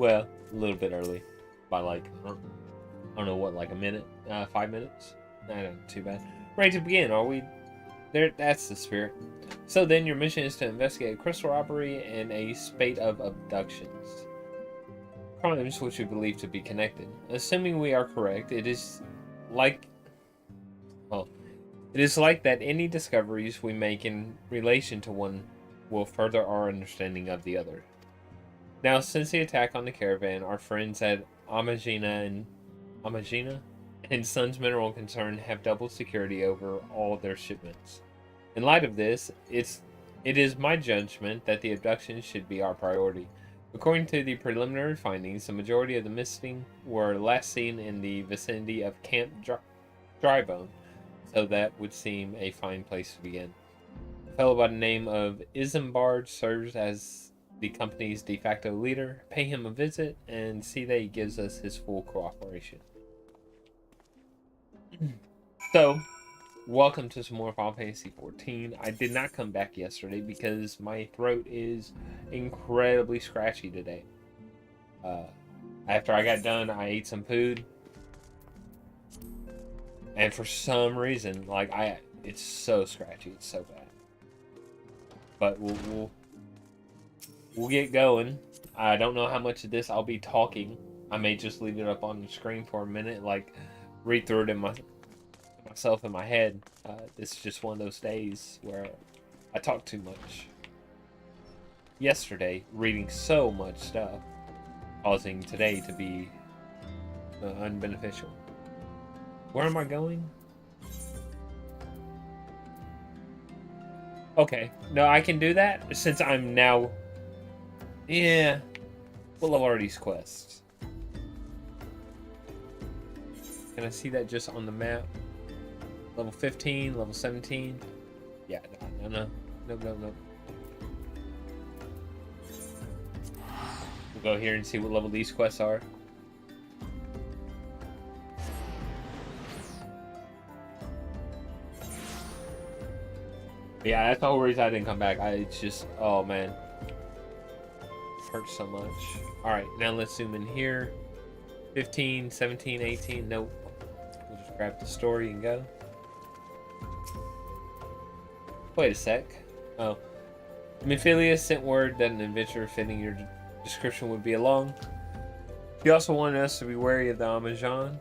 Well, a little bit early. By like, I don't know what, like a minute? 5 minutes? Not too bad. Ready to begin, are we? There, that's the spirit. So then your mission is to investigate a crystal robbery and a spate of abductions. Crimes which we believe to be connected. Assuming we are correct, it is like... Well, it is like that any discoveries we make in relation to one will further our understanding of the other. Now, since the attack on the caravan, our friends at Amagina and Sons Mineral Concern have doubled security over all their shipments. In light of this, it is my judgment that the abductions should be our priority. According to the preliminary findings, the majority of the missing were last seen in the vicinity of Camp Drybone, so that would seem a fine place to begin. A fellow by the name of Isambard serves as the company's de facto leader. Pay him a visit and see that he gives us his full cooperation. So, welcome to some more Final Fantasy XIV. I did not come back yesterday because my throat is incredibly scratchy today. After I got done, I ate some food. And for some reason, like, it's so scratchy. It's so bad. But we'll get going. I don't know how much of this I'll be talking. I may just leave it up on the screen for a minute, like, read through it in myself in my head. This is just one of those days where I talk too much. Yesterday, reading so much stuff, causing today to be unbeneficial. Where am I going? Okay, no, I can do that since I'm now... Yeah, we'll level these quests. Can I see that just on the map? Level 15, level 17. Yeah, no. We'll go here and see what level these quests are. Yeah, that's the whole reason I didn't come back. It's just, oh man. It hurts so much. Alright, now let's zoom in here. 15, 17, 18. Nope. We'll just grab the story and go. Wait a sec. Oh. Mephilia sent word that an adventure fitting your description would be along. He also wanted us to be wary of the Amajan.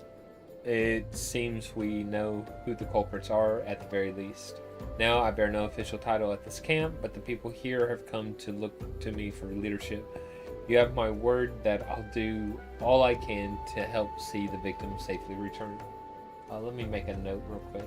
It seems we know who the culprits are at the very least. Now, I bear no official title at this camp, but the people here have come to look to me for leadership. You have my word that I'll do all I can to help see the victim safely return. Let me make a note real quick.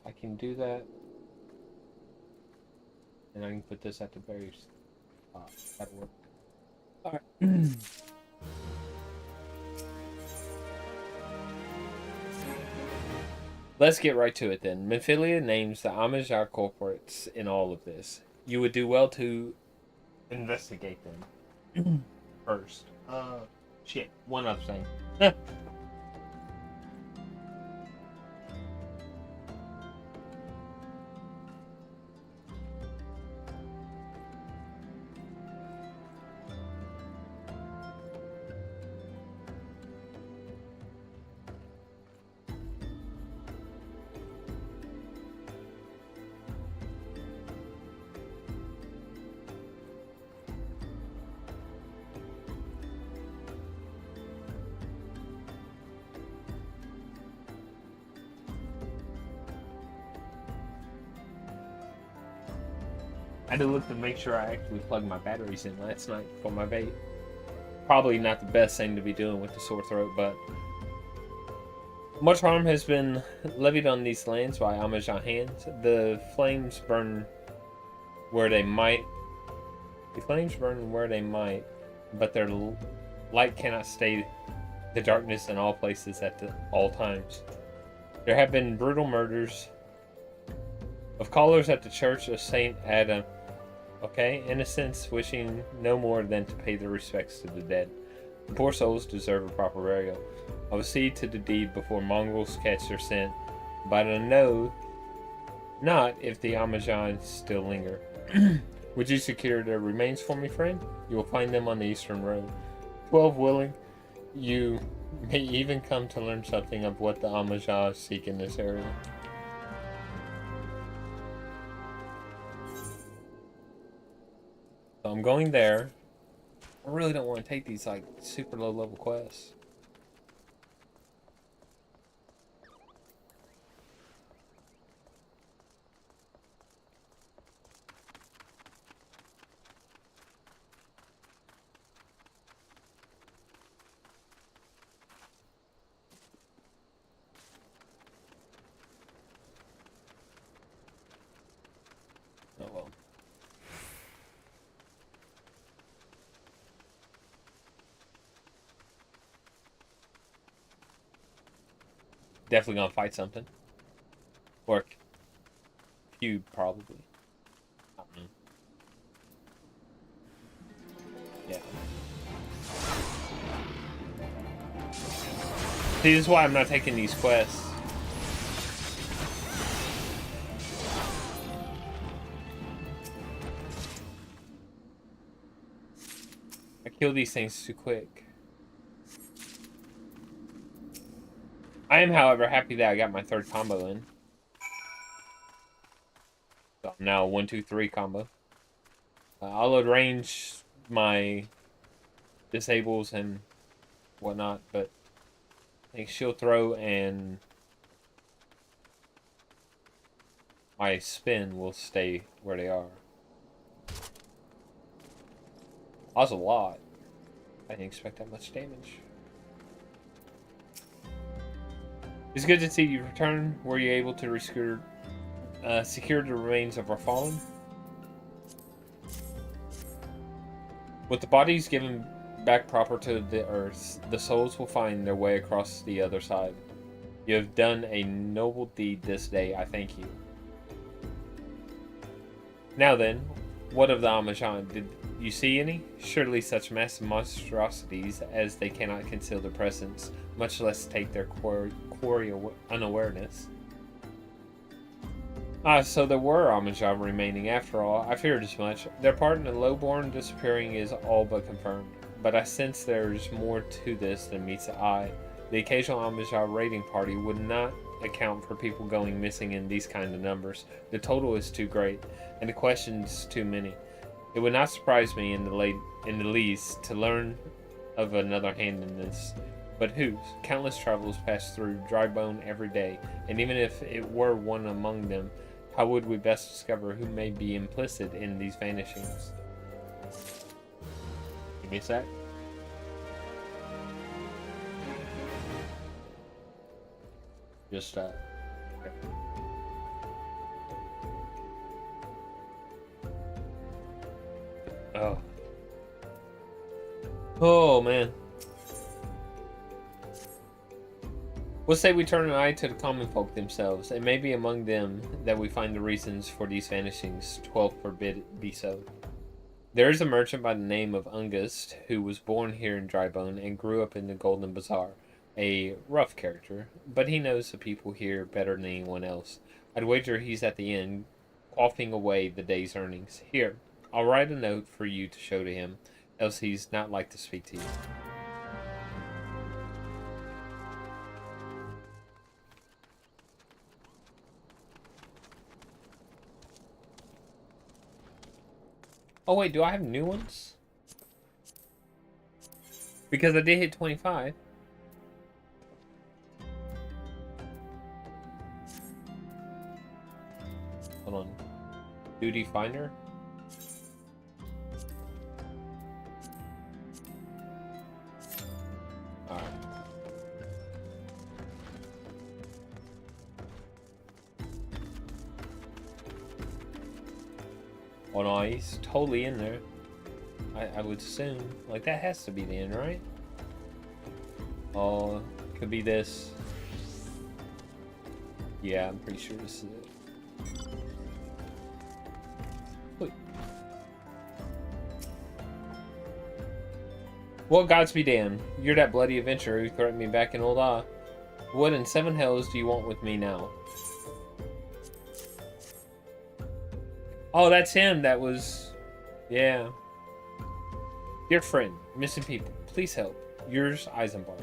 I can do that. And I can put this at the very top. That'll work. Alright. Let's get right to it then. Mephilia names the Amajar culprits in all of this. You would do well to investigate them first. Shit. One other thing. I had to look to make sure I actually plugged my batteries in last night for my vape. Probably not the best thing to be doing with the sore throat, but much harm has been levied on these lands by Amajan hands. The flames burn where they might. but their light cannot stay the darkness in all places at all times. There have been brutal murders of callers at the Church of Saint Adam. Okay, innocents wishing no more than to pay their respects to the dead. The poor souls deserve a proper burial. I will see to the deed before mongrels catch their scent, but I know not if the Amazons still linger. Would you secure their remains for me, friend? You will find them on the eastern road. 12 willing, you may even come to learn something of what the Amazons seek in this area. So I'm going there. I really don't want to take these like super low level quests. Oh well. Definitely gonna fight something. Or feud, probably. Yeah. See, this is why I'm not taking these quests. I kill these things too quick. I am, however, happy that I got my third combo in. So I'm now 1, 2, 3 combo. I'll load range my disables and whatnot, but I think shield throw and my spin will stay where they are. That was a lot. I didn't expect that much damage. It's good to see you return. Were you able to secure the remains of our fallen? With the bodies given back proper to the earth, the souls will find their way across the other side. You have done a noble deed this day. I thank you. Now then, what of the Amazon? Did you see any? Surely such massive monstrosities as they cannot conceal their presence, much less take their quarry unawareness. So there were Amazon remaining after all. I feared as much. Their part in the Lowborn disappearing is all but confirmed. But I sense there's more to this than meets the eye. The occasional Amazon raiding party would not account for people going missing in these kind of numbers. The total is too great, and the questions too many. It would not surprise me in the least to learn of another hand in this. But whose? Countless travelers pass through Drybone every day, and even if it were one among them, how would we best discover who may be implicit in these vanishings? Give me a sec. Just okay. Oh. Oh man. We'll say we turn an eye to the common folk themselves. It may be among them that we find the reasons for these vanishings. 12 forbid it be so. There is a merchant by the name of Ungust who was born here in Drybone and grew up in the Golden Bazaar. A rough character, but he knows the people here better than anyone else. I'd wager he's at the inn, quaffing away the day's earnings. Here, I'll write a note for you to show to him, else he's not like to speak to you. Oh wait, do I have new ones? Because I did hit 25. Hold on. Duty Finder? Alright. Oh no, he's totally in there. I would assume. Like, that has to be the end, right? Oh, could be this. Yeah, I'm pretty sure this is it. Wait. Well, gods be damned. You're that bloody adventurer who threatened me back in Old Ah. What in seven hells do you want with me now? Oh, that's him. That was... Yeah. Dear friend, missing people, please help. Yours, Eisenbar.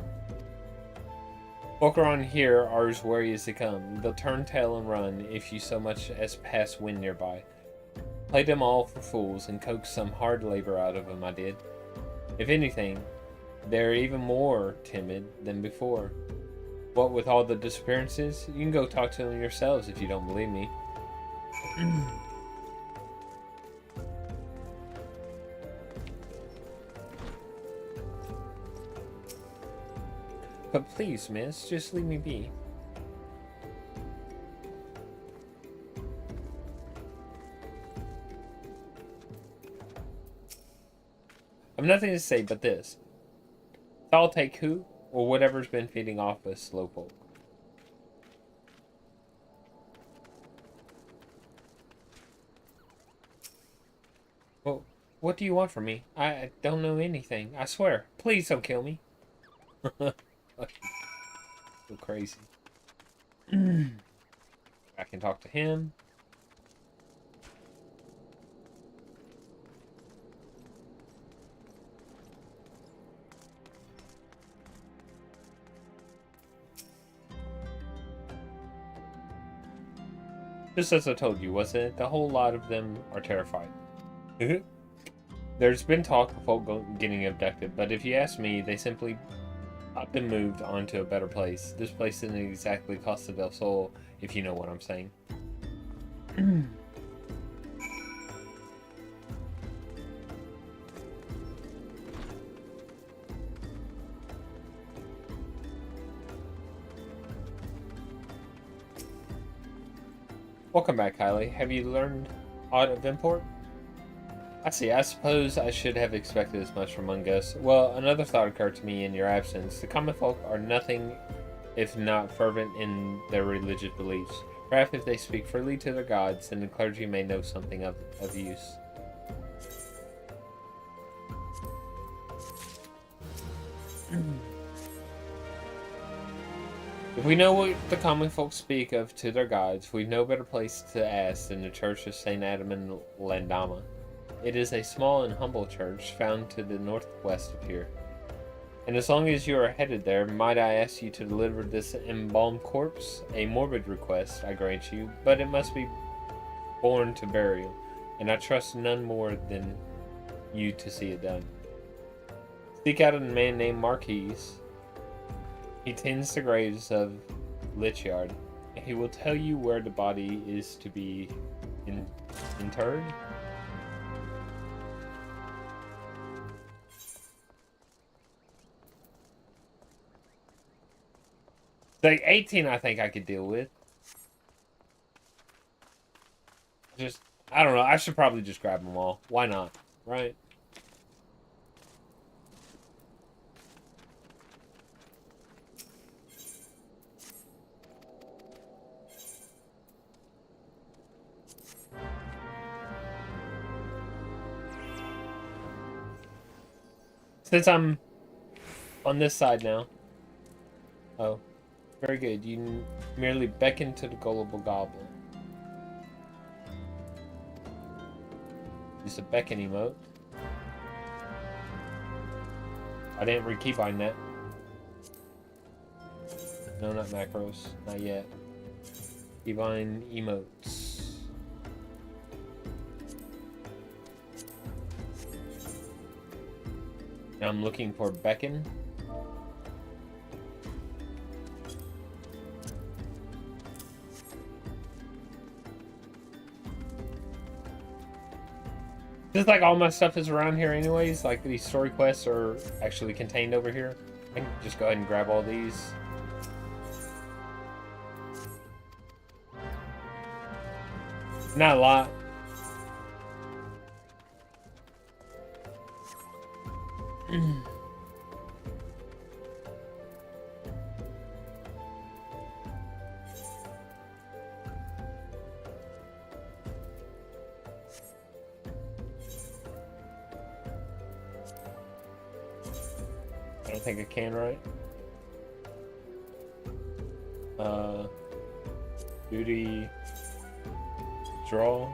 Folk around here are as wary as they come. They'll turn tail and run if you so much as pass wind nearby. Played them all for fools and coaxed some hard labor out of them, I did. If anything, they're even more timid than before. What with all the disappearances, you can go talk to them yourselves if you don't believe me. But please, miss, just leave me be. I've nothing to say but this. I'll take who, or whatever's been feeding off us slowpoke. Well, what do you want from me? I don't know anything. I swear. Please don't kill me. So crazy. I can talk to him. Just as I told you, wasn't it? The whole lot of them are terrified. There's been talk of folk getting abducted, but if you ask me, they simply have been moved on to a better place. This place isn't exactly Costa del Sol, if you know what I'm saying. Welcome back, Kylie. Have you learned aught of import? I see. I suppose I should have expected as much from Mungus. Well, another thought occurred to me in your absence. The common folk are nothing if not fervent in their religious beliefs. Perhaps if they speak freely to their gods, then the clergy may know something of use. If we know what the common folk speak of to their gods, we've no better place to ask than the Church of St. Adam in Landama. It is a small and humble church found to the northwest of here. And as long as you are headed there, might I ask you to deliver this embalmed corpse? A morbid request, I grant you, but it must be borne to burial, and I trust none more than you to see it done. Seek out a man named Marquis. He tends the graves of Lichyard. He will tell you where the body is to be interred. Like 18, I think I could deal with. Just, I don't know. I should probably just grab them all. Why not? Right? Since I'm on this side now. Oh. Very good. You merely beckon to the gullible goblin. Use a beckon emote. I didn't rekeybind that. No, not macros. Not yet. Keybind emotes. Now I'm looking for beckon. Just like all my stuff is around here anyways, like these story quests are actually contained over here. I can just go ahead and grab all these. Not a lot. I don't think I can, right? Duty. Draw.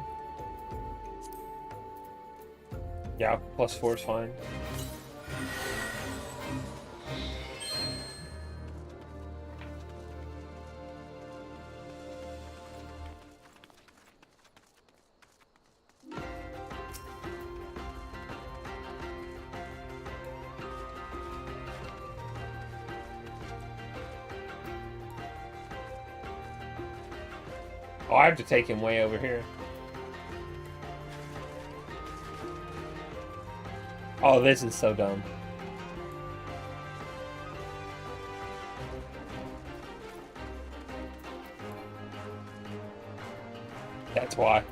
Yeah, +4 is fine. Oh, I have to take him way over here. Oh, this is so dumb. That's why.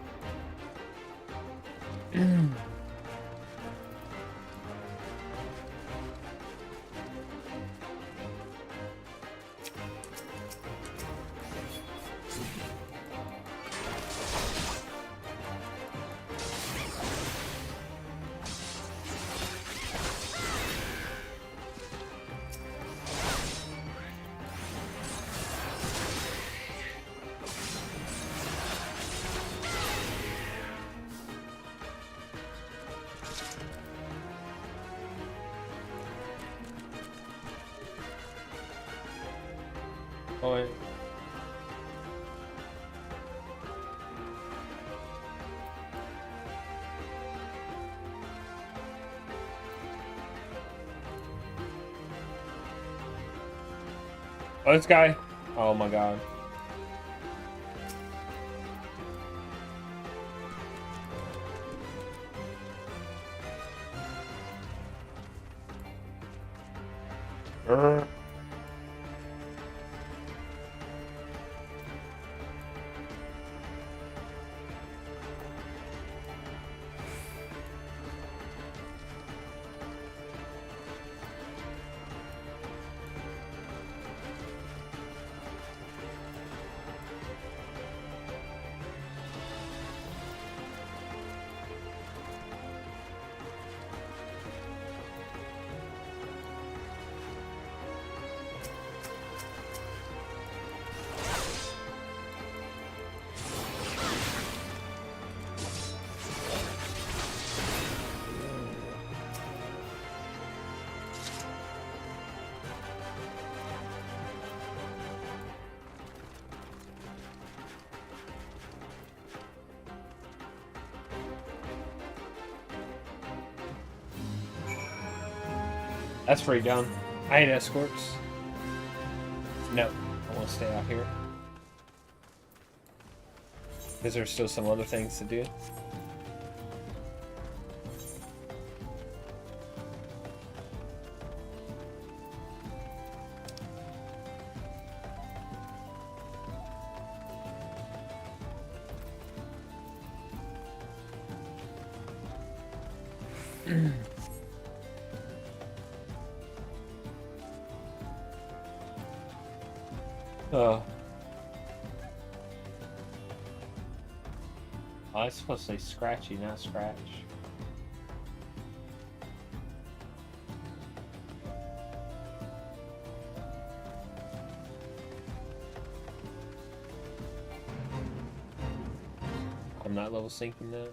Oh, wait. Oh, this guy. Oh my god. That's pretty dumb. I hate escorts. No, I want to stay out here. Because there's still some other things to do. Oh. Oh, I was supposed to say scratchy, not scratch. I'm not level syncing that.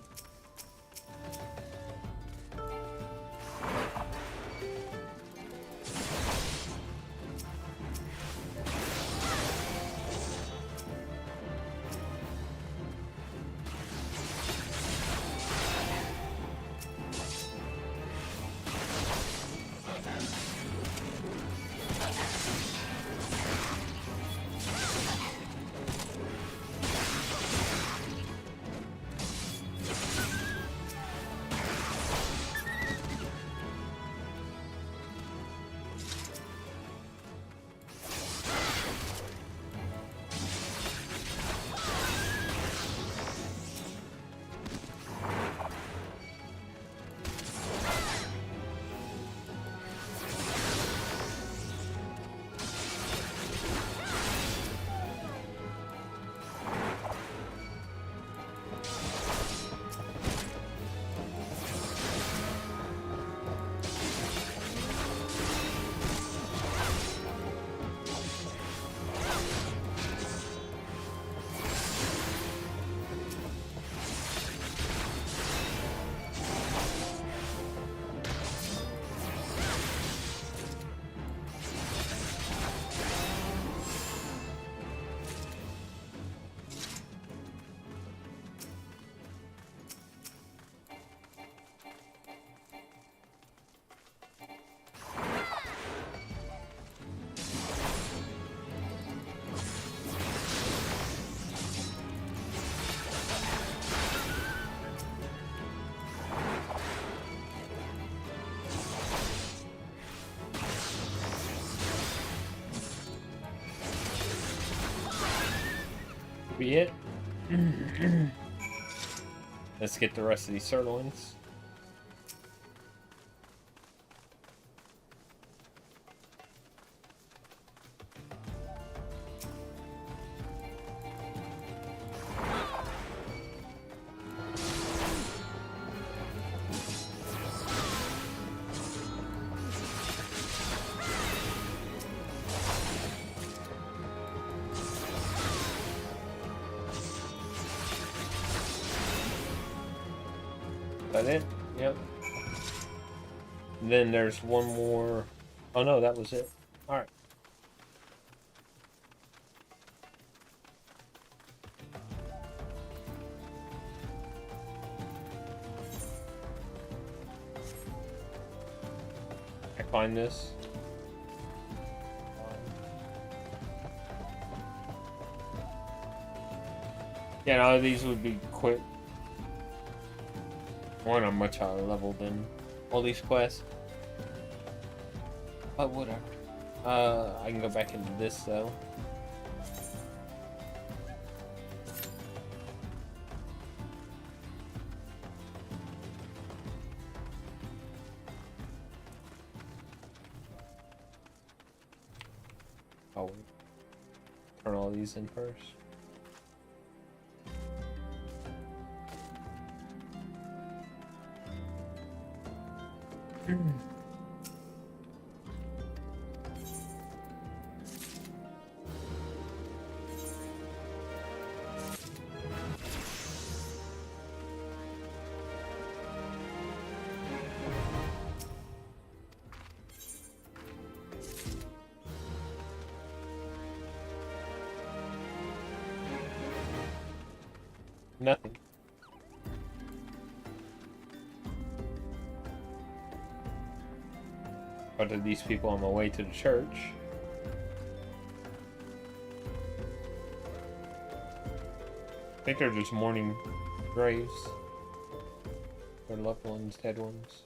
be it. Let's get the rest of these sirloins. That it? Yep. Then there's one more. Oh no, that was it. Alright. I find this. Yeah, all of these would be quick. One on much higher level than all these quests. But whatever. I can go back into this though. Oh, turn all these in first. Nothing. But are these people on the way to the church? I think they're just mourning graves. Their loved ones, dead ones.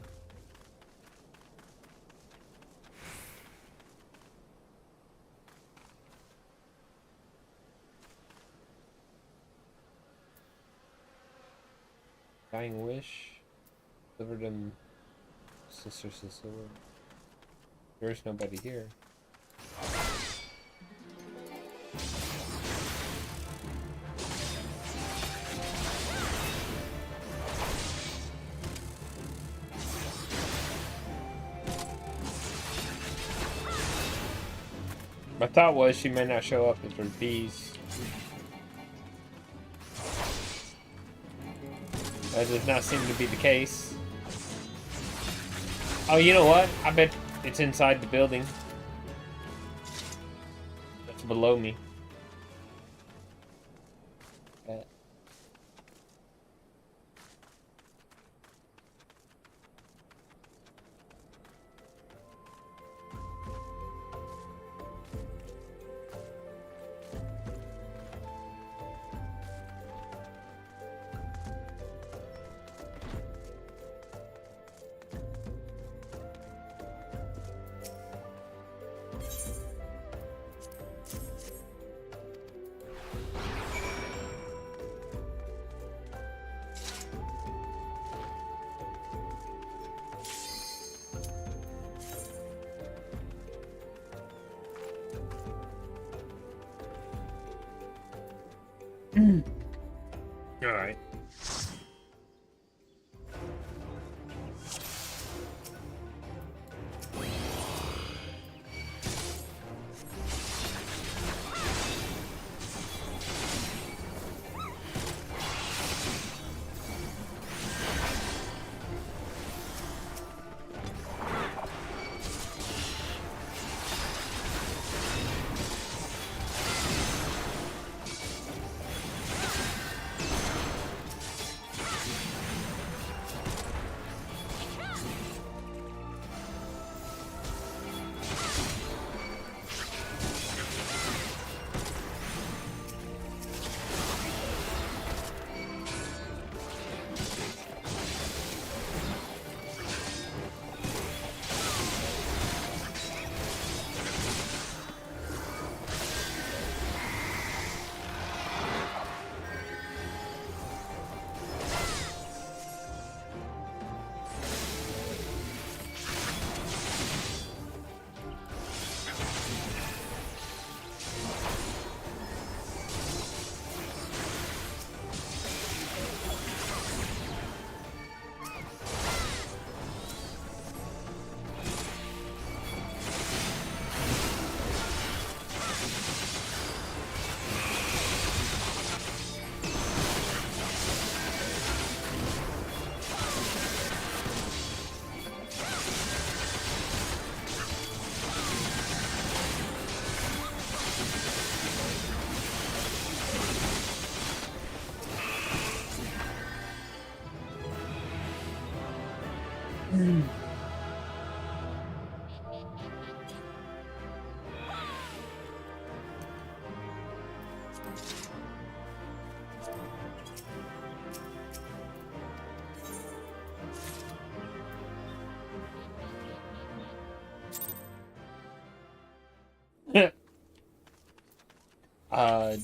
Dying wish. Deliver them, Sister Cecilia. There's nobody here. My thought was she may not show up with her bees. That does not seem to be the case. Oh, you know what? I bet it's inside the building. That's below me. All right.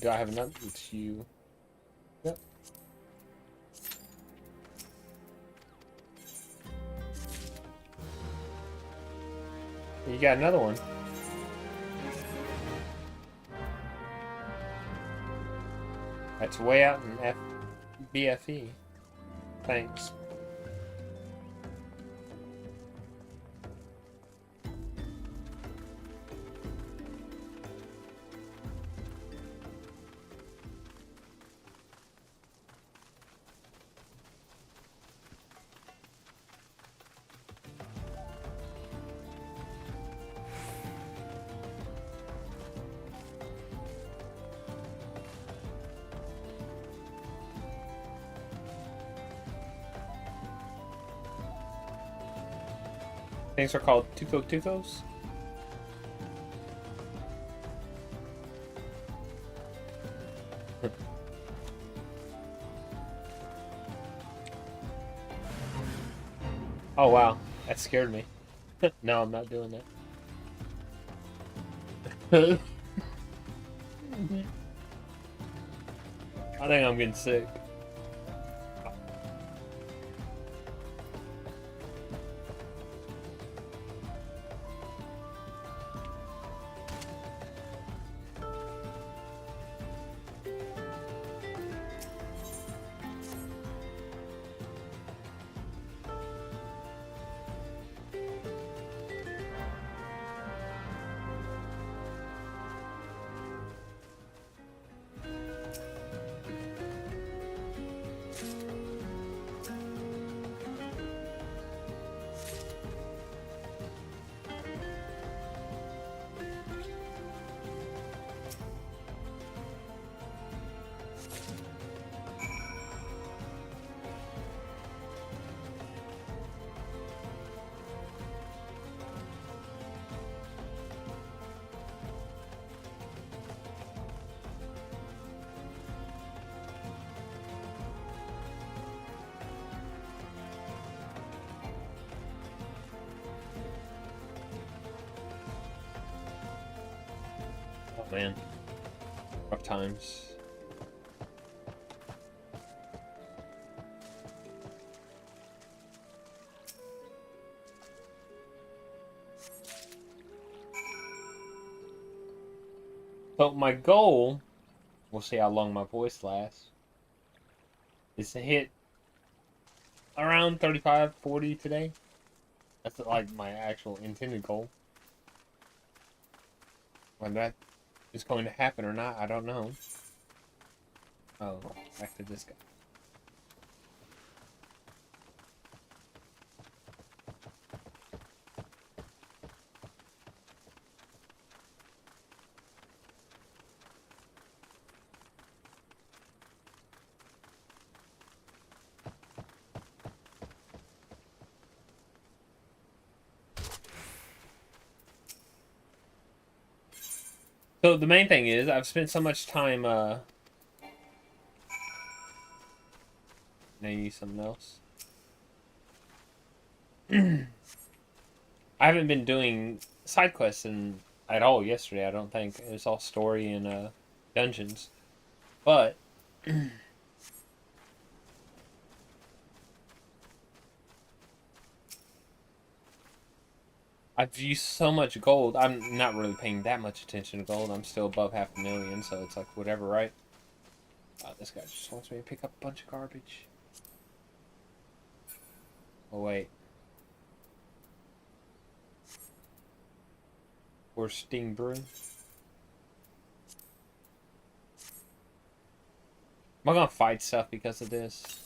Do I have enough? It's you. Yep. You got another one. That's way out in BFE. Thanks. Things are called Tukos. Oh wow, that scared me. No, I'm not doing that. I think I'm getting sick. Oh man, rough times. So my goal, we'll see how long my voice lasts, is to hit around 35, 40 today. That's like my actual intended goal. Whether that is going to happen or not, I don't know. Oh, back to this guy. So the main thing is, I've spent so much time, maybe something else. I haven't been doing side quests at all yesterday, I don't think. It was all story and dungeons. But I've used so much gold. I'm not really paying that much attention to gold. I'm still above 500,000, so it's like whatever, right? This guy just wants me to pick up a bunch of garbage. Oh wait. Or Sting Brew. Am I gonna fight stuff because of this?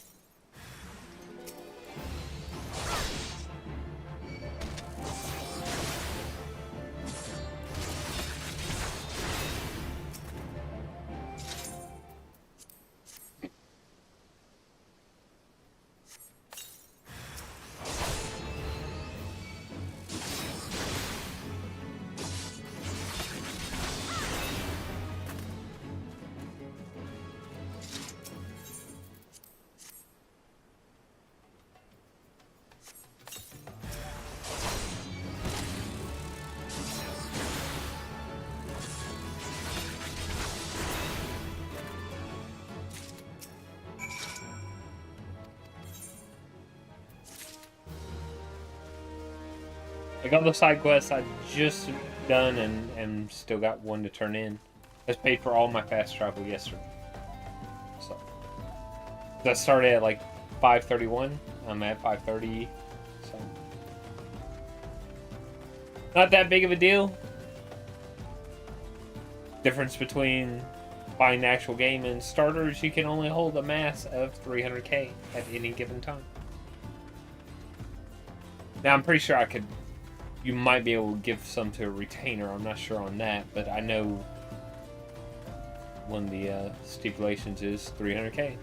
Like all the side quests I just done and still got one to turn in. I just paid for all my fast travel yesterday. So I started at like 5:31. I'm at 5:30. So not that big of a deal. Difference between buying the actual game and starters, you can only hold a mass of 300k at any given time. Now I'm pretty sure you might be able to give some to a retainer. I'm not sure on that, but I know one of the stipulations is 300k.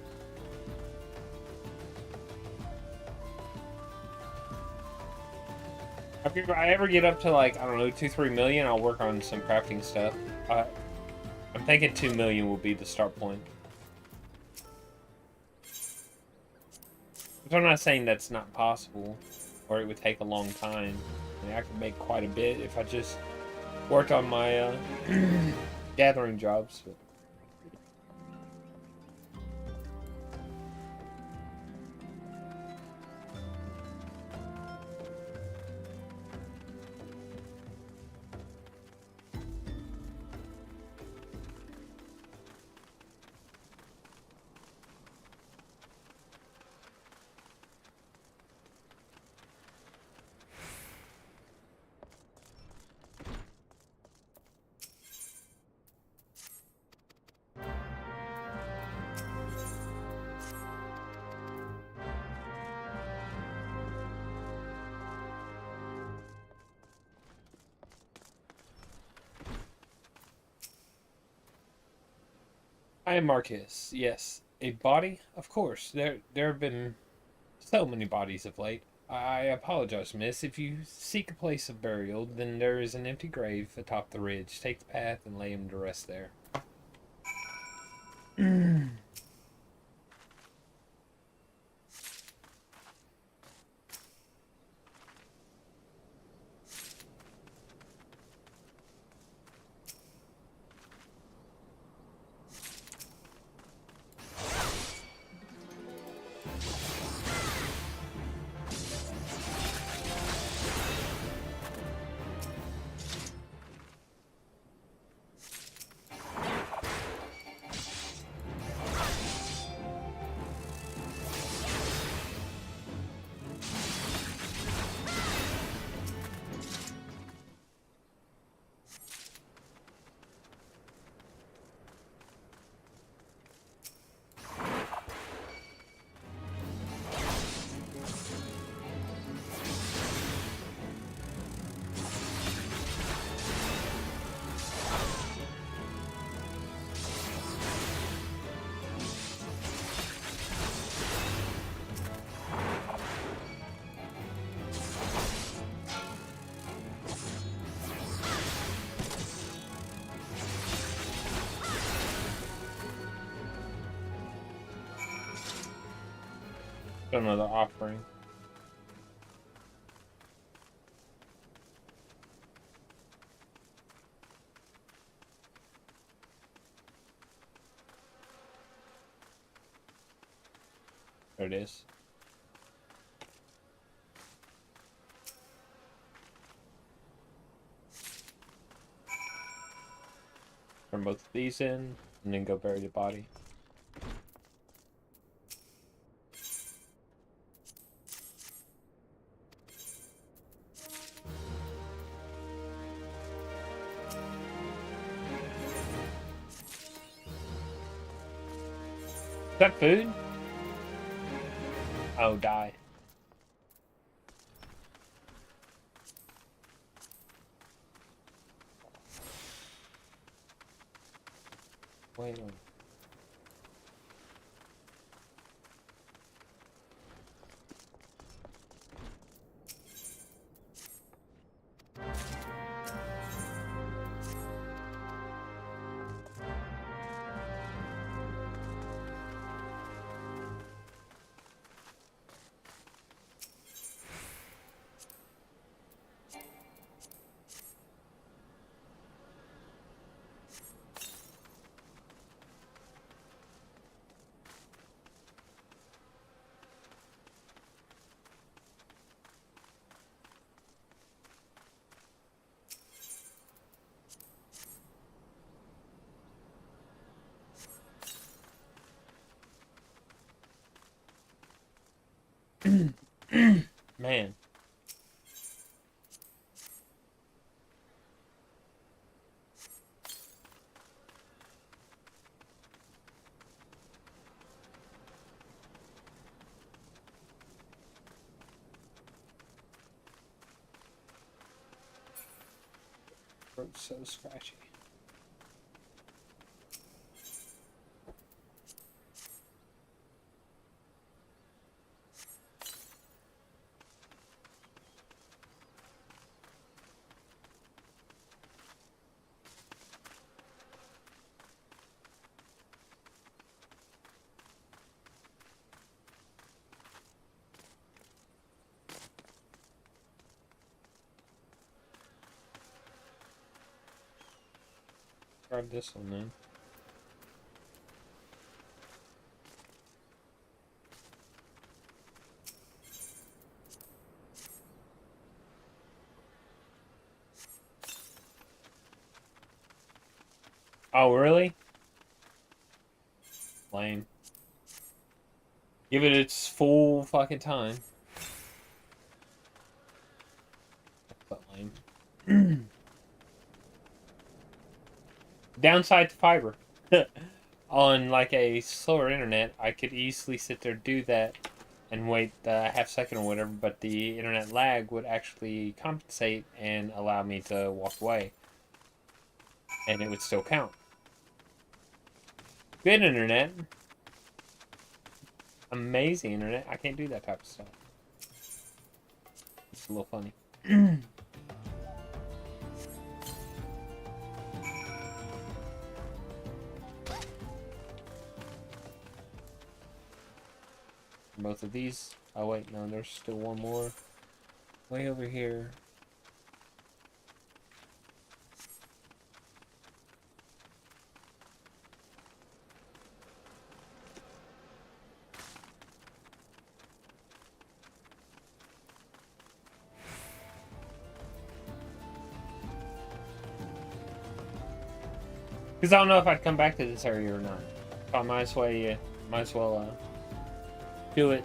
If I ever get up to like, I don't know, 2-3 million, I'll work on some crafting stuff. I'm thinking 2 million will be the start point. But I'm not saying that's not possible, or it would take a long time. I mean, I could make quite a bit if I just worked on my gathering jobs. But I am Marcus. Yes, a body. Of course, there have been so many bodies of late. I apologize, miss. If you seek a place of burial, then there is an empty grave atop the ridge. Take the path and lay him to rest there. Another offering. There it is. Turn both of these in, and then go bury the body. Is that food? Oh, die. Wait. Man. Throat's so scratchy. Grab this one then. Oh, really? Lame. Give it its full fucking time. But lame. Downside to fiber. On like a slower internet, I could easily sit there, do that, and wait a half second or whatever, but the internet lag would actually compensate and allow me to walk away. And it would still count. Good internet. Amazing internet. I can't do that type of stuff. It's a little funny. Both of these. Oh wait, no, there's still one more. Way over here. Because I don't know if I'd come back to this area or not. So I might as well do it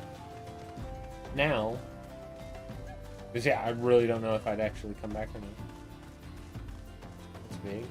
now. Because yeah, I really don't know if I'd actually come back or not. It's big.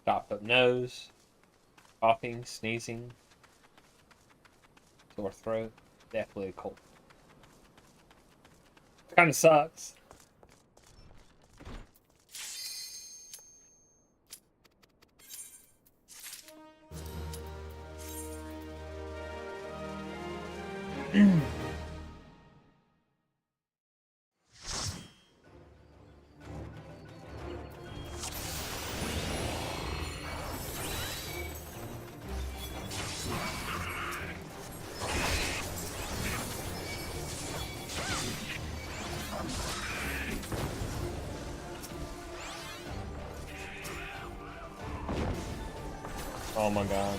Stopped up nose, coughing, sneezing, sore throat, definitely a cold. Kind of sucks. Oh my god.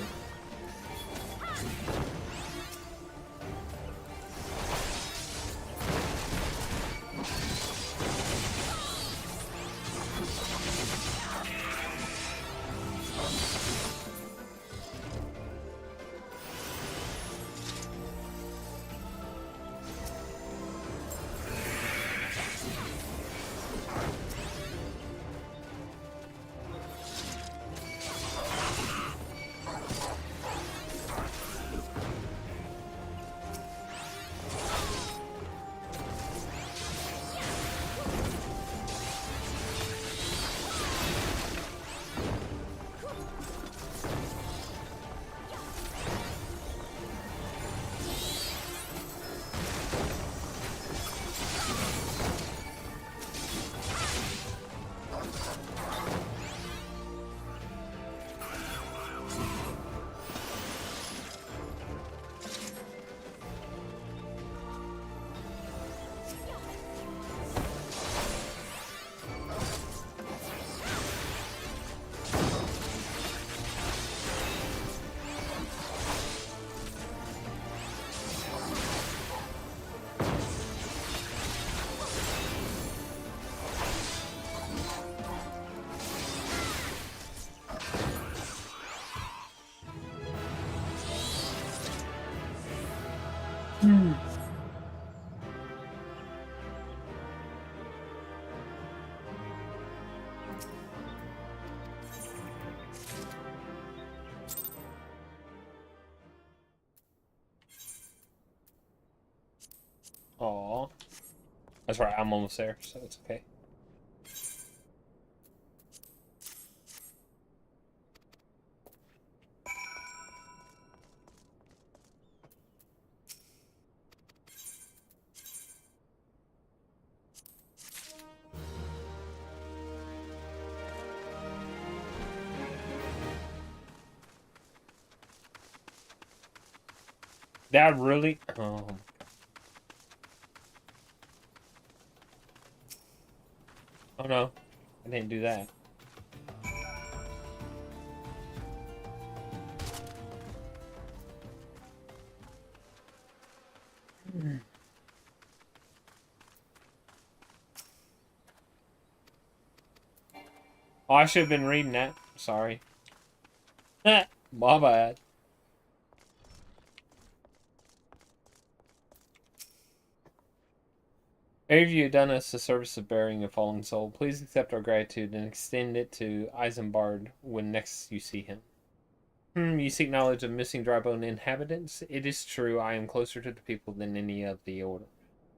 Aw. That's right, I'm almost there, so it's okay. That really... Oh no, I didn't do that. Oh, I should have been reading that. Sorry. My bad. If you have done us the service of bearing a fallen soul, please accept our gratitude and extend it to Isambard when next you see him. You seek knowledge of missing drybone inhabitants? It is true, I am closer to the people than any of the order.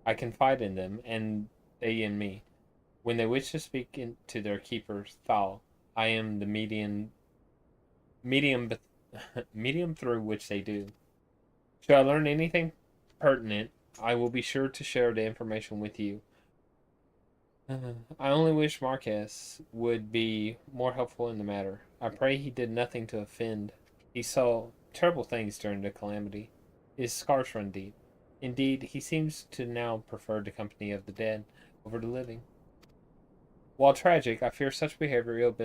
I confide in them, and they in me. When they wish to speak to their keeper, Thal, I am the medium medium through which they do. Should I learn anything pertinent, I will be sure to share the information with you. I only wish Marquez would be more helpful in the matter. I pray he did nothing to offend. He saw terrible things during the calamity. His scars run deep. Indeed, he seems to now prefer the company of the dead over the living. While tragic, I fear such behavior ill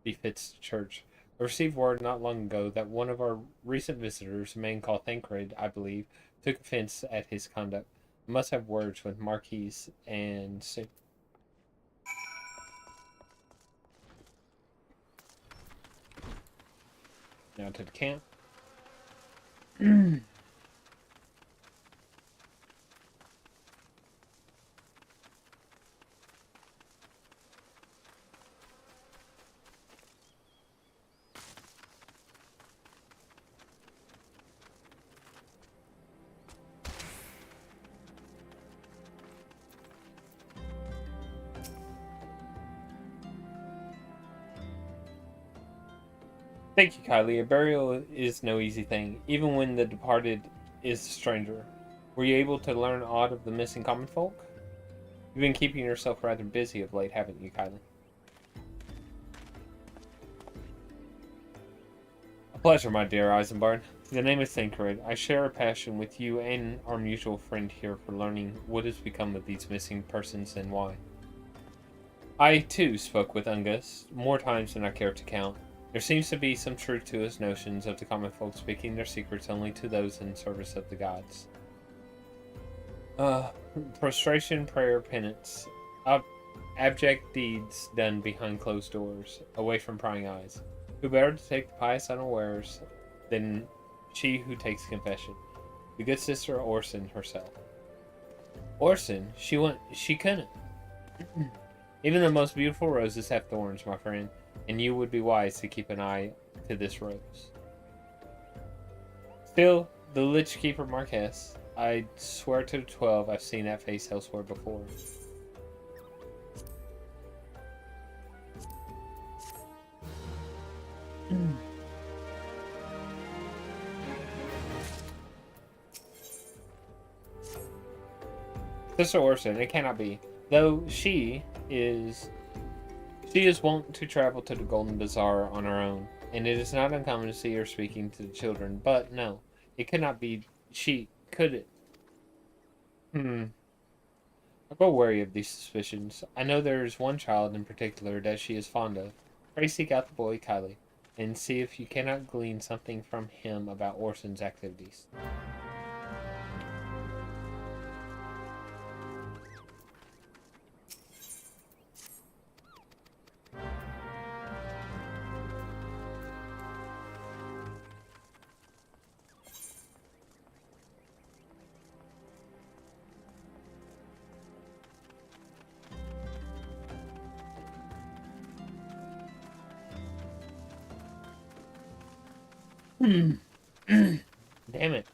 befits the church. I received word not long ago that one of our recent visitors, a man called Thancred, I believe, took offense at his conduct. I must have words with Marquise and now to the camp. Thank you, Kylie. A burial is no easy thing, even when the departed is a stranger. Were you able to learn aught of the missing common folk? You've been keeping yourself rather busy of late, haven't you, Kylie? A pleasure, my dear Eisenbard. The name is Thancred. I share a passion with you and our mutual friend here for learning what has become of these missing persons and why. I, too, spoke with Ungus more times than I care to count. There seems to be some truth to his notions of the common folk speaking their secrets only to those in service of the gods. Prostration, prayer, penance. Abject deeds done behind closed doors, away from prying eyes. Who better to take the pious unawares than she who takes confession? The good sister Orson herself. Orson? She couldn't. Even the most beautiful roses have thorns, my friend, and you would be wise to keep an eye to this rose. Still, the Lich Keeper Marquez. I swear to the 12 I've seen that face elsewhere before. Sister Orson, it cannot be. Though she is wont to travel to the Golden Bazaar on her own, and it is not uncommon to see her speaking to the children. But no, it could not be she, could it? I grow wary of these suspicions. I know there is one child in particular that she is fond of. Pray seek out the boy Kylie, and see if you cannot glean something from him about Orson's activities. Damn it.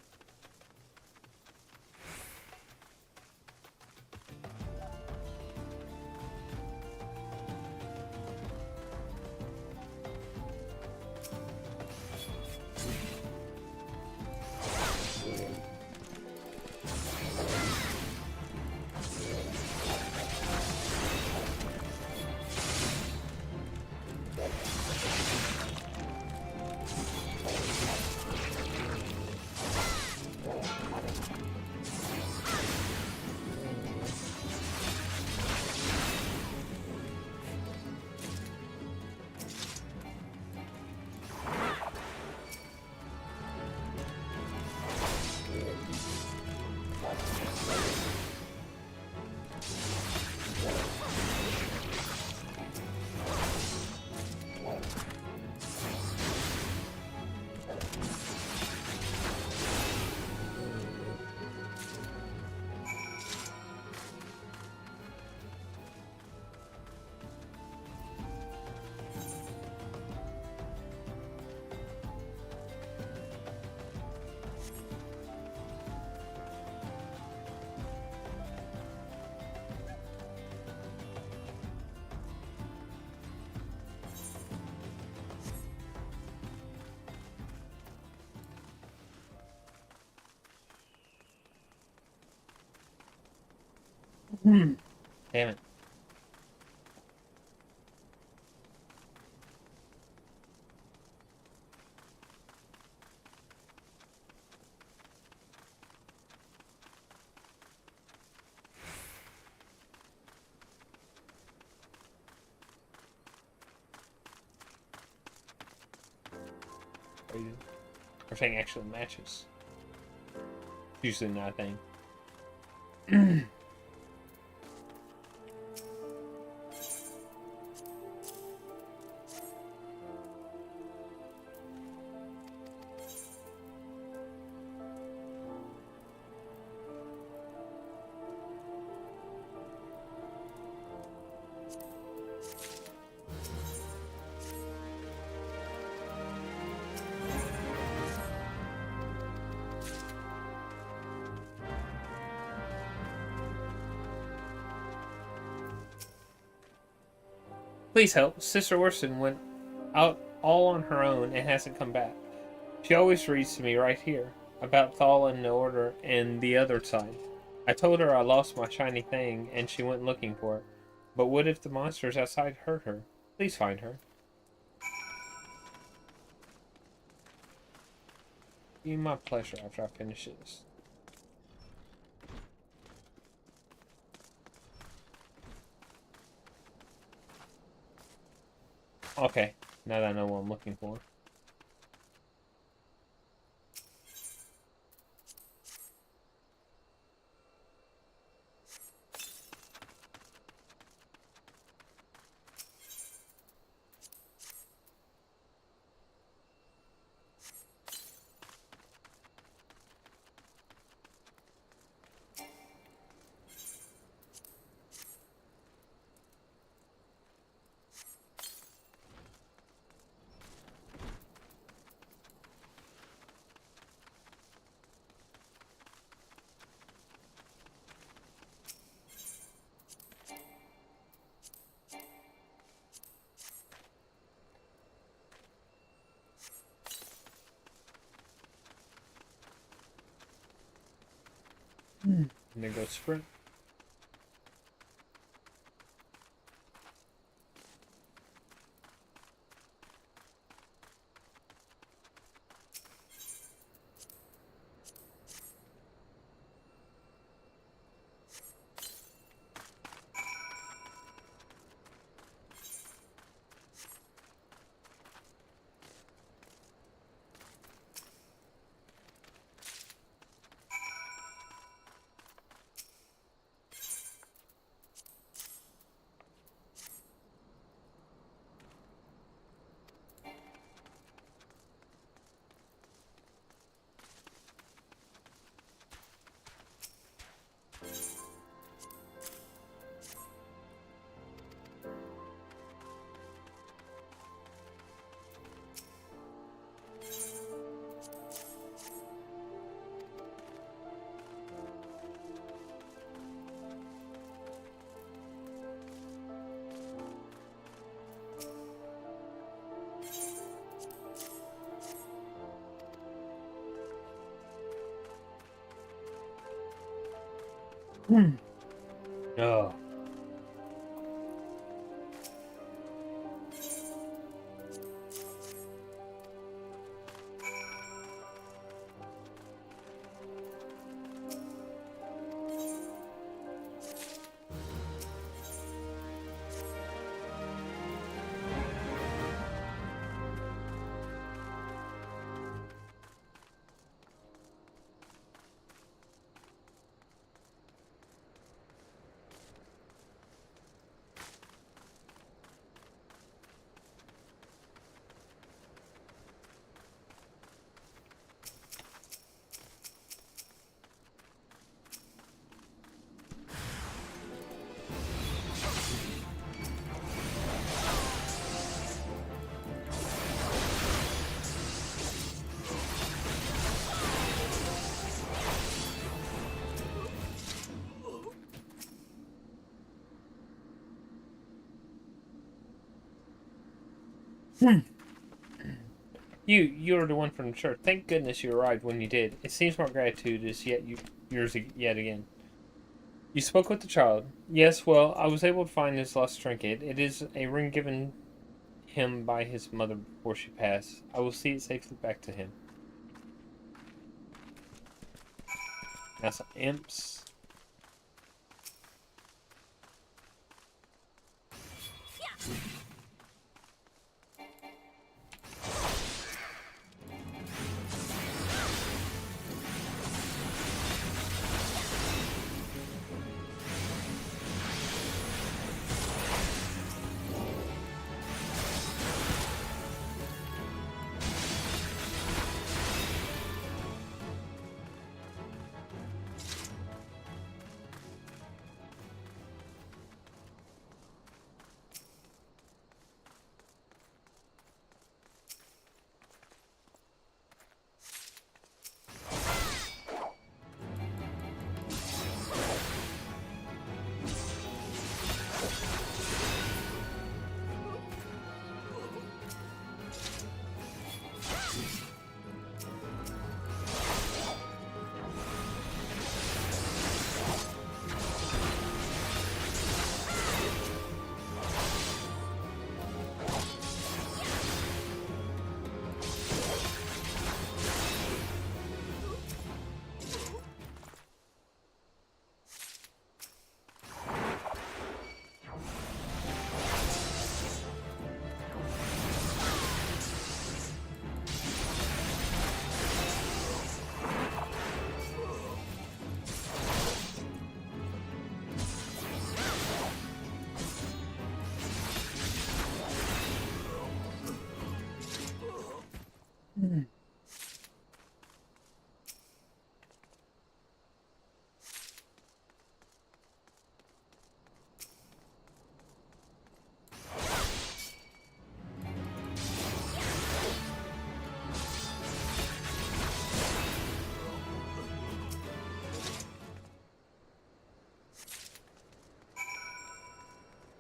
Damn it. Everything actually matches. Usually not a thing. Please help. Sister Orson went out all on her own and hasn't come back. She always reads to me right here about Thal and the Order and the other side. I told her I lost my shiny thing and she went looking for it. But what if the monsters outside hurt her? Please find her. Be my pleasure after I finish this. Okay, now that I know what I'm looking for. And there goes sprint. Oh. You're the one from the church. Thank goodness you arrived when you did. It seems my gratitude is yours yet again. You spoke with the child. Yes, well, I was able to find his lost trinket. It is a ring given him by his mother before she passed. I will see it safely back to him. Now some imps.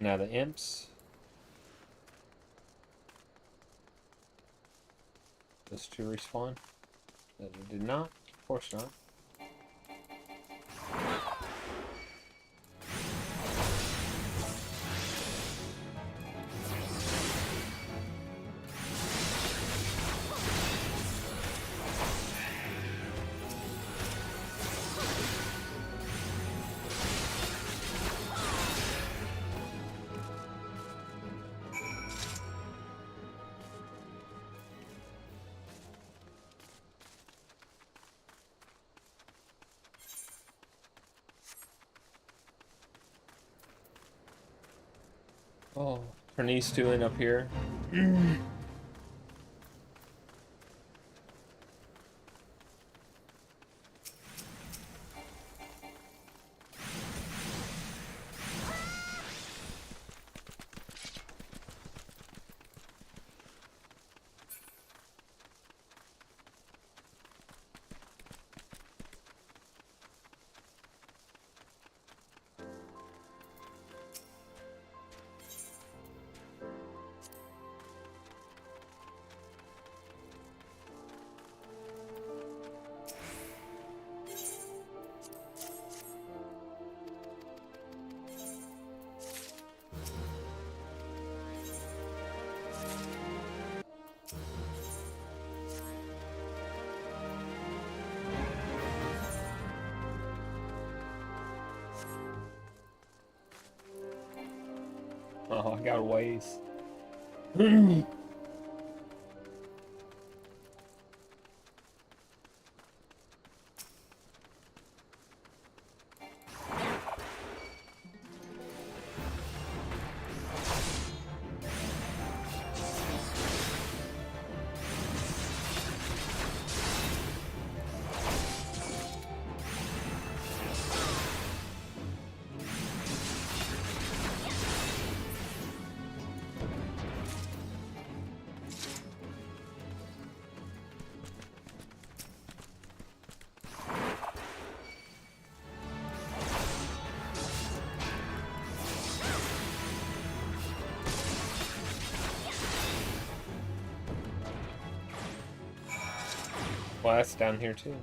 Now the imps. Those two respawn. No, they did not. Of course not. Oh, Bernice doing up here. Oh, I got a ways. Well, that's down here too.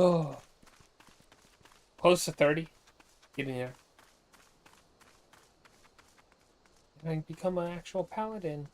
Oh, close to 30. Getting there. And I become an actual paladin.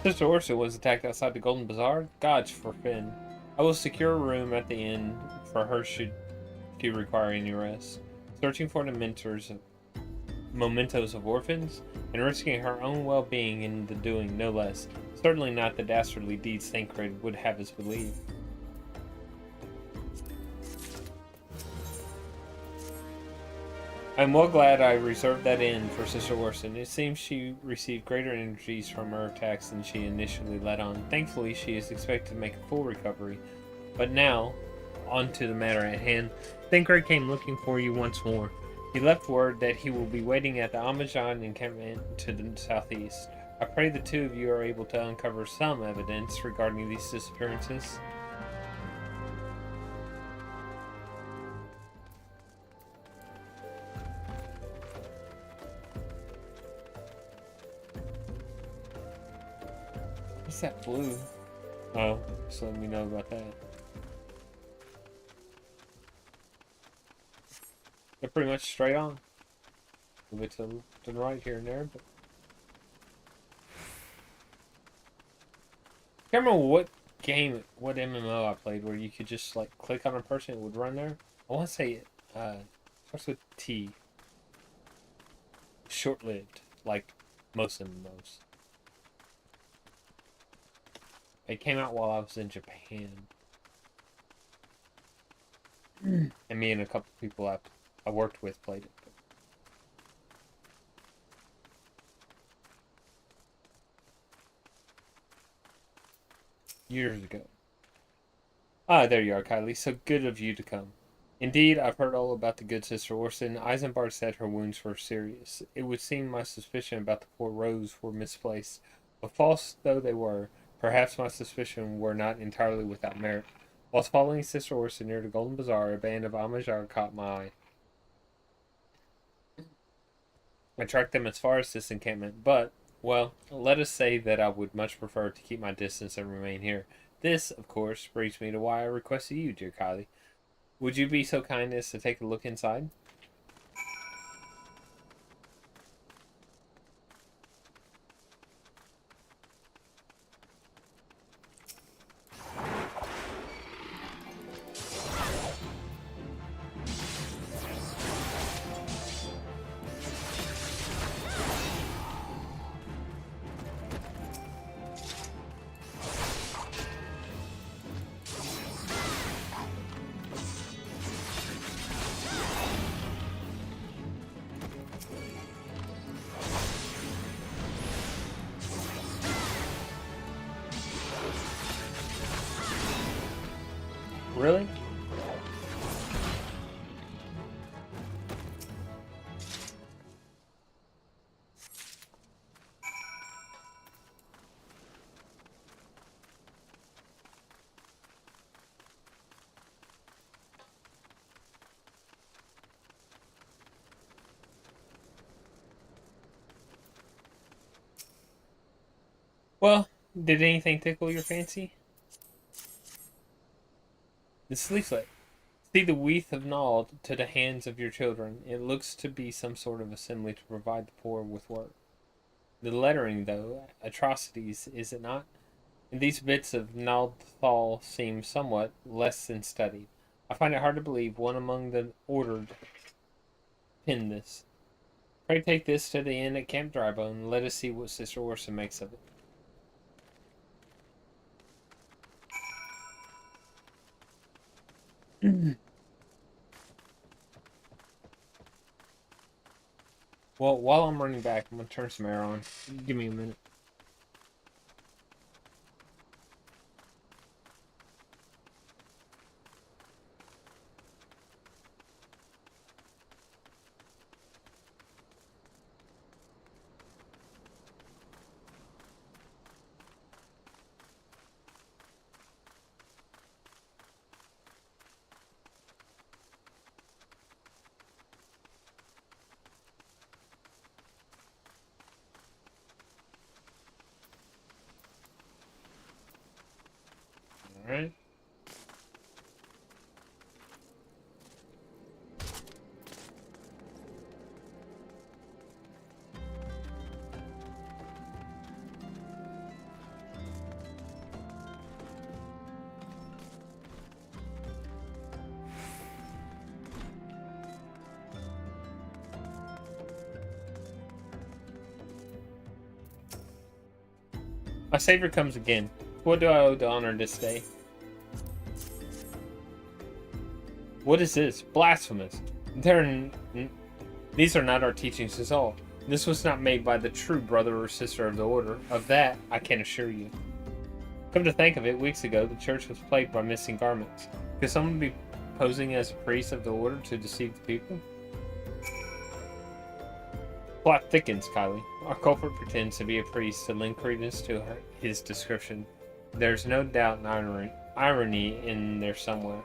Sister Ursa was attacked outside the Golden Bazaar. Gods forfend. I will secure a room at the inn for her should she require any rest. Searching for the mementos of orphans, and risking her own well-being in the doing, no less. Certainly not the dastardly deeds Thancred would have us believe. I'm well glad I reserved that inn for Sister Orson. It seems she received greater energies from her attacks than she initially let on. Thankfully, she is expected to make a full recovery. But now, on to the matter at hand. Thancred came looking for you once more. He left word that he will be waiting at the Amajan encampment to the southeast. I pray the two of you are able to uncover some evidence regarding these disappearances. What's that blue? Oh, just let me know about that. They're pretty much straight on. A bit to the right here and there, but can't remember what game, what MMO I played where you could just like click on a person and it would run there. I want to say it starts with T. Short-lived, like most MMOs. It came out while I was in Japan. And me and a couple people I worked with played it. Years ago. Ah, there you are, Kylie. So good of you to come. Indeed, I've heard all about the good Sister Orson. Eisenbart said her wounds were serious. It would seem my suspicion about the poor Rose were misplaced. But false though they were, perhaps my suspicion were not entirely without merit. Whilst following Sister Orson near the Golden Bazaar, a band of Amajar caught my eye. I tracked them as far as this encampment, but, well, let us say that I would much prefer to keep my distance and remain here. This, of course, brings me to why I requested you, dear Kylie. Would you be so kind as to take a look inside? Really? Well, did anything tickle your fancy? This leaflet. See the wreath of Nald to the hands of your children. It looks to be some sort of assembly to provide the poor with work. The lettering, though, atrocities, is it not? And these bits of Naldthal seem somewhat less than studied. I find it hard to believe one among the ordered penned this. Pray take this to the inn at Camp Drybone, and let us see what Sister Orson makes of it. Well, while I'm running back, I'm going to turn some air on. Give me a minute. Alright. My savior comes again. What do I owe to honor this day? What is this? Blasphemous. These are not our teachings at all. This was not made by the true brother or sister of the order. Of that, I can assure you. Come to think of it, weeks ago, the church was plagued by missing garments. Could someone be posing as a priest of the order to deceive the people? Plot thickens, Kylie. Our culprit pretends to be a priest to lend credence to his description. There's no doubt and irony in there somewhere.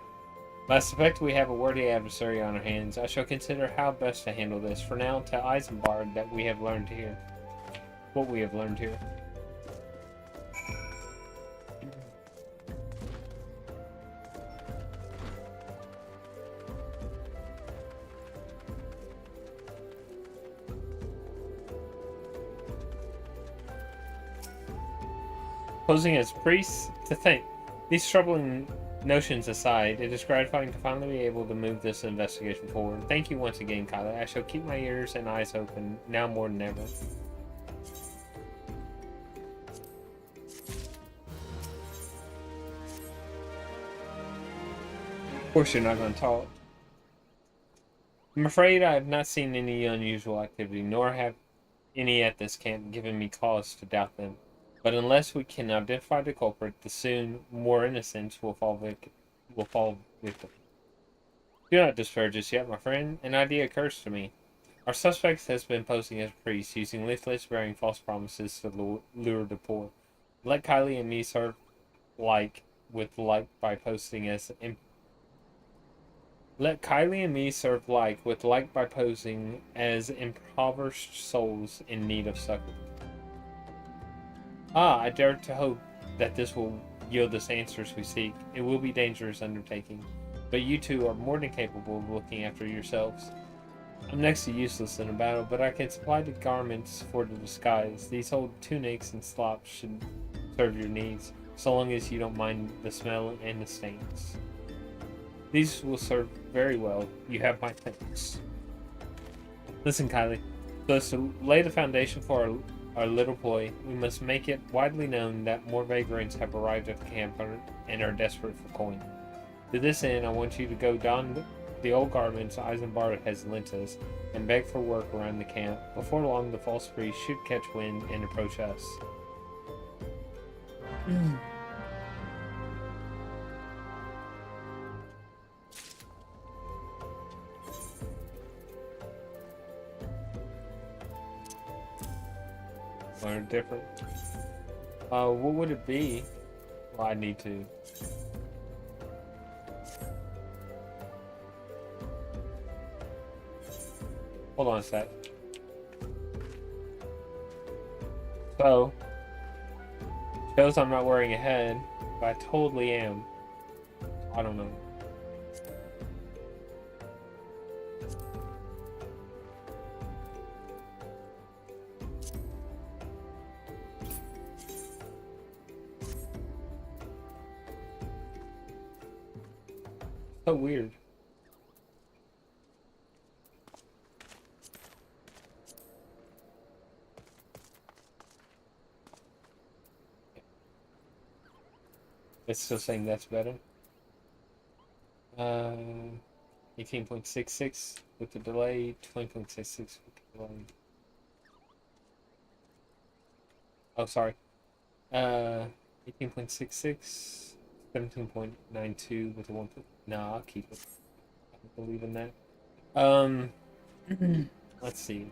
But I suspect we have a worthy adversary on our hands. I shall consider how best to handle this. For now, tell Eisenbard that we have learned here. What we have learned here. Posing as priests? To think. These troubling notions aside, it is gratifying to finally be able to move this investigation forward. Thank you once again, Kylie. I shall keep my ears and eyes open, now more than ever. Of course you're not going to talk. I'm afraid I have not seen any unusual activity, nor have any at this camp given me cause to doubt them. But unless we can identify the culprit, the soon more innocents will fall victim. Do not despair just yet, my friend. An idea occurs to me. Our suspect has been posing as a priest, using leaflets bearing false promises to lure the poor. Let Kylie and me serve like with like by posing as Let Kylie and me serve like with like by posing as impoverished souls in need of succor. I dare to hope that this will yield us answers we seek. It will be a dangerous undertaking, but you two are more than capable of looking after yourselves. I'm next to useless in a battle, but I can supply the garments for the disguise. These old tunics and slops should serve your needs, so long as you don't mind the smell and the stains. These will serve very well. You have my thanks. Listen, Kylie. So as to lay the foundation for our little ploy, we must make it widely known that more vagrants have arrived at the camp and are desperate for coin. To this end, I want you to go don the old garments Eisenbard has lent us and beg for work around the camp. Before long, the false priest should catch wind and approach us. Or different. What would it be? Well, I need to. Hold on a sec. So, shows I'm not wearing a head, but I totally am. I don't know. So weird. It's still saying that's better. 18.66 with the delay, 20.66 with the delay. Oh, sorry. 18.66, 17.92 with the 1. No, I'll keep it. I don't believe in that. Let's see.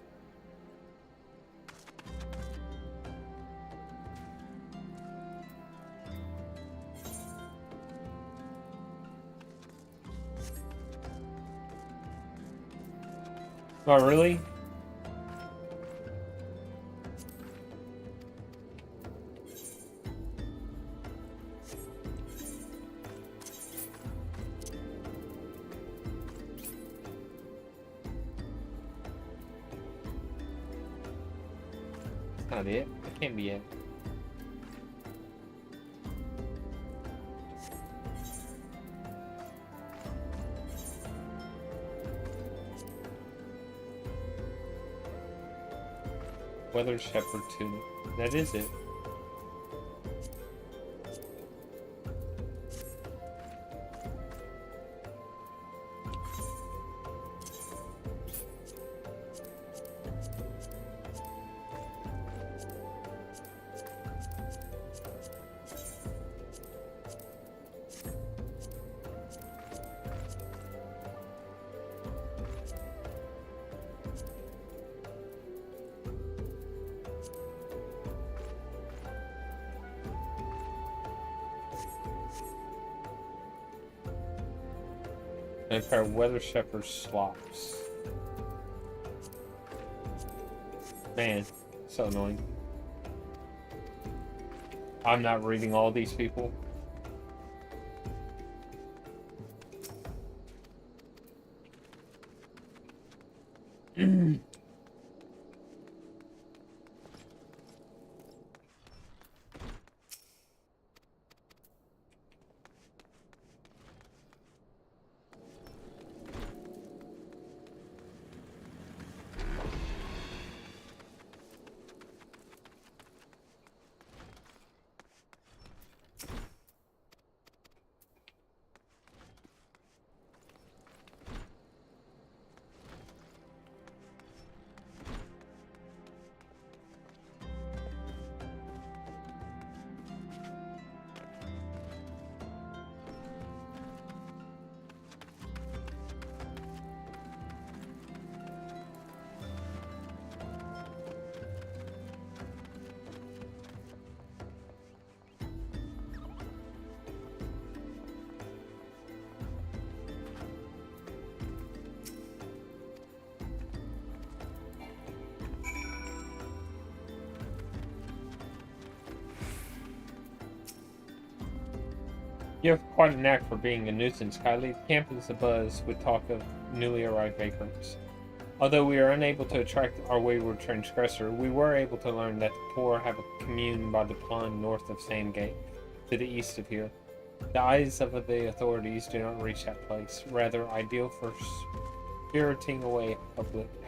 Oh, really? not it. That can't be it. Weather Shepherd tunic. That is it. And a pair of Weather Shepherd slops. Man, so annoying. I'm not reading all these people. You have quite a knack for being a nuisance, Kylie. The camp is abuzz with talk of newly arrived vagrants. Although we are unable to attract our wayward transgressor, we were able to learn that the poor have a commune by the pond north of Sandgate, to the east of here. The eyes of the authorities do not reach that place, rather ideal for spiriting away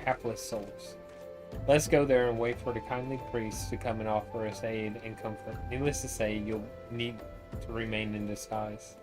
hapless souls. Let's go there and wait for the kindly priest to come and offer us aid and comfort. Needless to say, you'll need to remain in disguise.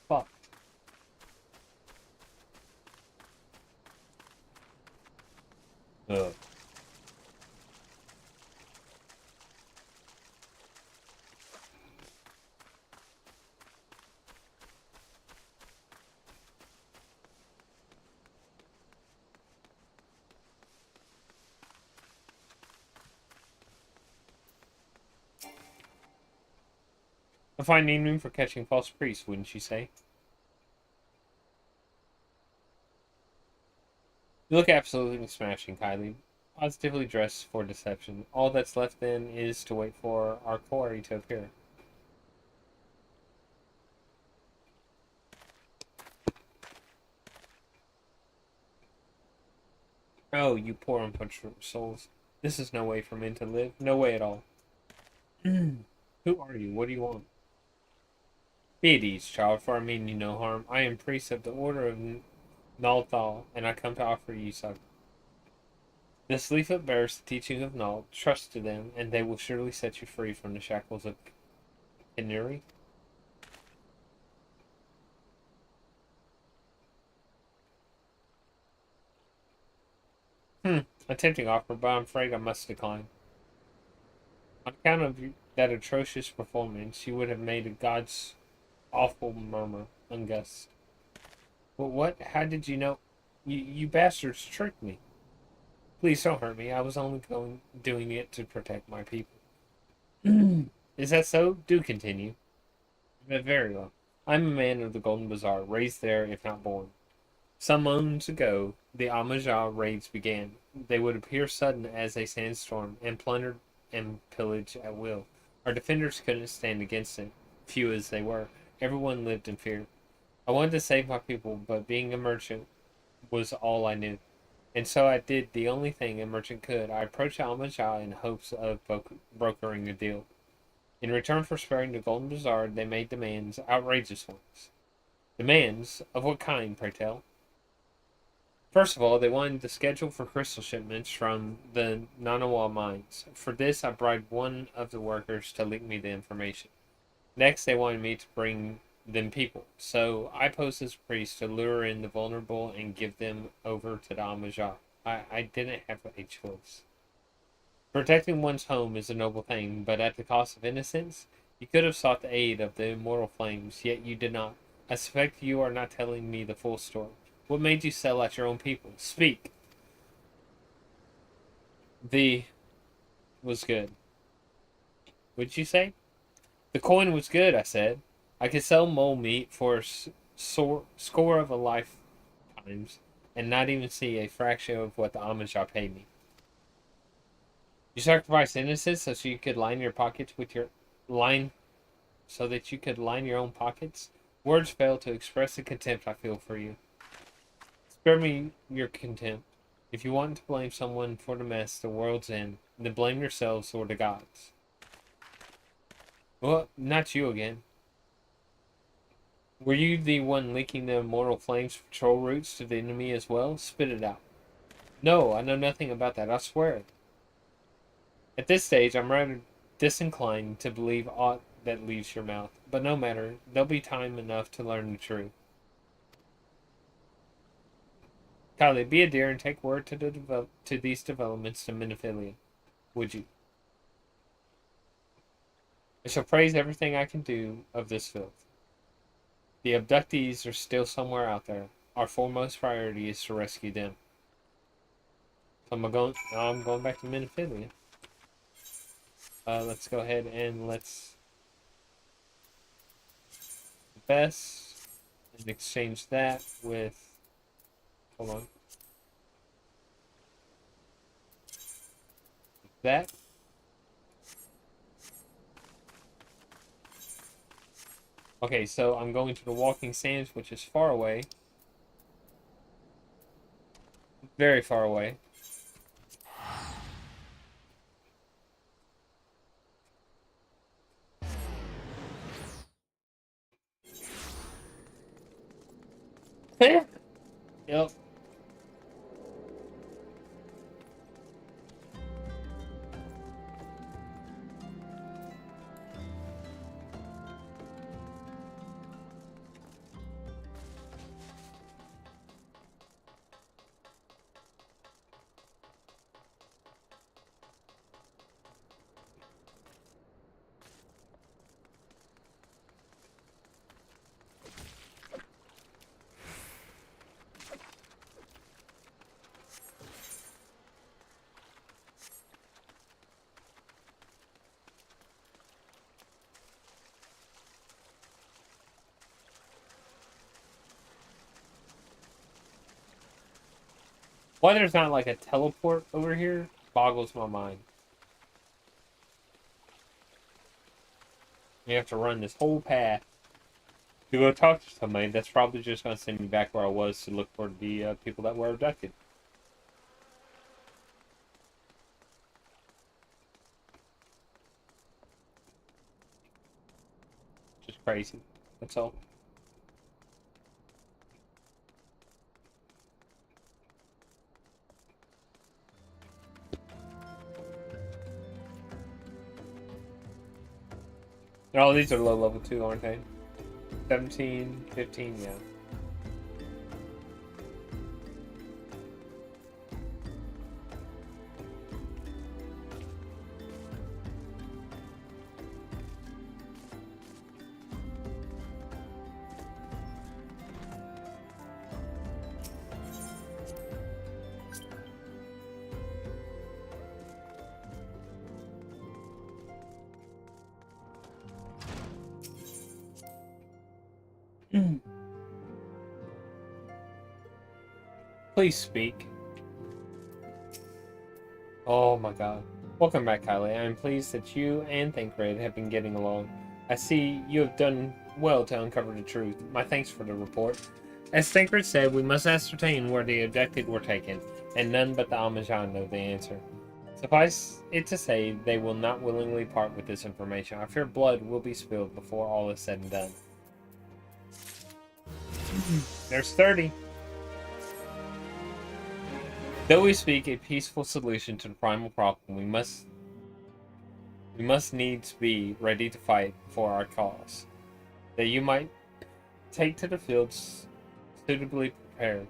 Fuck. Ugh. A fine evening for catching false priests, wouldn't you say? You look absolutely smashing, Kylie. Positively dressed for deception. All that's left then is to wait for our quarry to appear. Oh, you poor unfortunate souls. This is no way for men to live. No way at all. Who are you? What do you want? Be at ease, child, for I mean you no harm. I am priest of the Order of Nalthal, and I come to offer you succor. This leaflet bears the teaching of Nald. Trust to them, and they will surely set you free from the shackles of penury. A tempting offer, but I'm afraid I must decline. On account of that atrocious performance, you would have made a god's awful murmur ungust. But what? How did you know? You bastards tricked me. Please don't hurt me. I was only doing it to protect my people. Is that so? Do continue. But very well. I'm a man of the Golden Bazaar, raised there if not born. Some moons ago, the Amajah raids began. They would appear sudden as a sandstorm, and plundered and pillage at will. Our defenders couldn't stand against it, few as they were. Everyone lived in fear. I wanted to save my people, but being a merchant was all I knew. And so I did the only thing a merchant could. I approached Al-Majah in hopes of brokering a deal. In return for sparing the Golden Bazaar, they made demands, outrageous ones. Demands? Of what kind, pray tell? First of all, they wanted the schedule for crystal shipments from the Nanawa mines. For this, I bribed one of the workers to leak me the information. Next, they wanted me to bring them people. So I posed as a priest to lure in the vulnerable and give them over to the Amajah. I didn't have a choice. Protecting one's home is a noble thing, but at the cost of innocence, you could have sought the aid of the immortal flames, yet you did not. I suspect you are not telling me the full story. What made you sell out your own people? Speak. The was good. What'd you say? The coin was good, I said. I could sell mole meat for a score of a lifetimes and not even see a fraction of what the Amajah paid me. You sacrificed innocence so you could line your pockets with your line so that you could line your own pockets? Words fail to express the contempt I feel for you. Spare me your contempt. If you want to blame someone for the mess the world's in, then blame yourselves or the gods. Well, not you again. Were you the one leaking the immortal flames patrol routes to the enemy as well? Spit it out. No, I know nothing about that, I swear it. At this stage, I'm rather disinclined to believe aught that leaves your mouth. But no matter, there'll be time enough to learn the truth. Kylie, be a dear and take word to these developments to Minophilia. Would you? I shall praise everything I can do of this filth. The abductees are still somewhere out there. Our foremost priority is to rescue them. So I'm going back to Minophilia. Let's go ahead and let's best and exchange that with, hold on, that. Okay, so I'm going to the Walking Sands, which is far away. Very far away. Yep. Why there's not like a teleport over here boggles my mind. You have to run this whole path to go talk to somebody that's probably just going to send me back where I was to look for the people that were abducted. Just crazy. That's all. Oh, these are low level too, aren't they? 17, 15, yeah. Please speak. Oh my god. Welcome back, Kylie. I am pleased that you and Thancred have been getting along. I see you have done well to uncover the truth. My thanks for the report. As Thancred said, we must ascertain where the abducted were taken, and none but the Amajan know the answer. Suffice it to say, they will not willingly part with this information. I fear blood will be spilled before all is said and done. There's 30. Though we speak a peaceful solution to the primal problem, we must needs be ready to fight for our cause. That you might take to the fields suitably prepared,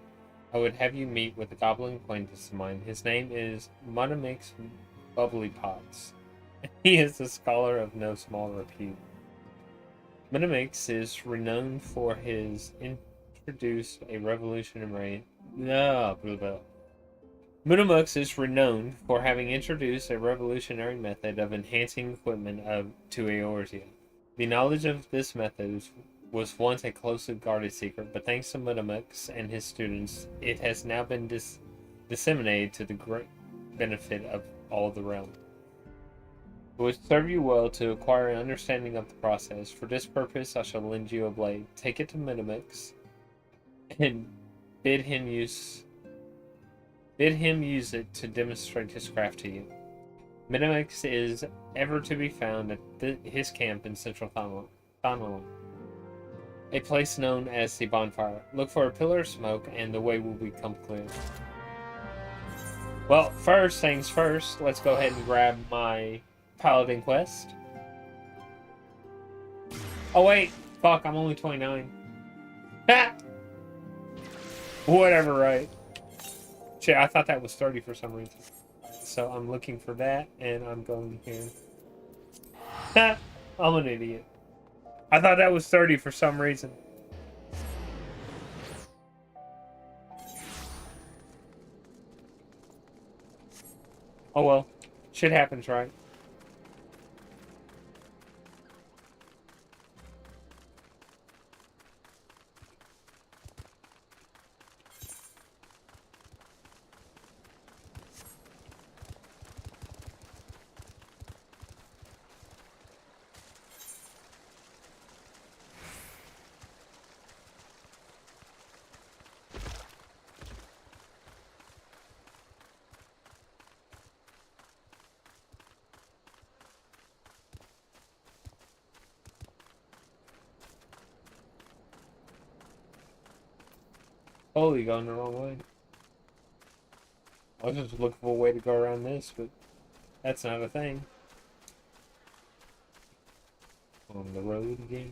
I would have you meet with a goblin acquaintance of mine. His name is Muddamix Bubbly Pots. He is a scholar of no small repute. Muddamix is renowned for his introduced a revolutionary Muddamix is renowned for having introduced a revolutionary method of enhancing equipment to Eorzea. The knowledge of this method was once a closely guarded secret, but thanks to Muddamix and his students, it has now been disseminated to the great benefit of all the realm. It would serve you well to acquire an understanding of the process. For this purpose, I shall lend you a blade. Take it to Muddamix and bid him use it to demonstrate his craft to you. Muddamix is ever to be found at his camp in central Thanalan, a place known as the Bonfire. Look for a pillar of smoke and the way will become clear. Well, first things first, let's go ahead and grab my Paladin quest. Oh wait, fuck, I'm only 29. Ha! Whatever, right? Shit, I thought that was 30 for some reason. So I'm looking for that, and I'm going here. Ha! I'm an idiot. I thought that was 30 for some reason. Oh well. Shit happens, right? Holy, going the wrong way. I was just looking for a way to go around this, but that's not a thing. On the road again.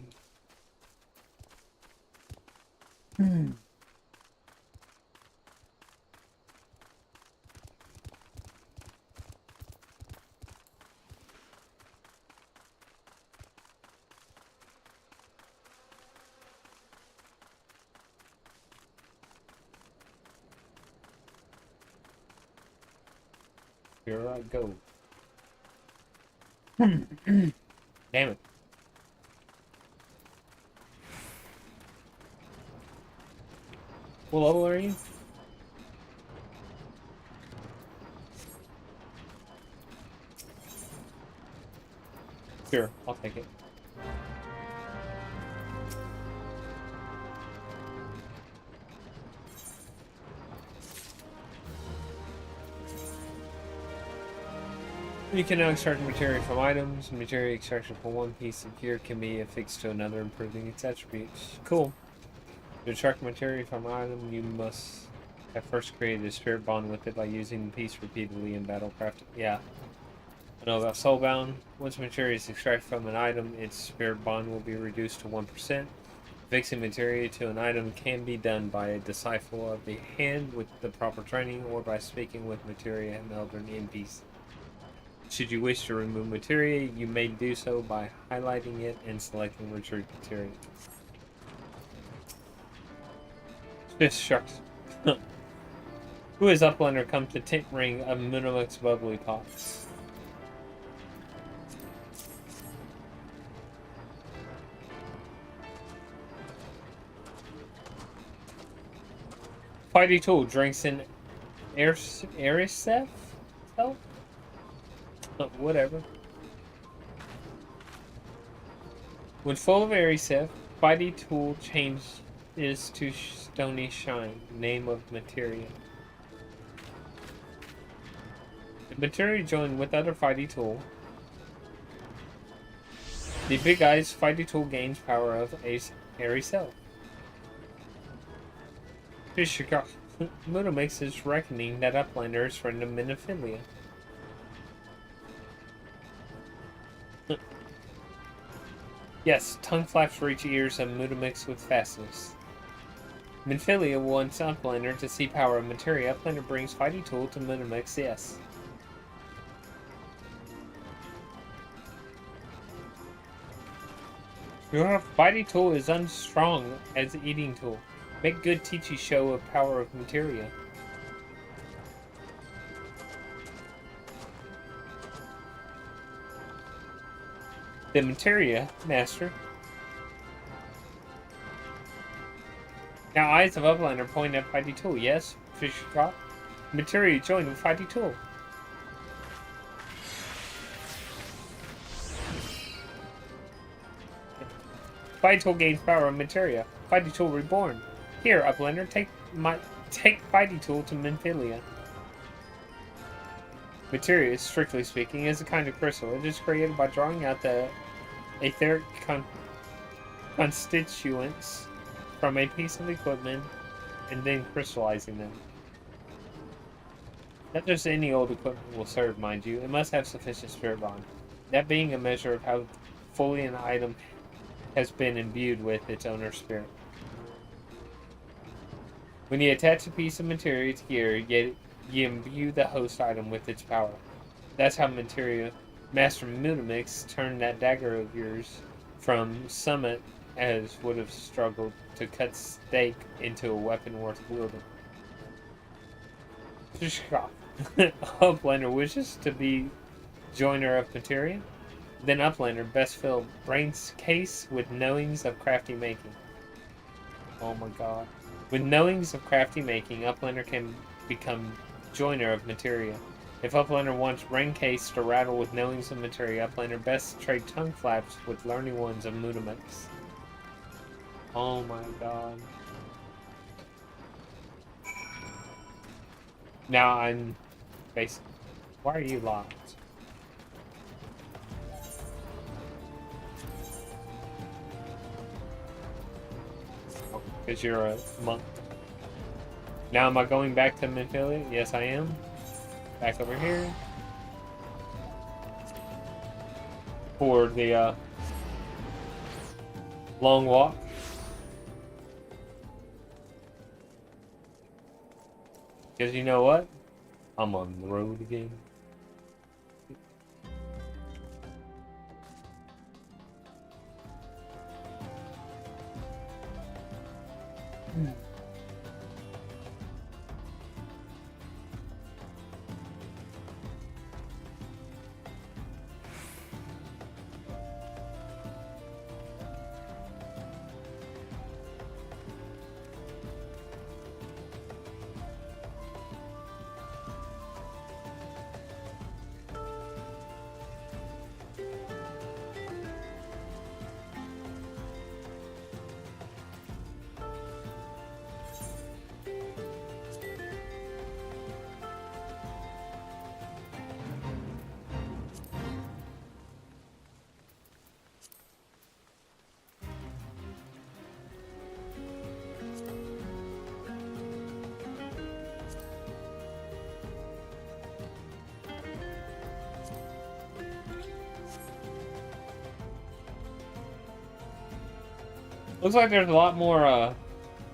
Here I go. Damn it. What level are you? Sure, I'll take it. You can now extract material from items. Material extraction from one piece of gear can be affixed to another, improving its attributes. Cool. To extract material from an item, you must have first created a spirit bond with it by using the piece repeatedly in battlecraft. Yeah. I know about Soulbound. Once material is extracted from an item, its spirit bond will be reduced to 1%. Fixing material to an item can be done by a disciple of the hand with the proper training, or by speaking with materia and elder NPCs. Should you wish to remove materia, you may do so by highlighting it and selecting retrieve materia. This shucks. Who is Uplander come to tent ring of Muddamix Bubbly Pots? Fighty tool drinks in Arisef? Oh, whatever. When full of Arisef, Fighty tool changes to Stony Shine, name of materia. The materia joined with other Fighty tool. The Big Eyes Fighty tool gains power of Arisef. Muda makes his reckoning that Uplander is friend of Minophilia. Yes, tongue flaps reach ears of Mudamix with fastness. Minophilia wants Uplander to see power of materia. Uplander brings Fighty tool to Mudamix, yes. Your Fighty tool is unstrong as eating tool. Make good teachy show of power of materia. The materia, master. Now eyes of Uplander point at Fighty tool. Yes, Fisher Cop. Materia joined with Fighty tool. Fighty tool gains power of materia. Fighty tool reborn. Here, Uplander, take Fighty tool to Minophilia. Materia, strictly speaking, is a kind of crystal. It is created by drawing out the etheric constituents from a piece of equipment and then crystallizing them. Not just any old equipment will serve, mind you. It must have sufficient spirit bond. That being a measure of how fully an item has been imbued with its owner's spirit. When you attach a piece of materia to gear, you imbue the host item with its power. That's how Master Mudamix turned that dagger of yours from summit as would have struggled to cut steak into a weapon worth wielding. Uplander wishes to be joiner of materia. Then Uplander best fill brain's case with knowings of crafty making. Oh my god. With knowings of crafty making, Uplander can become joiner of materia. If Uplander wants brain case to rattle with knowings of materia, Uplander best trade tongue flaps with learning ones of Mudamix. Oh my god. Now I'm basically... Why are you locked? Because you're a monk. Now am I going back to Minophilia? Yes, I am. Back over here. For the long walk. Because you know what? I'm on the road again. Looks like there's a lot more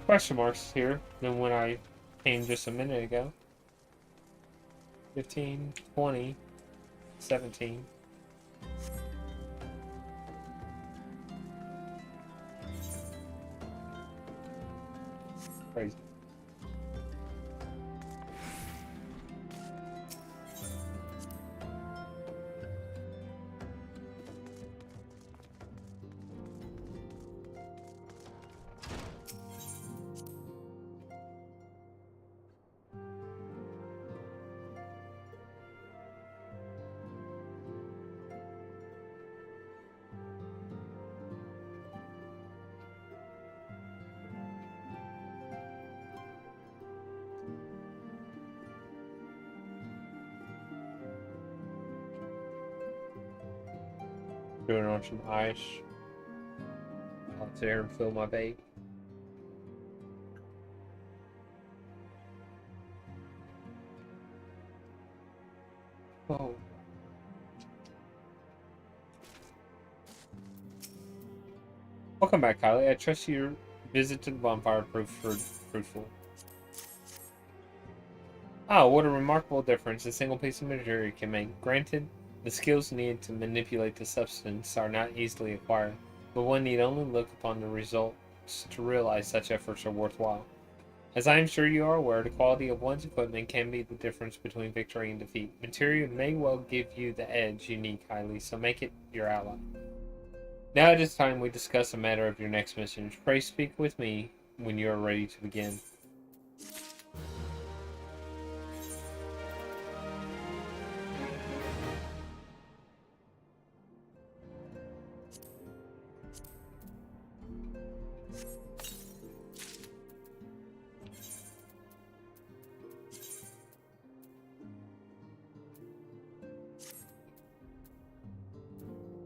question marks here than when I came just a minute ago. 15, 20, 17. Crazy. Doing on some ice. I'll sit here and fill my vape. Oh. Welcome back, Kylie. I trust your visit to the bonfire proved fruitful. Oh, what a remarkable difference a single piece of material can make. Granted, the skills needed to manipulate the substance are not easily acquired, but one need only look upon the results to realize such efforts are worthwhile. As I am sure you are aware, the quality of one's equipment can be the difference between victory and defeat. Material may well give you the edge you need, Kylie, so make it your ally. Now it is time we discuss the matter of your next mission. Pray speak with me when you are ready to begin.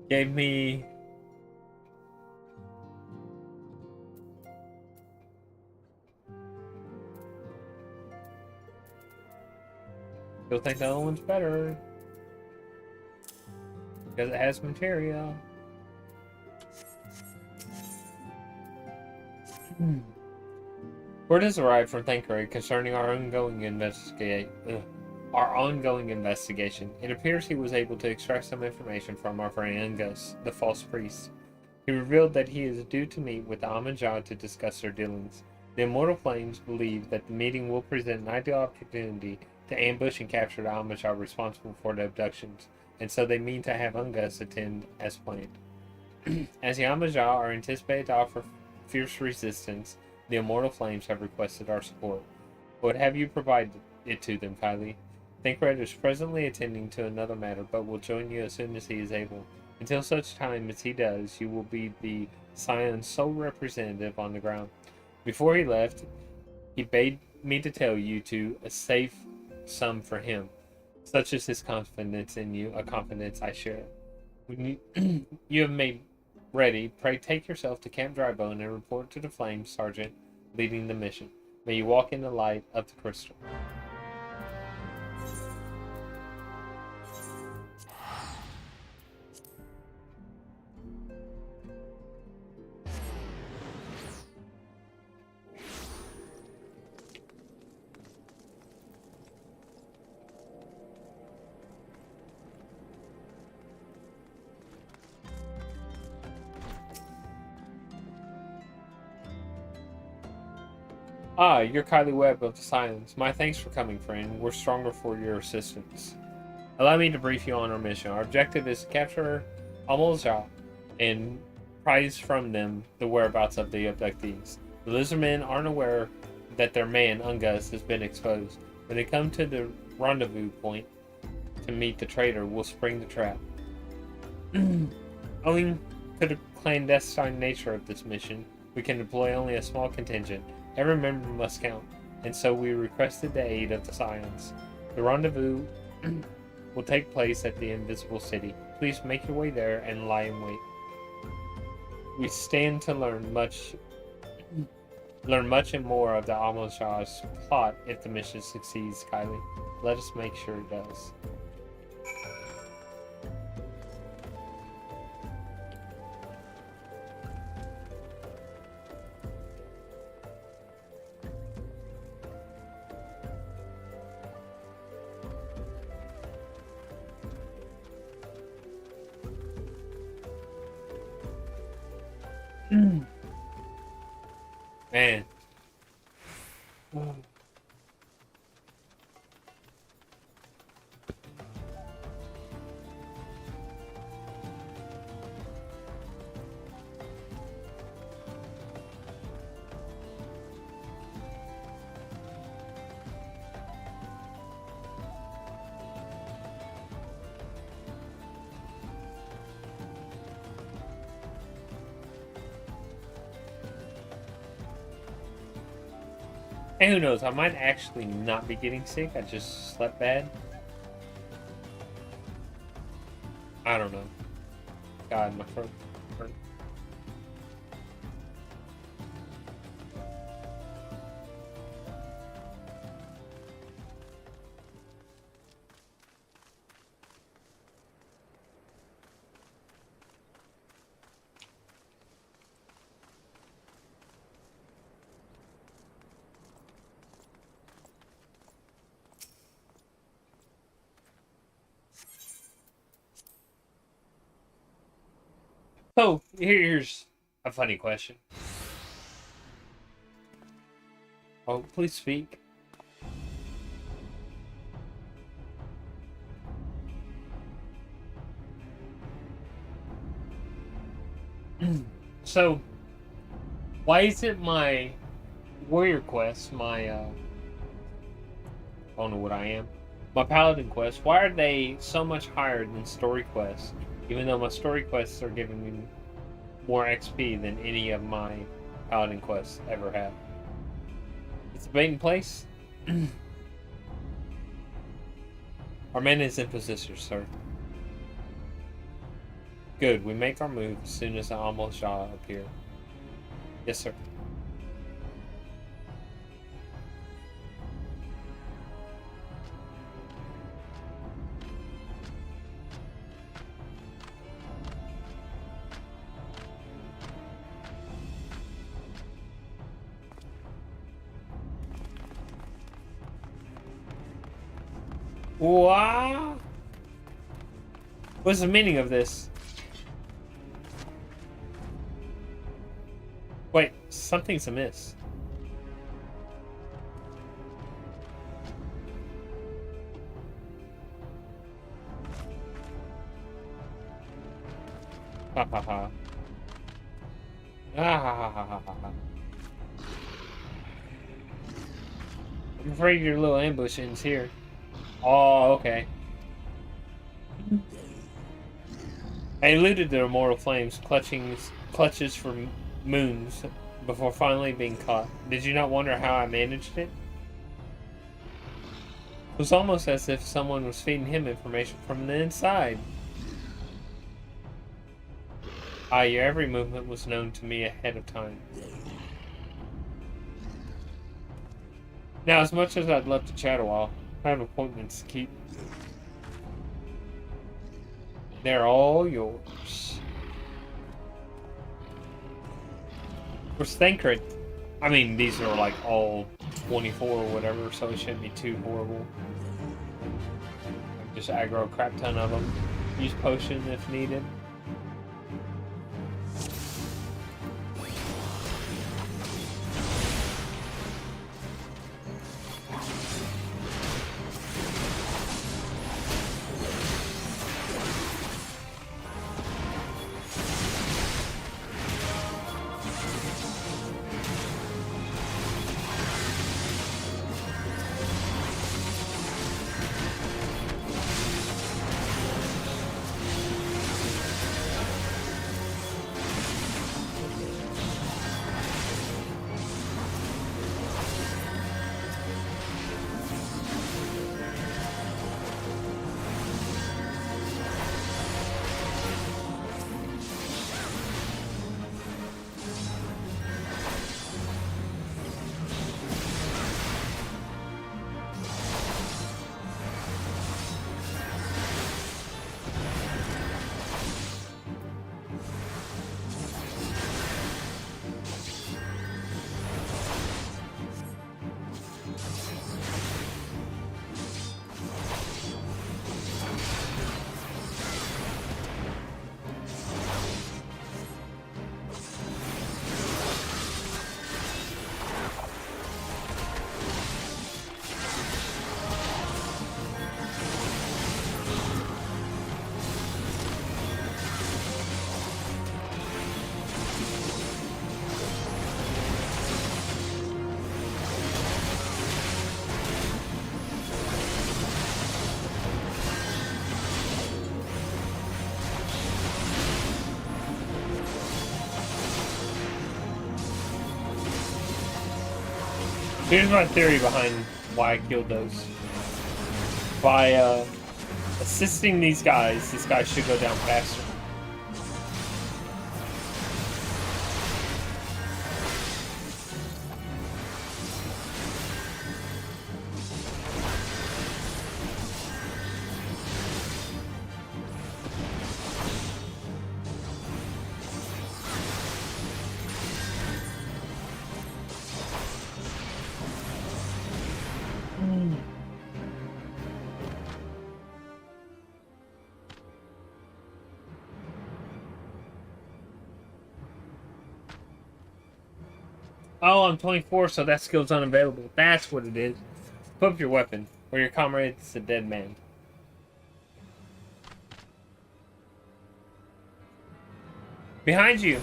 Gave me still think the other one's better because it has material. Word has arrived from Thancred concerning our ongoing investigation. It appears he was able to extract some information from our friend Ungus, the false priest. He revealed that he is due to meet with the Amajah to discuss their dealings. The Immortal Flames believe that the meeting will present an ideal opportunity to ambush and capture the Amajah responsible for the abductions, and so they mean to have Ungus attend as planned. As the Amajah are anticipated to offer fierce resistance, the Immortal Flames have requested our support. What have you provided it to them, Kylie? Thancred is presently attending to another matter, but will join you as soon as he is able. Until such time as he does, you will be the Scion's sole representative on the ground. Before he left, he bade me to tell you to save some for him. Such is his confidence in you, a confidence I share. When you have made ready, pray take yourself to Camp Drybone and report to the Flame Sergeant leading the mission. May you walk in the light of the crystal. Ah, you're Kylie Webb of the Scions. My thanks for coming, friend. We're stronger for your assistance. Allow me to brief you on our mission. Our objective is to capture Amajah and prize from them the whereabouts of the abductees. The Lizardmen aren't aware that their man, Ungus, has been exposed. When they come to the rendezvous point to meet the traitor, we'll spring the trap. Owing to the clandestine nature of this mission, we can deploy only a small contingent. Every member must count, and so we requested the aid of the Scions. The rendezvous will take place at the Invisible City. Please make your way there and lie in wait. We stand to learn much and more of the Amajah's plot if the mission succeeds, Kylie. Let us make sure it does. Man. And who knows, I might actually not be getting sick. I just slept bad. I don't know. God, my throat hurt. So, here's a funny question. Oh, please speak. So, why isn't my warrior quest, my, I don't know what I am, my paladin quest, why are they so much higher than story quests? Even though my story quests are giving me more XP than any of my paladin quests ever have. It's a baiting place. Our man is in position, sir. Good, we make our move as soon as the almost shot appear. Yes, sir. Wow. What's the meaning of this? Wait, something's amiss. Ha ha ha. Ah ha ha ha ha ha. I'm afraid your little ambush ends here. Oh, okay. I eluded the immortal flames, clutches for moons, before finally being caught. Did you not wonder how I managed it? It was almost as if someone was feeding him information from the inside. Ah, your every movement was known to me ahead of time. Now, as much as I'd love to chat a while, I have appointments to keep. They're all yours. For Stankred, I mean, these are like all 24 or whatever, so it shouldn't be too horrible. Just aggro a crap ton of them. Use potion if needed. Here's my theory behind why I killed those. By assisting these guys, this guy should go down faster. Oh, I'm 24, so that skill's unavailable. That's what it is. Put up your weapon, or your comrade is a dead man. Behind you!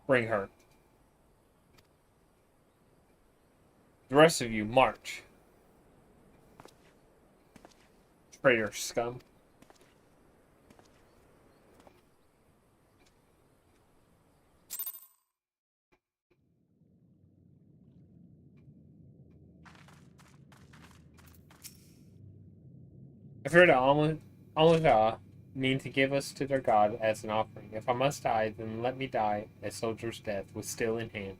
Bring her. The rest of you, march. Traitor scum. I've heard Almutha mean to give us to their god as an offering. If I must die, then let me die a soldier's death with steel in hand.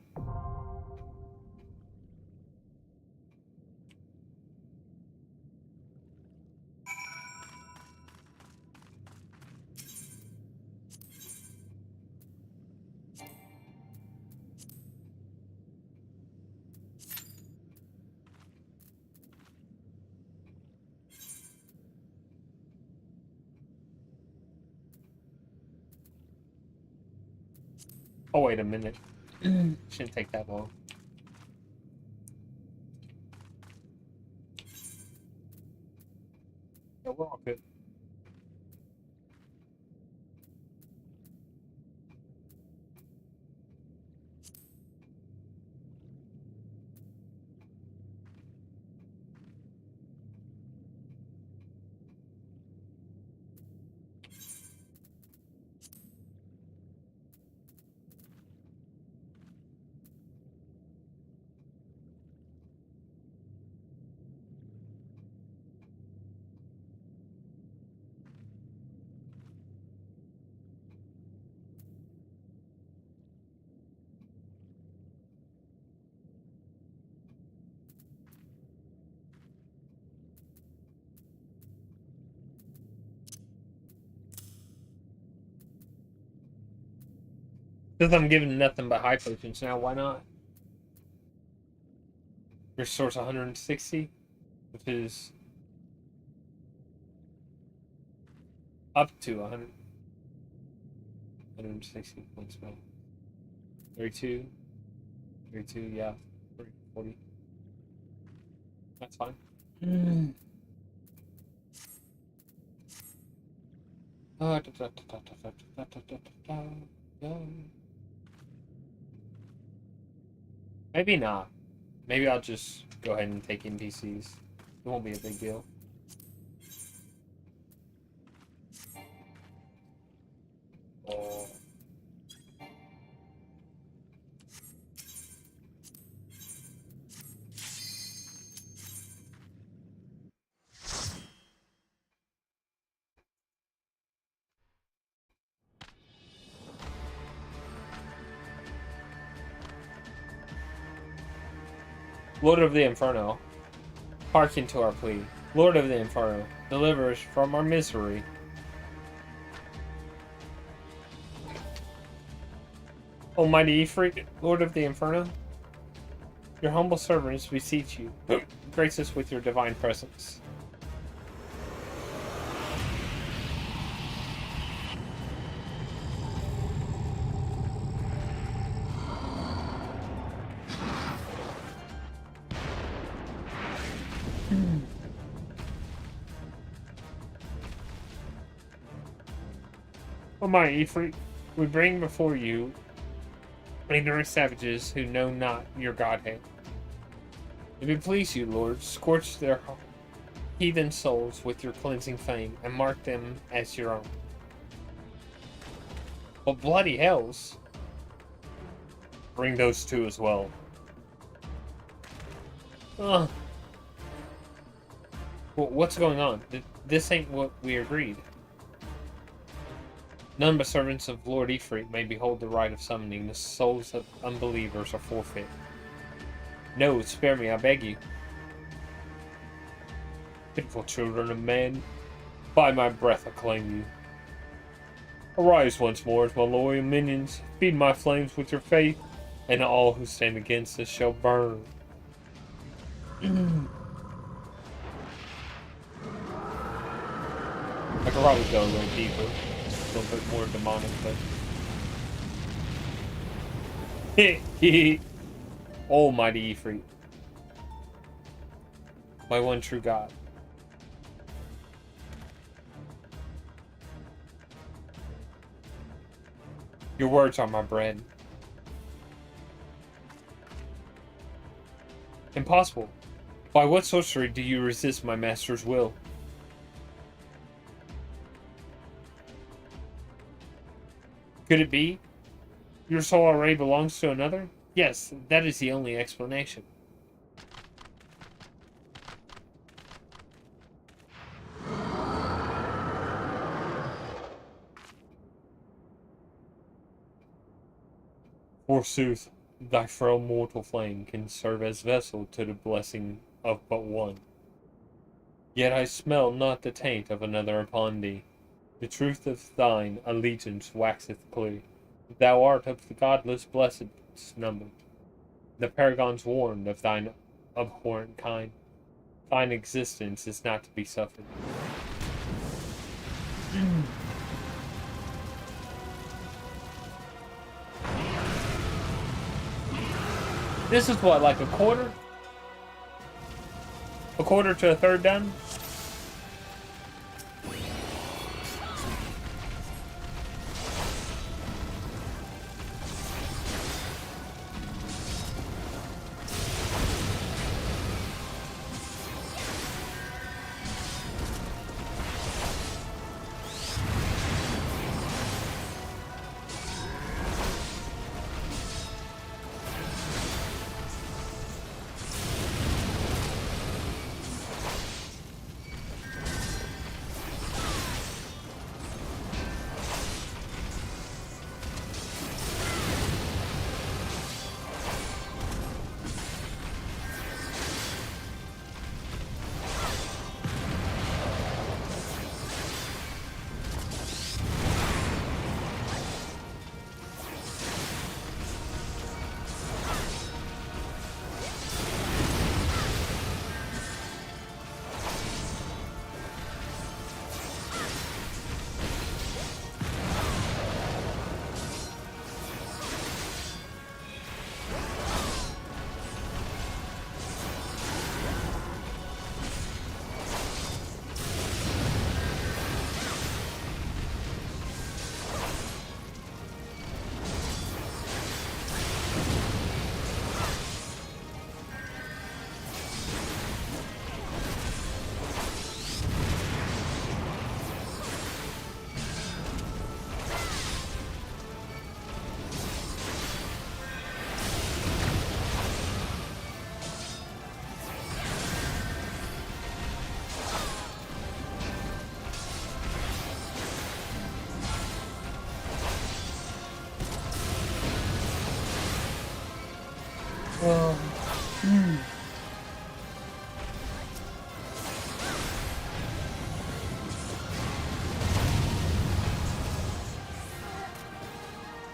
Oh, wait a minute. Shouldn't take that long. Yeah, we're all good. Since I'm giving nothing but high potions now, why not? Restores 160, which is up to 100. 160 points back. 32. 32, yeah. 40. That's fine. Maybe not. Maybe I'll just go ahead and take NPCs. It won't be a big deal. Oh. Lord of the Inferno, hearken to our plea. Lord of the Inferno, deliver us from our misery. Almighty Ifrit, Lord of the Inferno, your humble servants beseech you, grace us with your divine presence. Almighty Ifrit, we bring before you ignorant savages who know not your godhead. If it please you, Lord, scorch their heathen souls with your cleansing flame and mark them as your own. Well, bloody hells! Bring those two as well. Ugh. Well, what's going on? This ain't what we agreed. None but servants of Lord Ifrit may behold the rite of summoning. The souls of unbelievers are forfeit. No, spare me, I beg you. Pitiful children of men, by my breath I claim you. Arise once more as my loyal minions, feed my flames with your faith, and all who stand against us shall burn. I could probably go a little deeper, a little bit more demonic, but Almighty Ifrit, my one true God. Your words are my bread. Impossible. By what sorcery do you resist my master's will? Could it be? Your soul already belongs to another? Yes, that is the only explanation. Forsooth, thy frail mortal flame can serve as vessel to the blessing of but one. Yet I smell not the taint of another upon thee. The truth of thine allegiance waxeth clear. Thou art of the godless blessed's number. The paragons warned of thine abhorrent kind. Thine existence is not to be suffered. This is what, like a quarter? A quarter to a third done?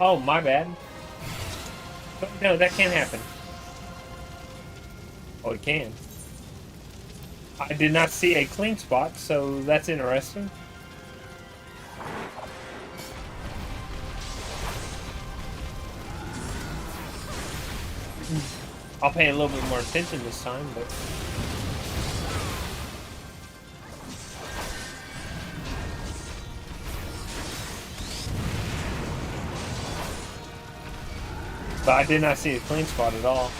Oh, my bad. No, that can't happen. Oh, it can. I did not see a clean spot, so that's interesting. I'll pay a little bit more attention this time, but... But I did not see a clean spot at all.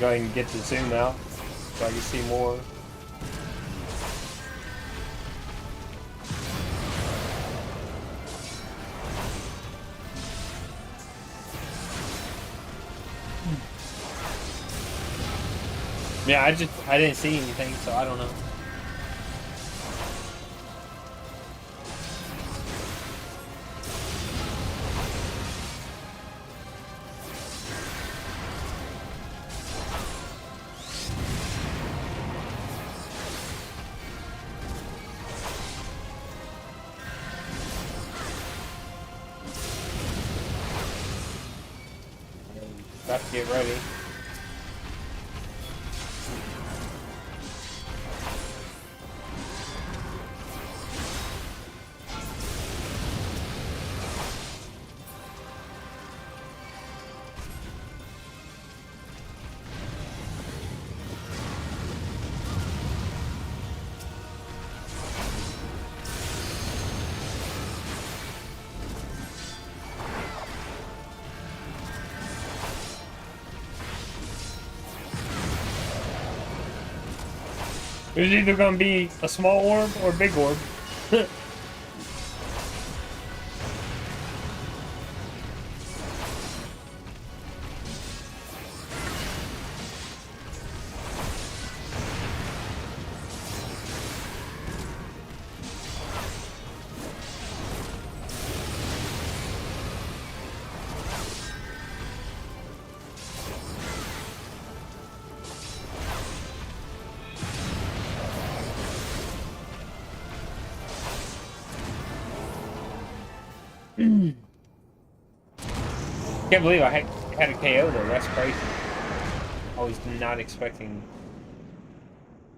Go ahead and get to zoom out so I can see more. Yeah, I didn't see anything, so I don't know. About to get ready. There's either gonna be a small orb or a big orb. Can't believe I had a KO though. That's crazy. I was not expecting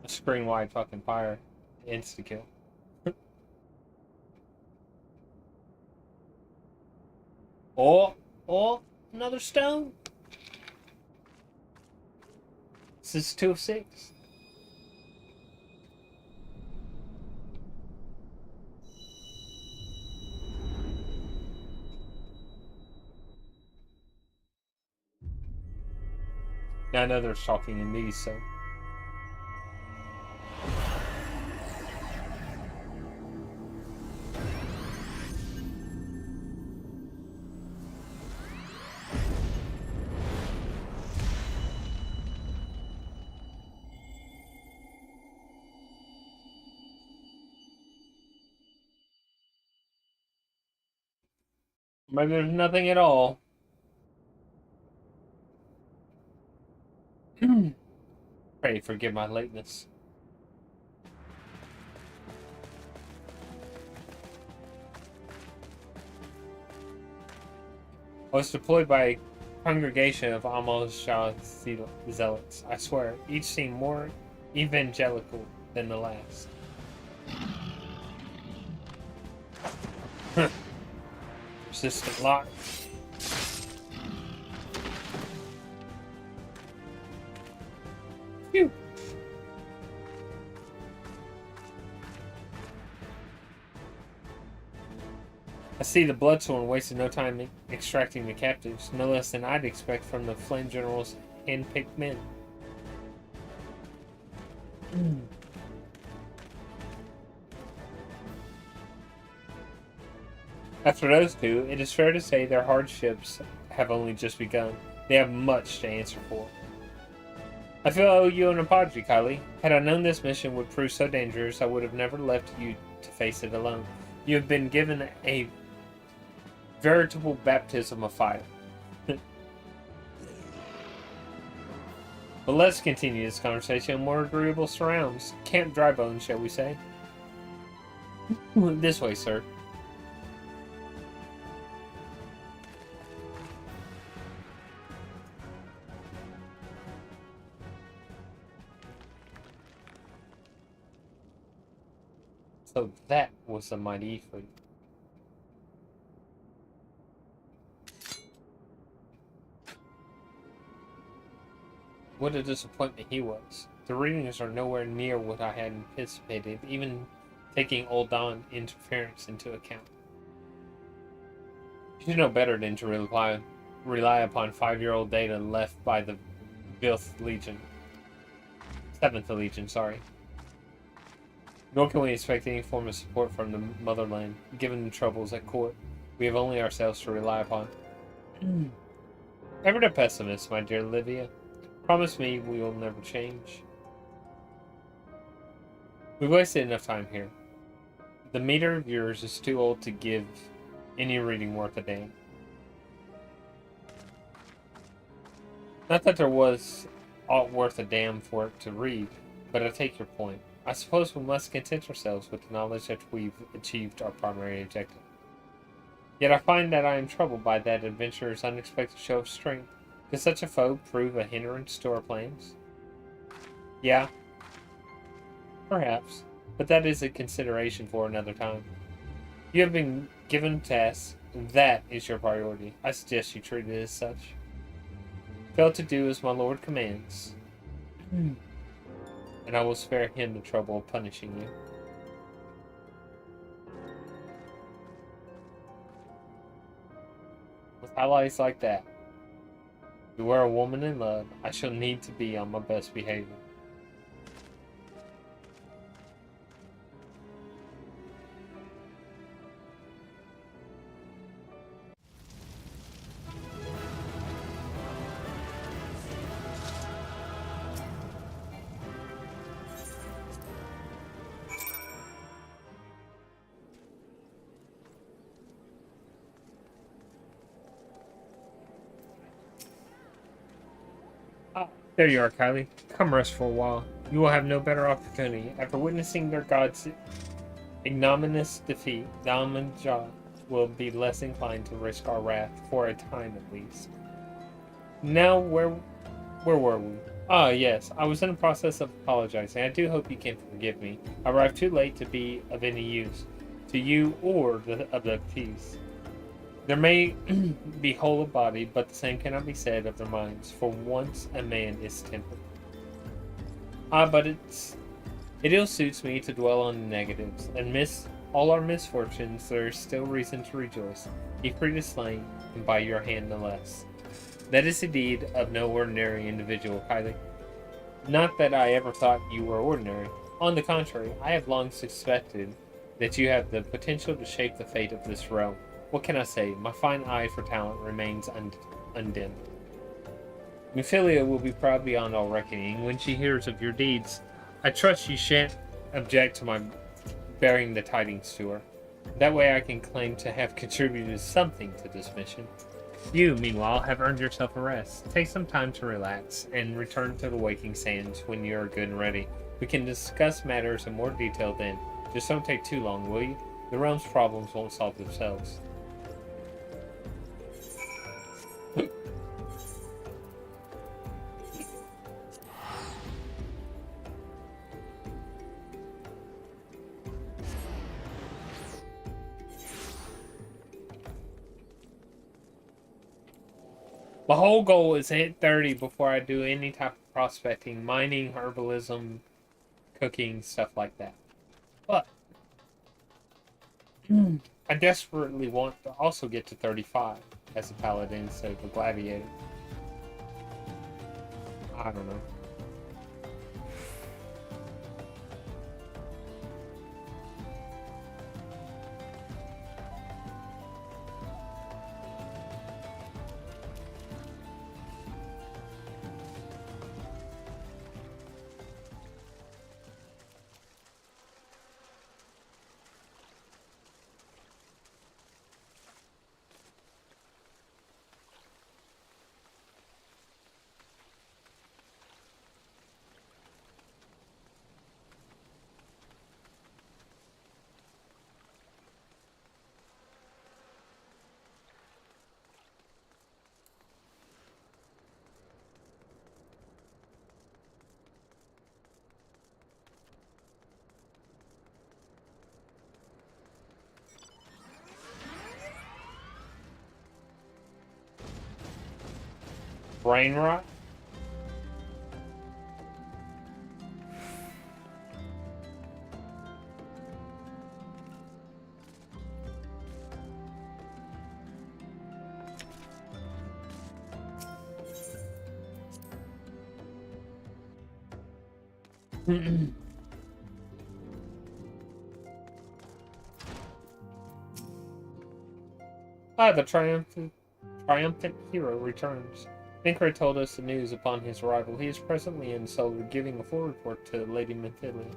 a screen-wide fucking fire insta-kill. Oh, another stone. This is 2 of 6. Now I know there's talking in these, so. Maybe there's nothing at all. Pray forgive my lateness. I was deployed by a congregation of almost Shah zealots. I swear, each seemed more evangelical than the last. Persistent lock. Phew. I see the Bloodsworn wasted no time extracting the captives, no less than I'd expect from the Flame General's hand-picked men. After those two, it is fair to say their hardships have only just begun. They have much to answer for. I feel I owe you an apology, Kylie. Had I known this mission would prove so dangerous, I would have never left you to face it alone. You have been given a veritable baptism of fire. But let's continue this conversation in more agreeable surrounds. Camp Drybone, shall we say? This way, sir. So that was the mighty Ifrit. What a disappointment he was. The readings are nowhere near what I had anticipated, even taking Old Dawn interference into account. You should know better than to rely upon 5-year-old data left by the 7th Legion, sorry. Nor can we expect any form of support from the motherland, given the troubles at court. We have only ourselves to rely upon. Ever the pessimist, my dear Livia. Promise me we will never change. We've wasted enough time here. The meter of yours is too old to give any reading worth a damn. Not that there was aught worth a damn for it to read, but I take your point. I suppose we must content ourselves with the knowledge that we've achieved our primary objective. Yet I find that I am troubled by that adventurer's unexpected show of strength. Could such a foe prove a hindrance to our plans? Yeah, perhaps, but that is a consideration for another time. You have been given tasks, that is your priority. I suggest you treat it as such. Fail to do as my lord commands, and I will spare him the trouble of punishing you. With allies like that, if you are a woman in love, I shall need to be on my best behavior. There you are, Kylie. Come rest for a while. You will have no better opportunity. After witnessing their god's ignominious defeat, the Amanjah will be less inclined to risk our wrath, for a time at least. Now, where were we? Ah, yes, I was in the process of apologizing. I do hope you can forgive me. I arrived too late to be of any use to you or the abductees. There may be whole of body, but the same cannot be said of their minds, for once a man is tempered. But it ill suits me to dwell on the negatives, and miss all our misfortunes, there is still reason to rejoice. Ifrit is slain, and by your hand no less. That is the deed of no ordinary individual, Kylie. Not that I ever thought you were ordinary. On the contrary, I have long suspected that you have the potential to shape the fate of this realm. What can I say? My fine eye for talent remains undimmed. Mephilia will be proud beyond all reckoning when she hears of your deeds. I trust you shan't object to my bearing the tidings to her. That way I can claim to have contributed something to this mission. You, meanwhile, have earned yourself a rest. Take some time to relax, and return to the Waking Sands when you are good and ready. We can discuss matters in more detail then. Just don't take too long, will you? The realm's problems won't solve themselves. My whole goal is to hit 30 before I do any type of prospecting, mining, herbalism, cooking, stuff like that. But I desperately want to also get to 35 as a paladin instead of a gladiator. I don't know. Brain rot? The triumphant hero returns. Thinker told us the news upon his arrival. He is presently in Solar giving a full report to Lady Manthilia.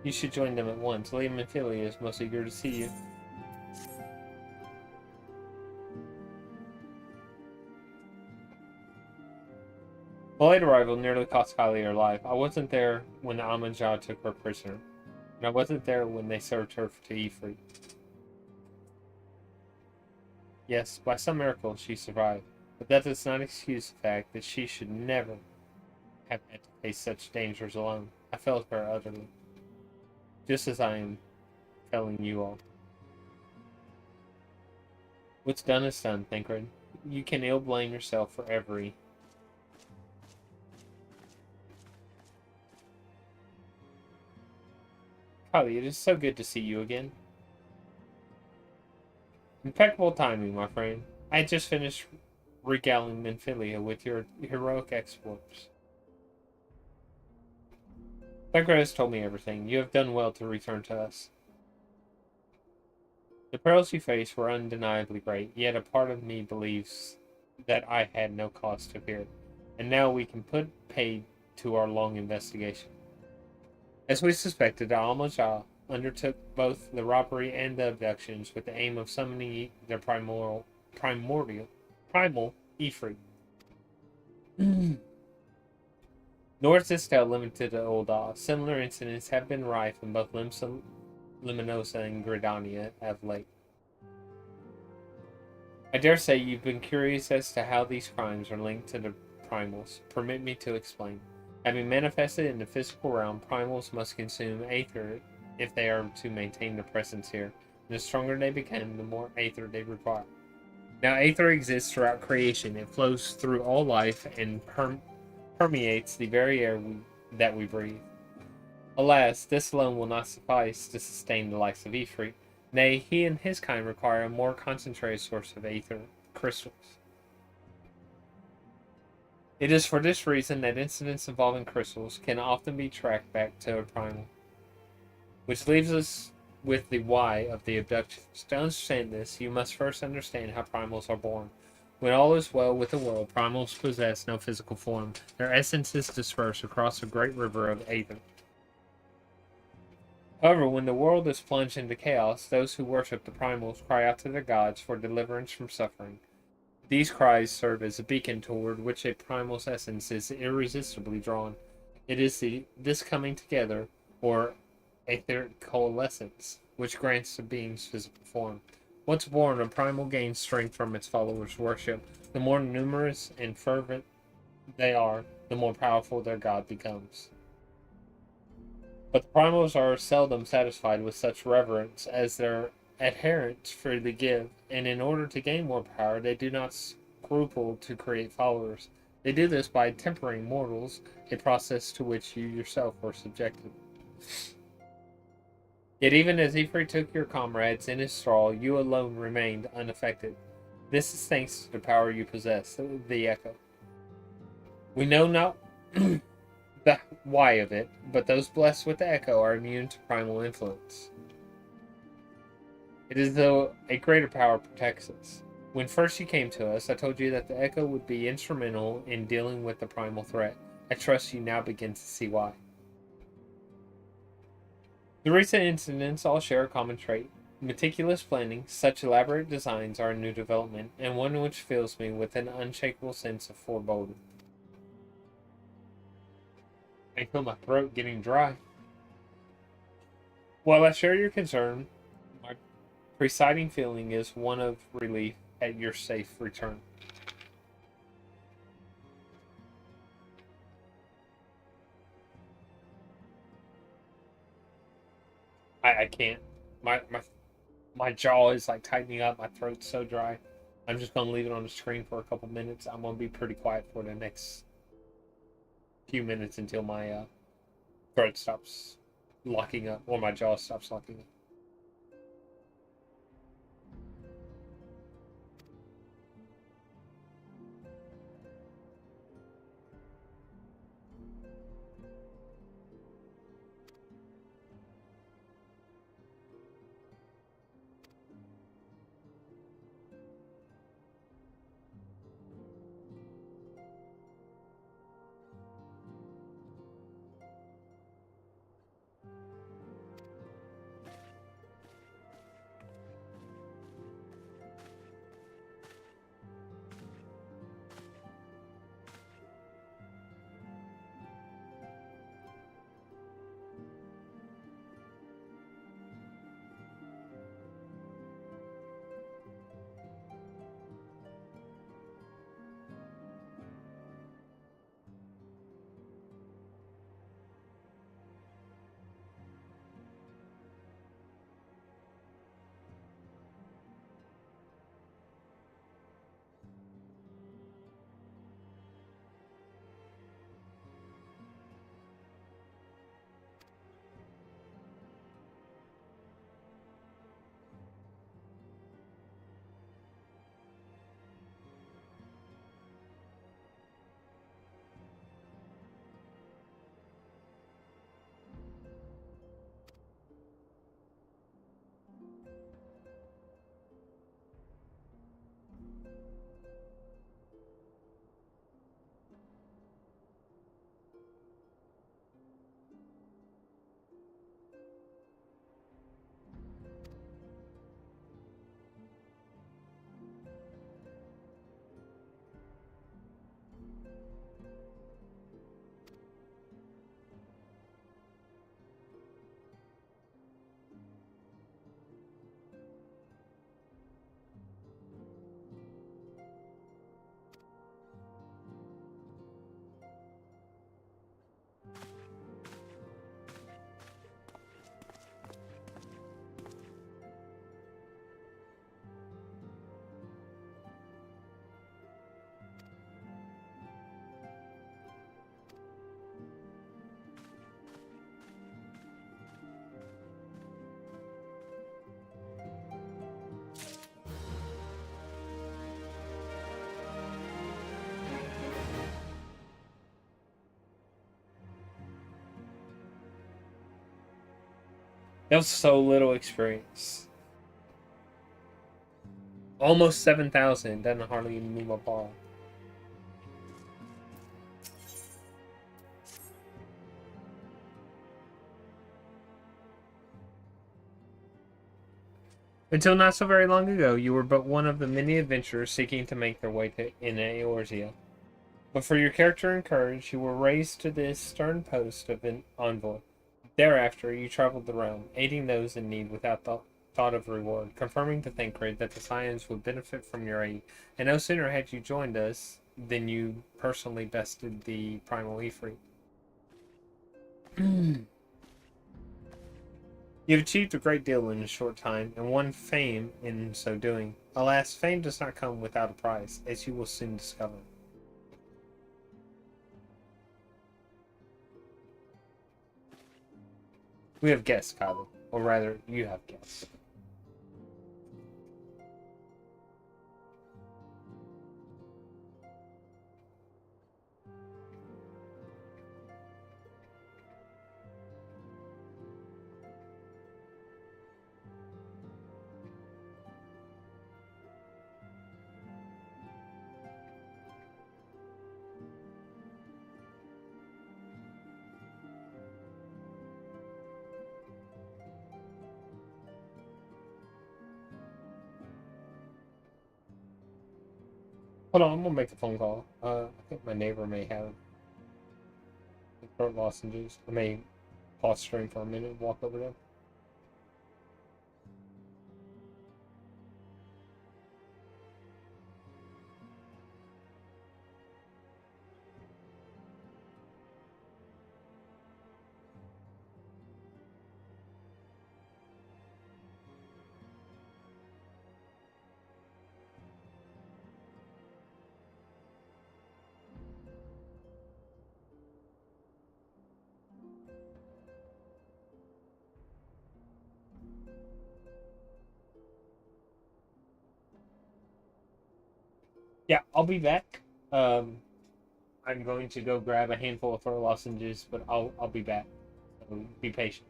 You should join them at once. Lady Manthilia is most eager to see you. My late arrival nearly cost Kylie her life. I wasn't there when the Amanjah took her prisoner, and I wasn't there when they served her to Ifrit. Yes, by some miracle she survived, but that does not excuse the fact that she should never have had to face such dangers alone. I failed her utterly, just as I am failing you all. What's done is done, Thancred. You can ill blame yourself for every... Kylie, it is so good to see you again. Impeccable timing, my friend. I had just finished regaling Memphilia with your heroic exploits. Thancred has told me everything. You have done well to return to us. The perils you faced were undeniably great, yet a part of me believes that I had no cause to fear. And now we can put paid to our long investigation. As we suspected, Al-Majah undertook both the robbery and the abductions with the aim of summoning their primal Ifrit. Nor is this tale limited to Ul'dah. Similar incidents have been rife in both Liminosa and Gridania of late. I dare say you've been curious as to how these crimes are linked to the primals. Permit me to explain. Having manifested in the physical realm, primals must consume aether if they are to maintain their presence here. And the stronger they become, the more aether they require. Now, aether exists throughout creation. It flows through all life and permeates the very air that we breathe. Alas, this alone will not suffice to sustain the likes of Ifrit. Nay, he and his kind require a more concentrated source of aether crystals. It is for this reason that incidents involving crystals can often be tracked back to a primal. Which leaves us with the why of the abductions. To understand this, you must first understand how primals are born. When all is well with the world, primals possess no physical form. Their essence is dispersed across a great river of aether. However, when the world is plunged into chaos, those who worship the primals cry out to their gods for deliverance from suffering. These cries serve as a beacon toward which a primal's essence is irresistibly drawn. It is this coming together, or etheric coalescence, which grants the being's physical form. Once born, a primal gains strength from its followers' worship. The more numerous and fervent they are, the more powerful their god becomes. But the primals are seldom satisfied with such reverence as their adherents freely give, and in order to gain more power, they do not scruple to create followers. They do this by tempering mortals, a process to which you yourself were subjected. Yet even as Ifrit took your comrades in his thrall, you alone remained unaffected. This is thanks to the power you possess, the Echo. We know not the why of it, but those blessed with the Echo are immune to primal influence. It is though a greater power protects us. When first you came to us, I told you that the Echo would be instrumental in dealing with the primal threat. I trust you now begin to see why. The recent incidents all share a common trait. Meticulous planning, such elaborate designs are a new development, and one which fills me with an unshakable sense of foreboding. I feel my throat getting dry. While I share your concern, my presiding feeling is one of relief at your safe return. I can't. My jaw is like tightening up. My throat's so dry. I'm just gonna leave it on the screen for a couple minutes. I'm gonna be pretty quiet for the next few minutes until my throat stops locking up, or my jaw stops locking up. That was so little experience. Almost 7,000. Doesn't hardly even move my ball. Until not so very long ago, you were but one of the many adventurers seeking to make their way to in Eorzea. But for your character and courage, you were raised to this stern post of an envoy. Thereafter, you traveled the realm, aiding those in need without thought of reward, confirming to Thancred that the Scions would benefit from your aid. And no sooner had you joined us than you personally bested the Primal Ifrit. You have achieved a great deal in a short time, and won fame in so doing. Alas, fame does not come without a price, as you will soon discover. We have guests, Kylie. Or rather, you have guests. Hold on, I'm gonna make a phone call. I think my neighbor may have throat lozenges. I may pause stream for a minute and walk over there. Yeah, I'll be back. I'm going to go grab a handful of throat lozenges, but I'll be back. So be patient.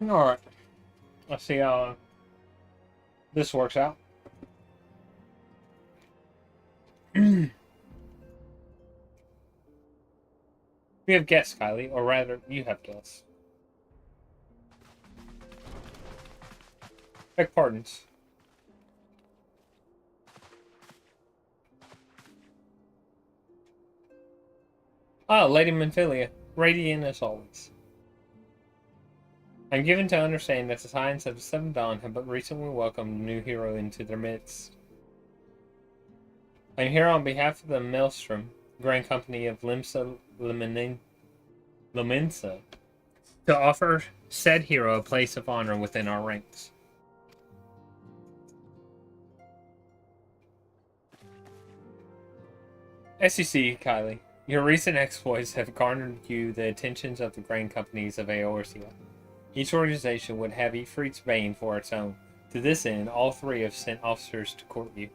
Alright. Let's see how this works out. We have guests, Kylie, or rather, you have guests. Beg pardons. Ah, Lady Menphilia, radiant as always. I'm given to understand that the Scions of the Seventh Dawn have but recently welcomed a new hero into their midst. I'm here on behalf of the Maelstrom, Grand Company of Limsa Lominsa, to offer said hero a place of honor within our ranks. As you see, Kylie, your recent exploits have garnered you the attentions of the Grand Companies of Eorzea. Each organization would have Ifrit's Bane for its own. To this end, all three have sent officers to court you.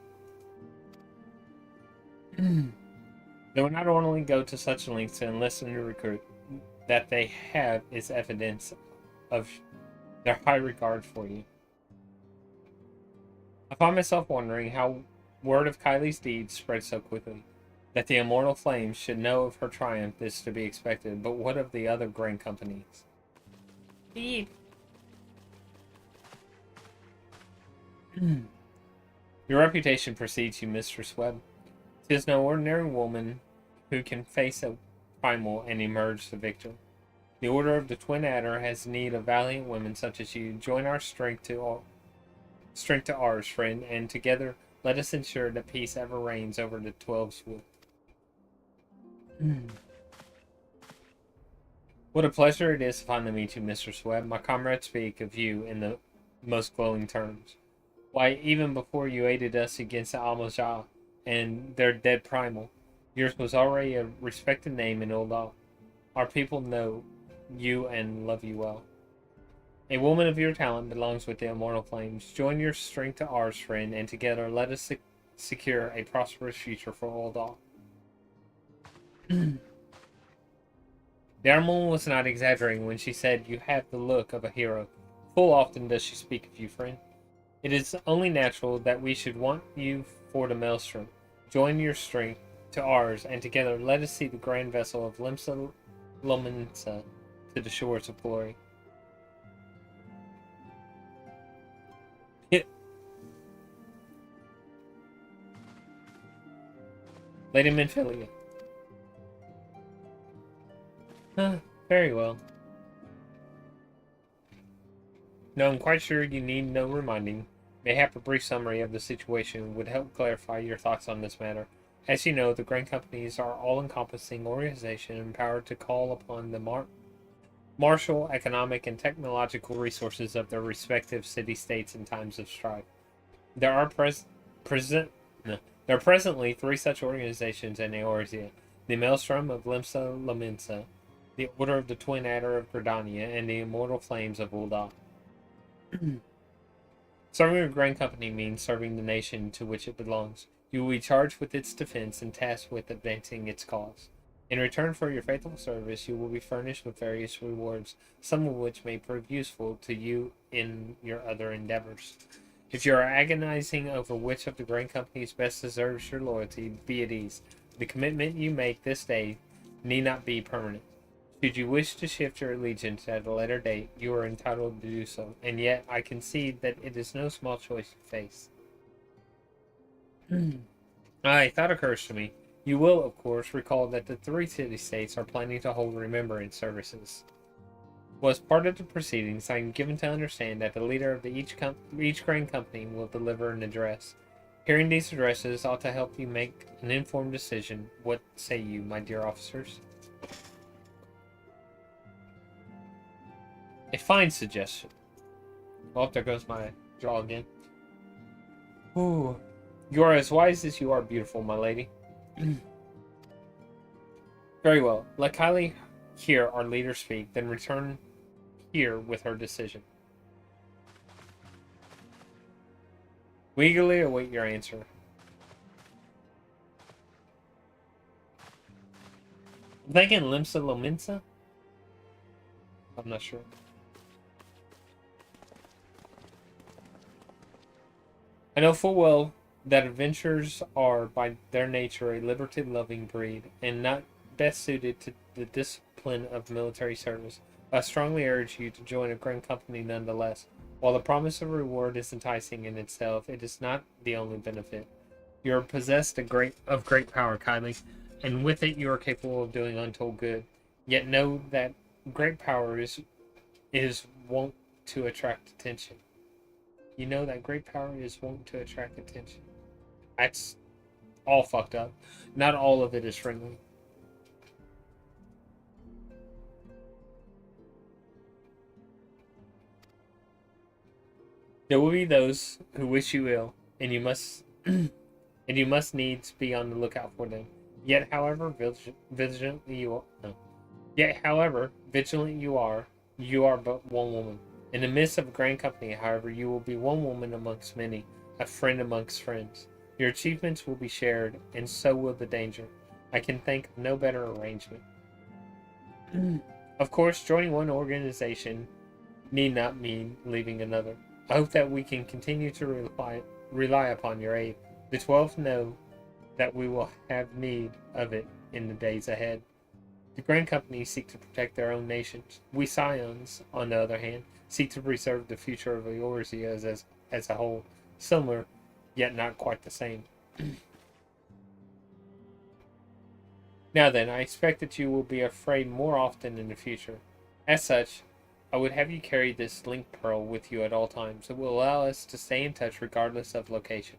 They would not only go to such lengths to enlist a new recruit, that they have is evidence of their high regard for you. I find myself wondering how word of Kylie's deeds spread so quickly. That the immortal flames should know of her triumph is to be expected, but what of the other Grand Companies? Your reputation precedes you, Mistress Webb. 'Tis no ordinary woman who can face a primal and emerge the victor. The Order of the Twin Adder has need of valiant women such as you. Join our strength to ours, friend, and together let us ensure that peace ever reigns over the 12 Swoop. What a pleasure it is to finally meet you, Mistress Webb. My comrades speak of you in the most glowing terms. Why, even before you aided us against the Almajah and their dead primal, yours was already a respected name in Ul'dah. Our people know you and love you well. A woman of your talent belongs with the immortal flames. Join your strength to ours, friend, and together let us secure a prosperous future for Ul'dah. The Armon was not exaggerating when she said you have the look of a hero. Full often does she speak of you, friend. It is only natural that we should want you for the Maelstrom. Join your strength to ours, and together let us see the grand vessel of Limsa Lominsa to the shores of glory. Lady Menphilia. Very well. No, I'm quite sure you need no reminding. Mayhap a brief summary of the situation would help clarify your thoughts on this matter. As you know, the Grand Companies are all-encompassing organization empowered to call upon the martial, economic, and technological resources of their respective city-states in times of strife. There are presently three such organizations in Eorzea: the Maelstrom of Limsa Lominsa, the Order of the Twin Adder of Gridania, and the Immortal Flames of Ul'dah. Serving a Grand Company means serving the nation to which it belongs. You will be charged with its defense and tasked with advancing its cause. In return for your faithful service, you will be furnished with various rewards, some of which may prove useful to you in your other endeavors. If you are agonizing over which of the Grand Companies best deserves your loyalty, be at ease. The commitment you make this day need not be permanent. Should you wish to shift your allegiance at a later date, you are entitled to do so, and yet I concede that it is no small choice to face. A thought occurs to me. You will, of course, recall that the three city-states are planning to hold remembrance services. Was part of the proceedings, I am given to understand that the leader of each Grand Company will deliver an address. Hearing these addresses ought to help you make an informed decision. What say you, my dear officers? A fine suggestion. Well, there goes my jaw again. Ooh. You are as wise as you are beautiful, my lady. Very well. Let Kylie hear our leader speak, then return here with her decision. We eagerly await your answer. I'm thinking Limsa Lominsa? I'm not sure. I know full well that adventurers are, by their nature, a liberty-loving breed, and not best suited to the discipline of military service. I strongly urge you to join a grand company nonetheless. While the promise of reward is enticing in itself, it is not the only benefit. You are possessed of great power, Kylie, and with it you are capable of doing untold good. Yet know that great power is wont to attract attention. You know that great power is wont to attract attention. That's all fucked up. Not all of it is friendly. There will be those who wish you ill, and you must and you must needs be on the lookout for them. Yet, however vigilantly you are, no. Yet, however vigilant you are but one woman. In the midst of a grand company, however, you will be one woman amongst many, a friend amongst friends. Your achievements will be shared, and so will the danger. I can think of no better arrangement. Of course, joining one organization need not mean leaving another. I hope that we can continue to rely upon your aid. The 12 know that we will have need of it in the days ahead. The Grand Companies seek to protect their own nations. We Scions, on the other hand, seek to preserve the future of Eorzea as a whole. Similar, yet not quite the same. Now then, I expect that you will be afraid more often in the future. As such, I would have you carry this link pearl with you at all times. It will allow us to stay in touch regardless of location.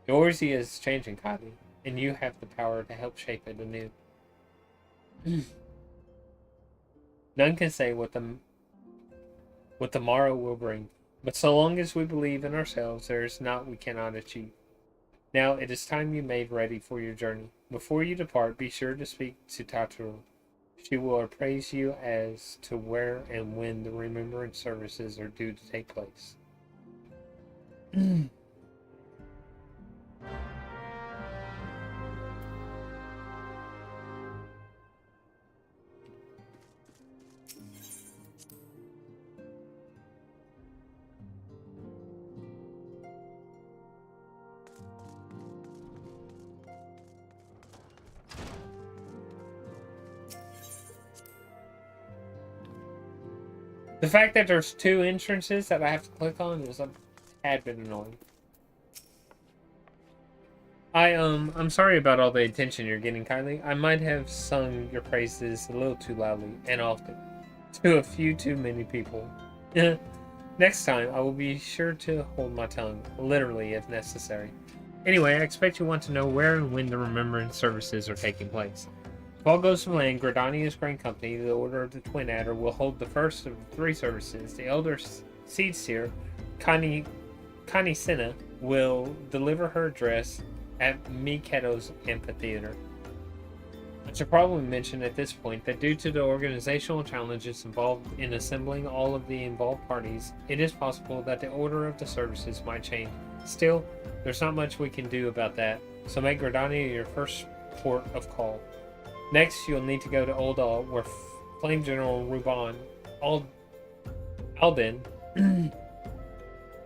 Eorzea is changing, Kylie, and you have the power to help shape it anew. None can say what the morrow will bring, but so long as we believe in ourselves, there is naught we cannot achieve. Now it is time you made ready for your journey. Before you depart, be sure to speak to Tataru. She will appraise you as to where and when the remembrance services are due to take place. The fact that there's two entrances that I have to click on is a tad bit annoying. I'm sorry about all the attention you're getting, Kylie. I might have sung your praises a little too loudly and often to a few too many people. Next time, I will be sure to hold my tongue, literally if necessary. Anyway, I expect you want to know where and when the remembrance services are taking place. If all goes to plan, Gridania's Grand Company, the Order of the Twin Adder, will hold the first of the three services. The Elder Seed Seer, Connie Senna, will deliver her address at Miketo's amphitheater. I should probably mention at this point that due to the organizational challenges involved in assembling all of the involved parties, it is possible that the order of the services might change. Still, there's not much we can do about that, so make Gridania your first port of call. Next, you'll need to go to Oldal, where Flame General Reborn Alden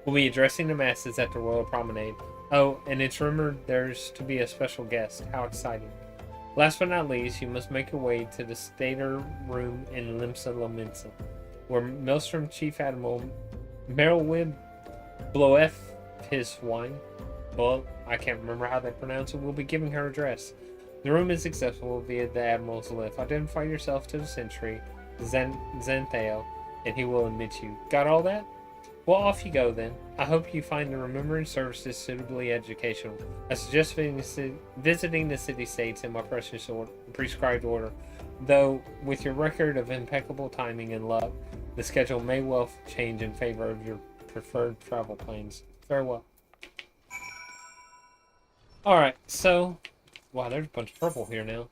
will be addressing the masses at the Royal Promenade. Oh, and it's rumored there's to be a special guest. How exciting. Last but not least, you must make your way to the Stater Room in Limsa Lominsa, where Maelstrom Chief Admiral Merylwib bloweth his wine. Well, I can't remember how they pronounce it. Will be giving her address. The room is accessible via the Admiral's lift. Identify yourself to the sentry, Zenthale, and he will admit you. Got all that? Well, off you go then. I hope you find the remembrance services suitably educational. I suggest visiting the city-states in my prescribed order, though with your record of impeccable timing and luck, the schedule may well change in favor of your preferred travel plans. Farewell. Alright, so... Wow, there's a bunch of purple here now.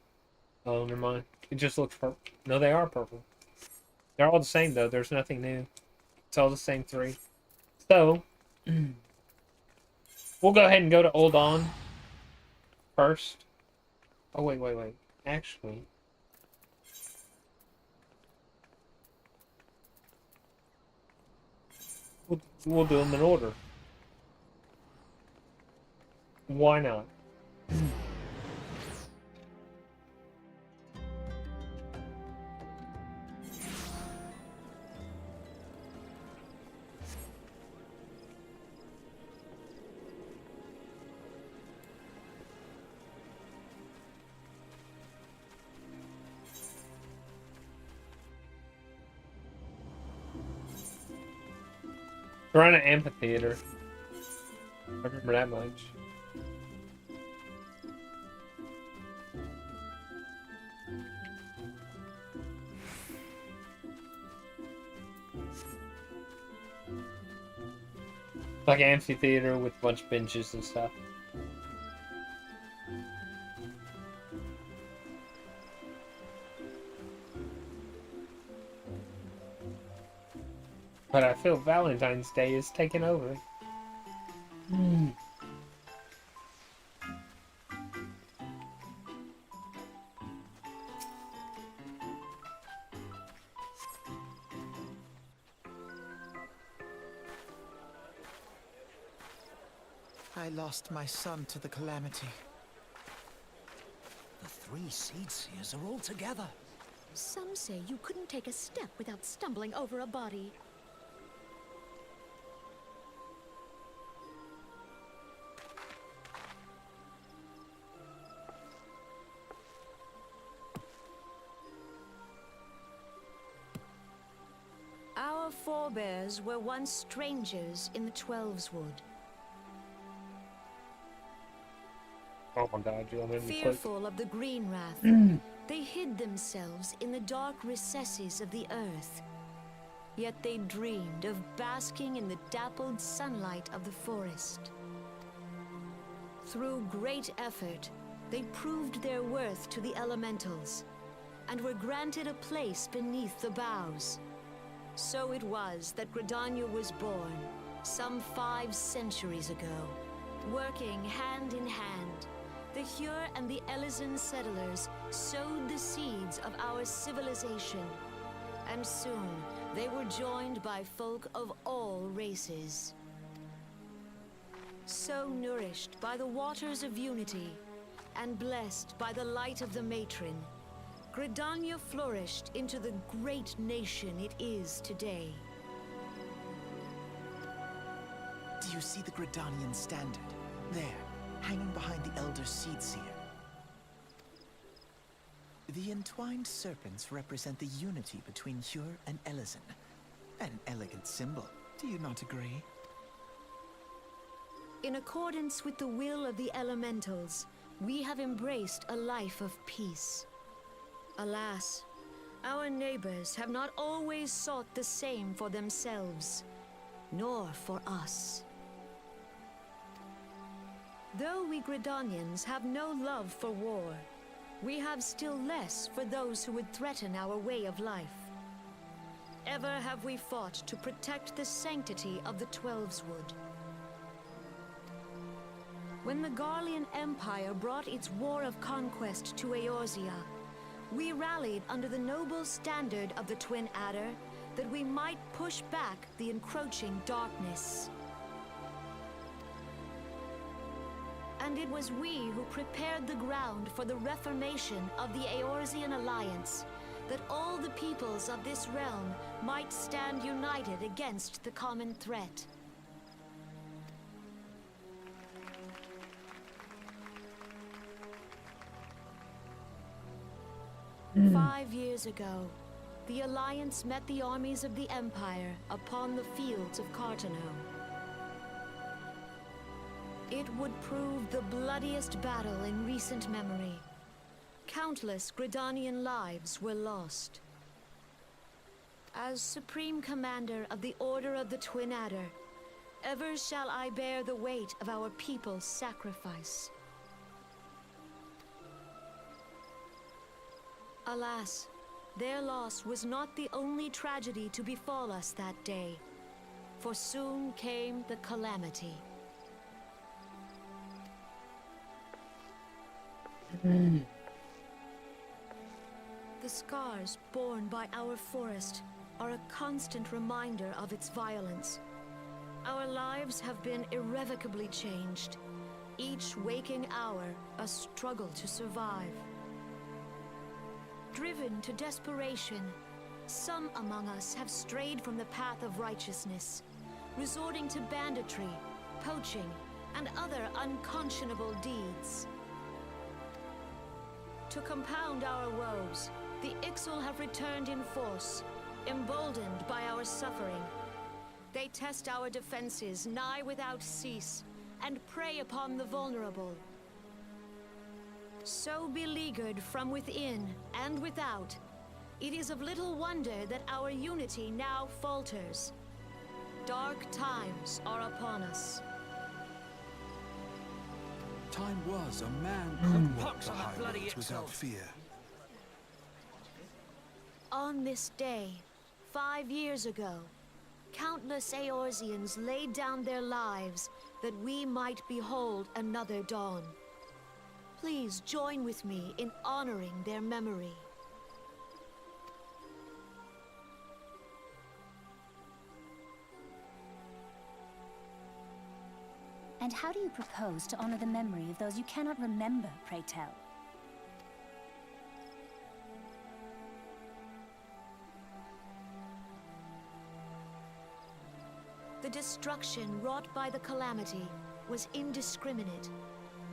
Oh, never mind. It just looks purple. No, they are purple. They're all the same, though. There's nothing new. It's all the same three. So, we'll go ahead and go to Oldon first. Oh, wait. Actually... We'll do them in order. Why not? We're in an amphitheater. I remember that much. Like an amphitheater with a bunch of benches and stuff. But I feel Valentine's Day is taking over. I lost my son to the calamity. The 3 seed seers are all together. Some say you couldn't take a step without stumbling over a body. Our forebears were once strangers in the Twelveswood. Oh my god, you want me to click? Fearful of the green wrath, they hid themselves in the dark recesses of the earth. Yet they dreamed of basking in the dappled sunlight of the forest. Through great effort, they proved their worth to the elementals, and were granted a place beneath the boughs. So it was that Gridania was born, some 5 centuries ago. Working hand in hand, the Hyur and the Elysian settlers sowed the seeds of our civilization, and soon they were joined by folk of all races. So nourished by the waters of unity, and blessed by the light of the matron, Gridania flourished into the great nation it is today. Do you see the Gridanian standard? There, hanging behind the Elder Seed Seer. The entwined serpents represent the unity between Hyur and Elysian. An elegant symbol, do you not agree? In accordance with the will of the elementals, we have embraced a life of peace. Alas, our neighbors have not always sought the same for themselves, nor for us. Though we Gridanians have no love for war, we have still less for those who would threaten our way of life. Ever have we fought to protect the sanctity of the Twelveswood. When the Garlean Empire brought its war of conquest to Eorzea, we rallied under the noble standard of the Twin Adder that we might push back the encroaching darkness. And it was we who prepared the ground for the reformation of the Eorzean Alliance, that all the peoples of this realm might stand united against the common threat. Mm. 5 years ago, the Alliance met the armies of the Empire upon the fields of Cartano. It would prove the bloodiest battle in recent memory. Countless Gridanian lives were lost. As Supreme Commander of the Order of the Twin Adder, ever shall I bear the weight of our people's sacrifice. Alas, their loss was not the only tragedy to befall us that day, for soon came the calamity. The scars borne by our forest are a constant reminder of its violence. Our lives have been irrevocably changed. Each waking hour, a struggle to survive. Driven to desperation, some among us have strayed from the path of righteousness, resorting to banditry, poaching, and other unconscionable deeds. To compound our woes, the Ixal have returned in force, emboldened by our suffering. They test our defenses nigh without cease, and prey upon the vulnerable. So beleaguered from within and without, it is of little wonder that our unity now falters. Dark times are upon us. Time was a man could walk Pox the on the high bloody roads without XIV. fear. On this day, 5 years ago, countless Eorzeans laid down their lives that we might behold another dawn. Please join with me in honoring their memory. And how do you propose to honor the memory of those you cannot remember, pray tell? The destruction wrought by the calamity was indiscriminate.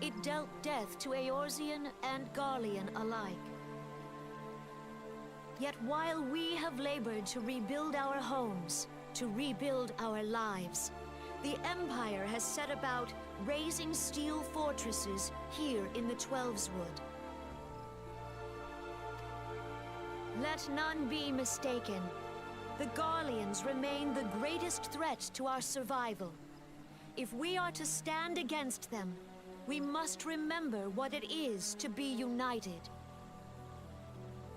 It dealt death to Eorzean and Garlean alike. Yet while we have labored to rebuild our homes, to rebuild our lives, the Empire has set about raising steel fortresses here in the Twelveswood. Let none be mistaken. The Garleans remain the greatest threat to our survival. If we are to stand against them, we must remember what it is to be united.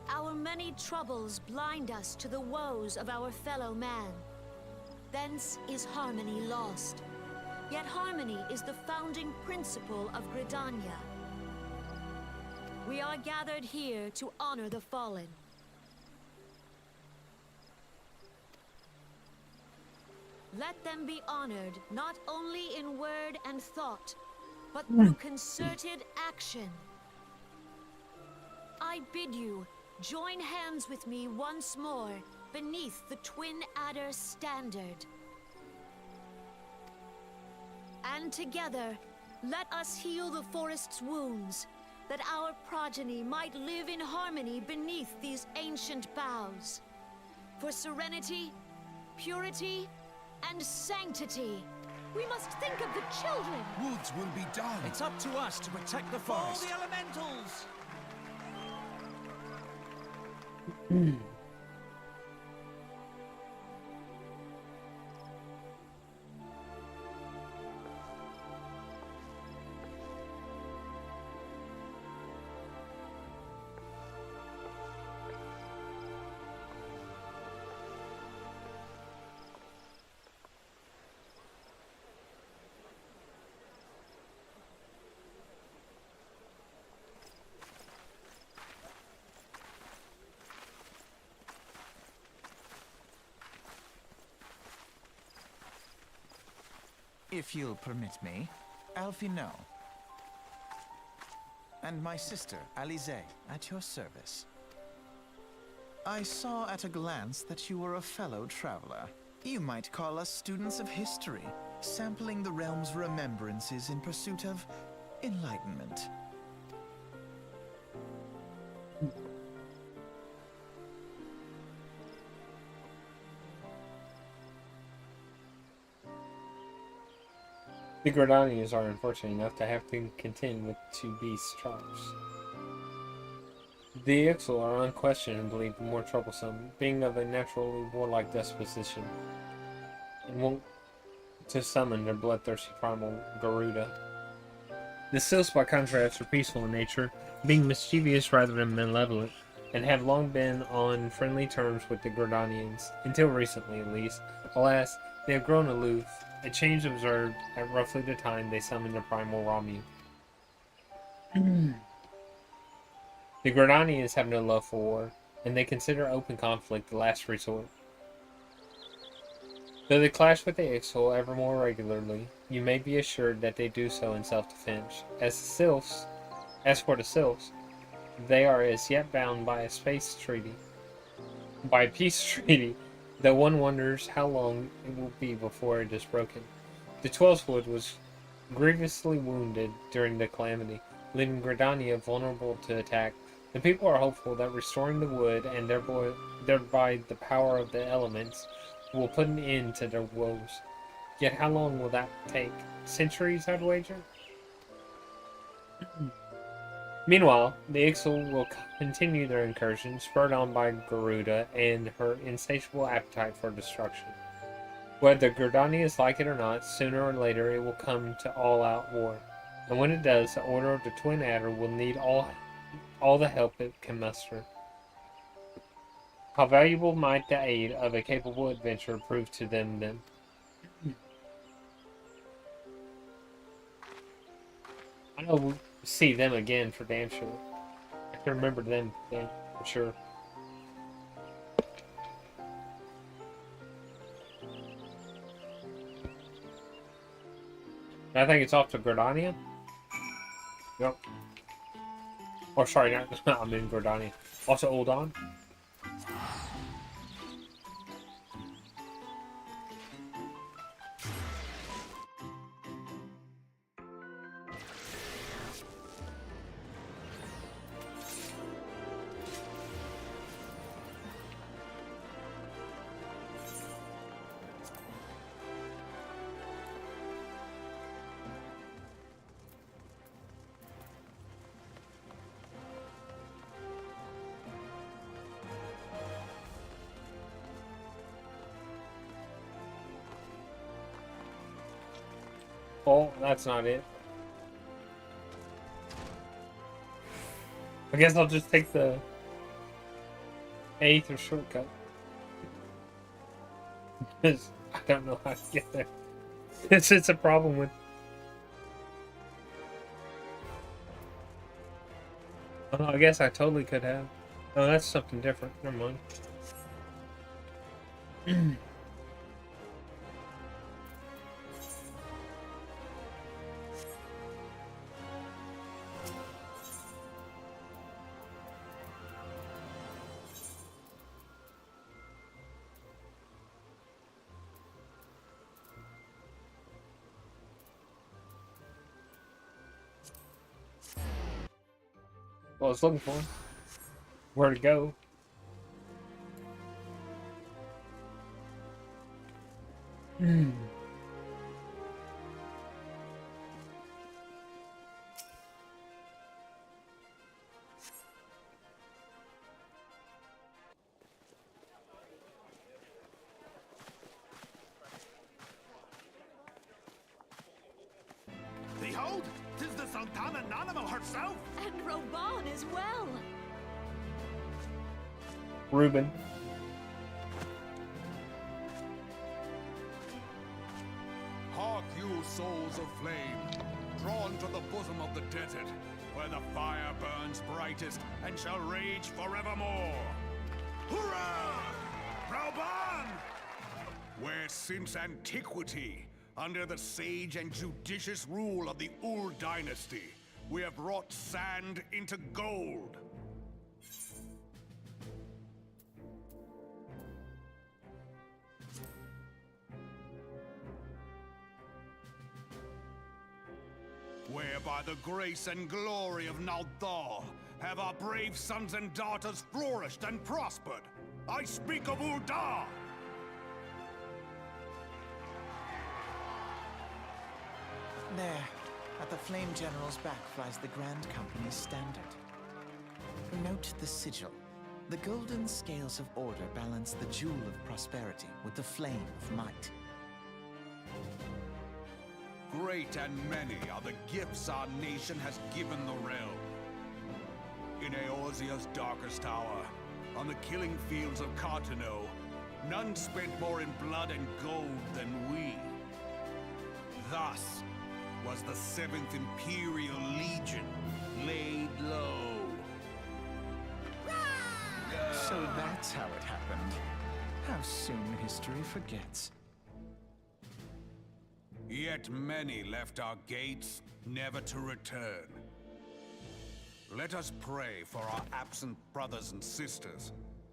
Our many troubles blind us to the woes of our fellow man. Thence is harmony lost. Yet harmony is the founding principle of Gridania. We are gathered here to honor the fallen. Let them be honored not only in word and thought, but through concerted action. I bid you join hands with me once more beneath the Twin Adder standard. And together, let us heal the forest's wounds, that our progeny might live in harmony beneath these ancient boughs. For serenity, purity, and sanctity, we must think of the children. Woods will be done. It's up to us to protect the forest. For the elementals! If you'll permit me, Alfie no. And my sister, Alize, at your service. I saw at a glance that you were a fellow traveler. You might call us students of history, sampling the realm's remembrances in pursuit of enlightenment. The Gridanians are unfortunate enough to have to contend with two beast tribes. The Ixal are unquestionably the more troublesome, being of a naturally warlike disposition, and wont to summon their bloodthirsty primal Garuda. The Sylphs, by contrast, are peaceful in nature, being mischievous rather than malevolent, and have long been on friendly terms with the Gridanians, until recently at least. Alas, they have grown aloof, a change observed at roughly the time they summoned the primal Ramu. The Gridanians have no love for war, and they consider open conflict the last resort. Though they clash with the Ixal ever more regularly, you may be assured that they do so in self-defense. As for the Sylphs, they are as yet bound by a peace treaty, though one wonders how long it will be before it is broken. The Twelvewood was grievously wounded during the calamity, leaving Gridania vulnerable to attack. The people are hopeful that restoring the wood and thereby the power of the elements will put an end to their woes. Yet how long will that take? Centuries, I'd wager? Meanwhile, the Ixal will continue their incursions, spurred on by Garuda and her insatiable appetite for destruction. Whether Gridanians like it or not, sooner or later it will come to all-out war. And when it does, the Order of the Twin Adder will need all the help it can muster. How valuable might the aid of a capable adventurer prove to them then? I know we'll see them again for damn sure. I can remember them again for sure. I think it's off to Gridania. Yep. Or sorry, not I'm in Gridania. Also Ul'Dan. Oh, that's not it. I guess I'll just take the 8th or shortcut. Because I don't know how to get there. It's a problem with... Oh, no, I guess I totally could have. Oh, that's something different. Never mind. What I was looking for. Where to go. Behold, 'tis the Sultana Nanamo herself! And Reborn as well. Reuben. Hark you, souls of flame, drawn to the bosom of the desert, where the fire burns brightest and shall rage forevermore. Hurrah! Reborn! Where since antiquity, under the sage and judicious rule of the Ul dynasty, we have wrought sand into gold. Where by the grace and glory of Naldar have our brave sons and daughters flourished and prospered. I speak of Ul'Dan! There, at the Flame General's back flies the Grand Company's standard. Note the sigil. The golden scales of order balance the jewel of prosperity with the flame of might. Great and many are the gifts our nation has given the realm. In Eorzea's darkest hour, on the killing fields of Cartano, none spent more in blood and gold than we. Thus was the 7th Imperial Legion laid low. So that's how it happened. How soon history forgets. Yet many left our gates, never to return. Let us pray for our absent brothers and sisters,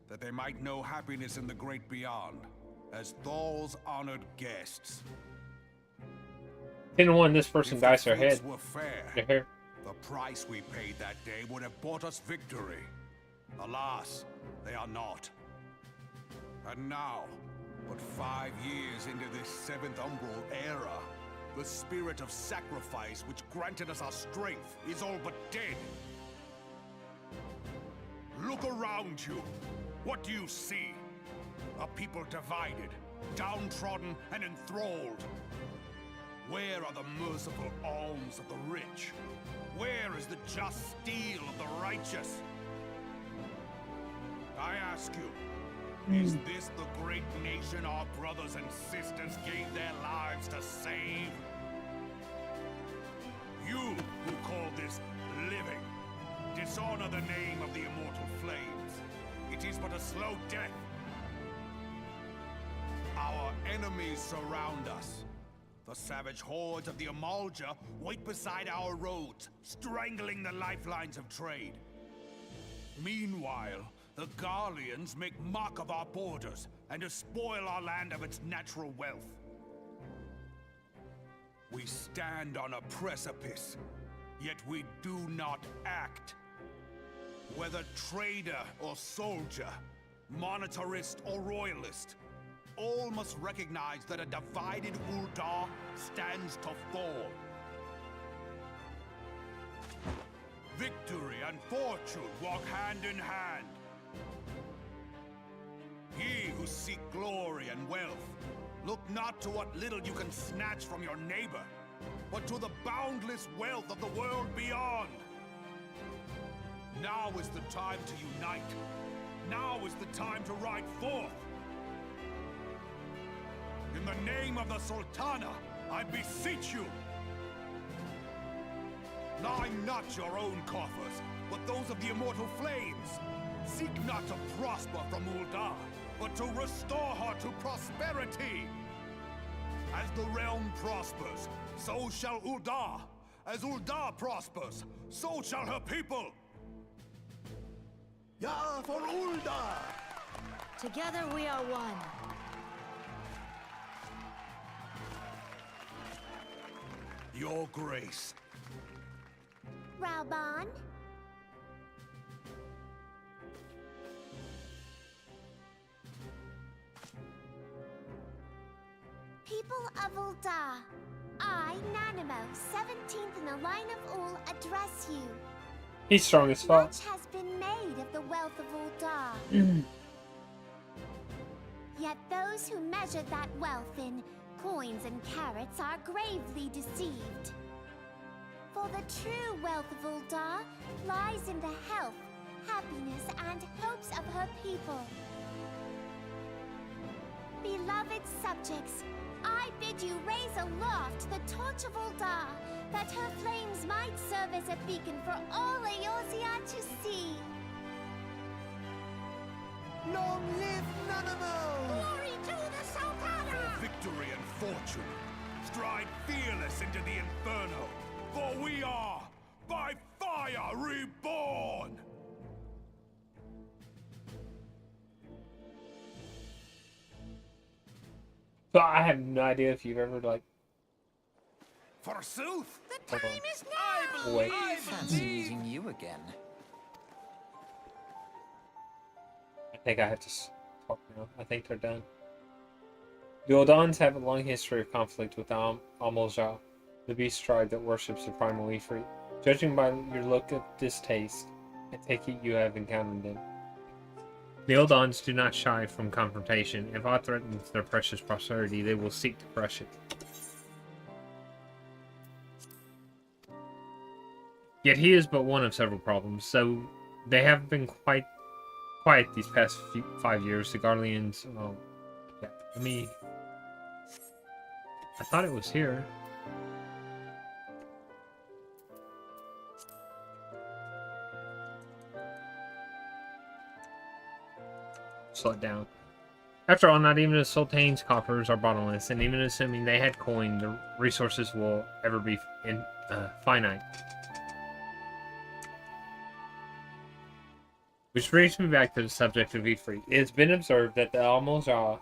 that they might know happiness in the great beyond, as Thal's honored guests. 10-1, this person If the dies their head. fates were fair, Their hair. the price we paid that day would have bought us victory. Alas, they are not. And now, but 5 years into this 7th Umbral era, the spirit of sacrifice which granted us our strength is all but dead. Look around you. What do you see? A people divided, downtrodden, and enthralled. Where are the merciful alms of the rich? Where is the just steel of the righteous? I ask you, is this the great nation our brothers and sisters gave their lives to save? You who call this living, dishonor the name of the immortal flames. It is but a slow death. Our enemies surround us. The savage hordes of the Amalja wait beside our roads, strangling the lifelines of trade. Meanwhile, the Garleans make mock of our borders and despoil our land of its natural wealth. We stand on a precipice, yet we do not act. Whether trader or soldier, monetarist or royalist, all must recognize that a divided Uldar stands to fall. Victory and fortune walk hand in hand. Ye who seek glory and wealth, look not to what little you can snatch from your neighbor, but to the boundless wealth of the world beyond. Now is the time to unite. Now is the time to ride forth. In the name of the Sultana, I beseech you. Line not your own coffers, but those of the immortal flames. Seek not to prosper from Uldar, but to restore her to prosperity. As the realm prospers, so shall Uldar. As Uldar prospers, so shall her people. Ya for Uldar! Together we are one. Your grace. Raubon? People of Uldar, I, Nanimo, 17th in the line of Ul, address you. He's strong as fuck. Much has been made of the wealth of Uldar. Yet those who measure that wealth in coins and carats are gravely deceived. For the true wealth of Uldar lies in the health, happiness, and hopes of her people. Beloved subjects, I bid you raise aloft the torch of Uldar, that her flames might serve as a beacon for all Eorzea to see. Long live Nanamo! Glory to the Sultana! For victory and fortune, stride fearless into the inferno, for we are, by fire, reborn! So I have no idea if you've ever like. Forsooth! The time is now! Wait. I fancy meeting you again. I think I have to talk now. I think they're done. The Oldans have a long history of conflict with the Amalja, the beast tribe that worships the primal Ifrit. Judging by your look of distaste, I take it you have encountered them. The Oldans do not shy from confrontation. If aught threatens their precious prosperity, they will seek to crush it. Yet he is but one of several problems, so they have been quite quiet these past 5 years. The Garleans, yeah, I thought it was here. Slow it down. After all, not even the Sultan's coffers are bottomless, and even assuming they had coin, the resources will ever be finite. Which brings me back to the subject of Ifrit. It has been observed that the Almozah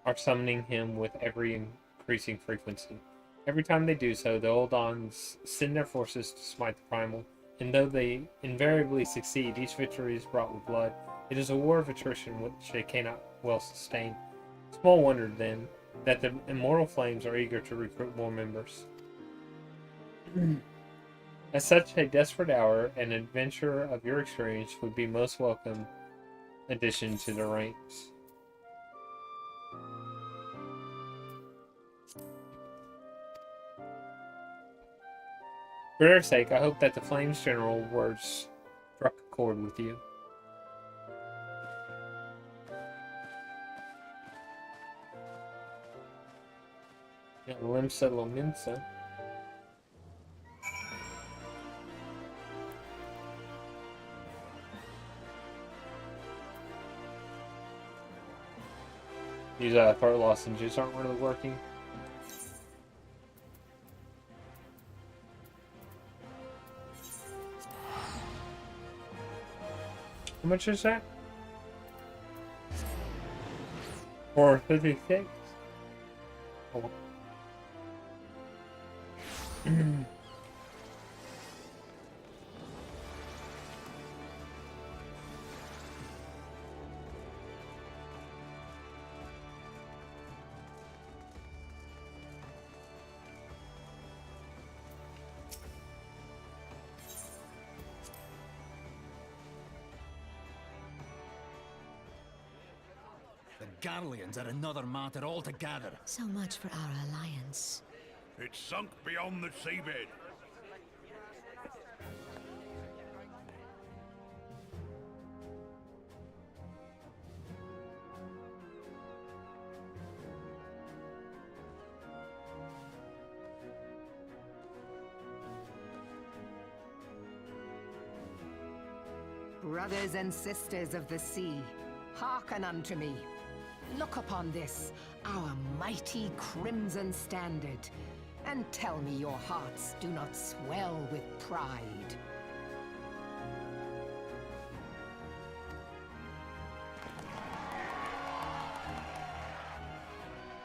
are summoning him with every increasing frequency. Every time they do so, the Oldons send their forces to smite the Primal, and though they invariably succeed, each victory is brought with blood. It is a war of attrition which they cannot well sustain. Small wonder, then, that the immortal flames are eager to recruit more members. At such a desperate hour, an adventurer of your experience would be most welcome addition to the ranks. For their sake, I hope that the Flames General words struck a chord with you. Limsa Lominsa. These throat lozenges aren't really working. How much is that? 456. Oh. The Garleans are another matter altogether. So much for our alliance. It's sunk beyond the seabed. Brothers and sisters of the sea, hearken unto me. Look upon this, our mighty crimson standard, and tell me your hearts do not swell with pride.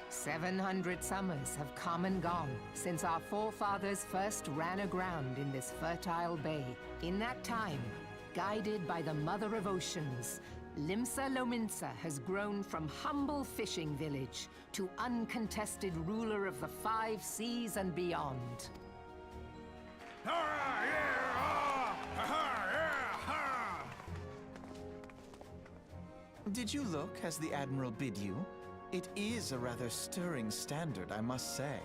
"700 summers have come and gone since our forefathers first ran aground in this fertile bay. In that time, guided by the Mother of Oceans, Limsa Lominsa has grown from humble fishing village to uncontested ruler of the 5 seas and beyond. Did you look as the Admiral bid you? It is a rather stirring standard, I must say.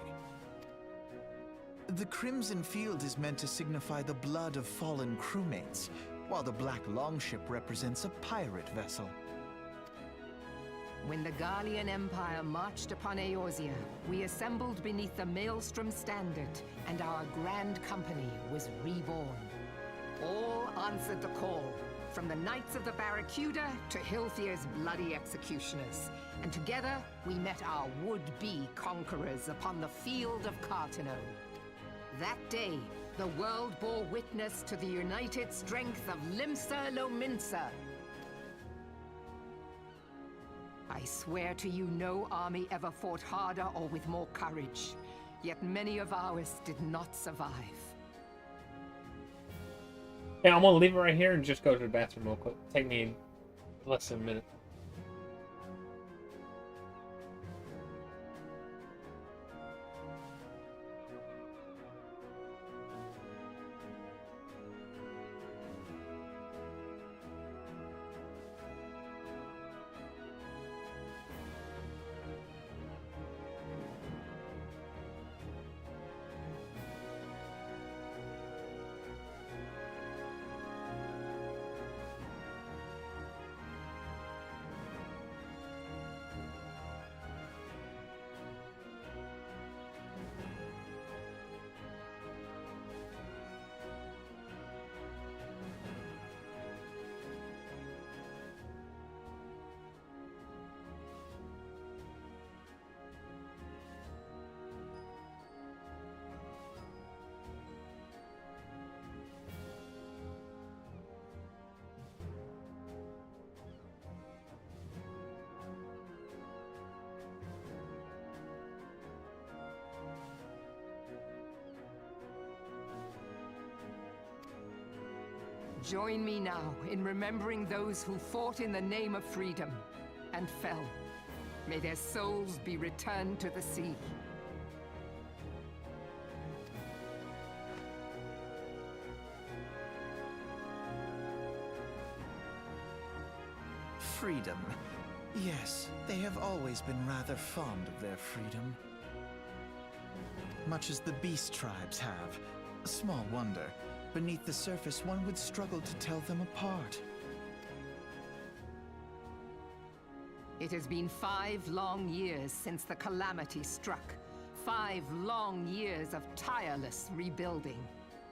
The crimson field is meant to signify the blood of fallen crewmates, while the black longship represents a pirate vessel. When the Garlean Empire marched upon Eorzea, we assembled beneath the Maelstrom standard, and our grand company was reborn. All answered the call, from the Knights of the Barracuda to Hilthier's bloody executioners, and together we met our would-be conquerors upon the field of Cartano. That day, the world bore witness to the united strength of Limsa Lominsa. I swear to you, no army ever fought harder or with more courage, yet many of ours did not survive. Hey, I'm gonna leave it right here and just go to the bathroom real quick. Take me less than a minute. Join me now in remembering those who fought in the name of freedom and fell. May their souls be returned to the sea. Freedom. Yes, they have always been rather fond of their freedom. Much as the beast tribes have. Small wonder. Beneath the surface, one would struggle to tell them apart. It has been 5 long years since the calamity struck. 5 long years of tireless rebuilding.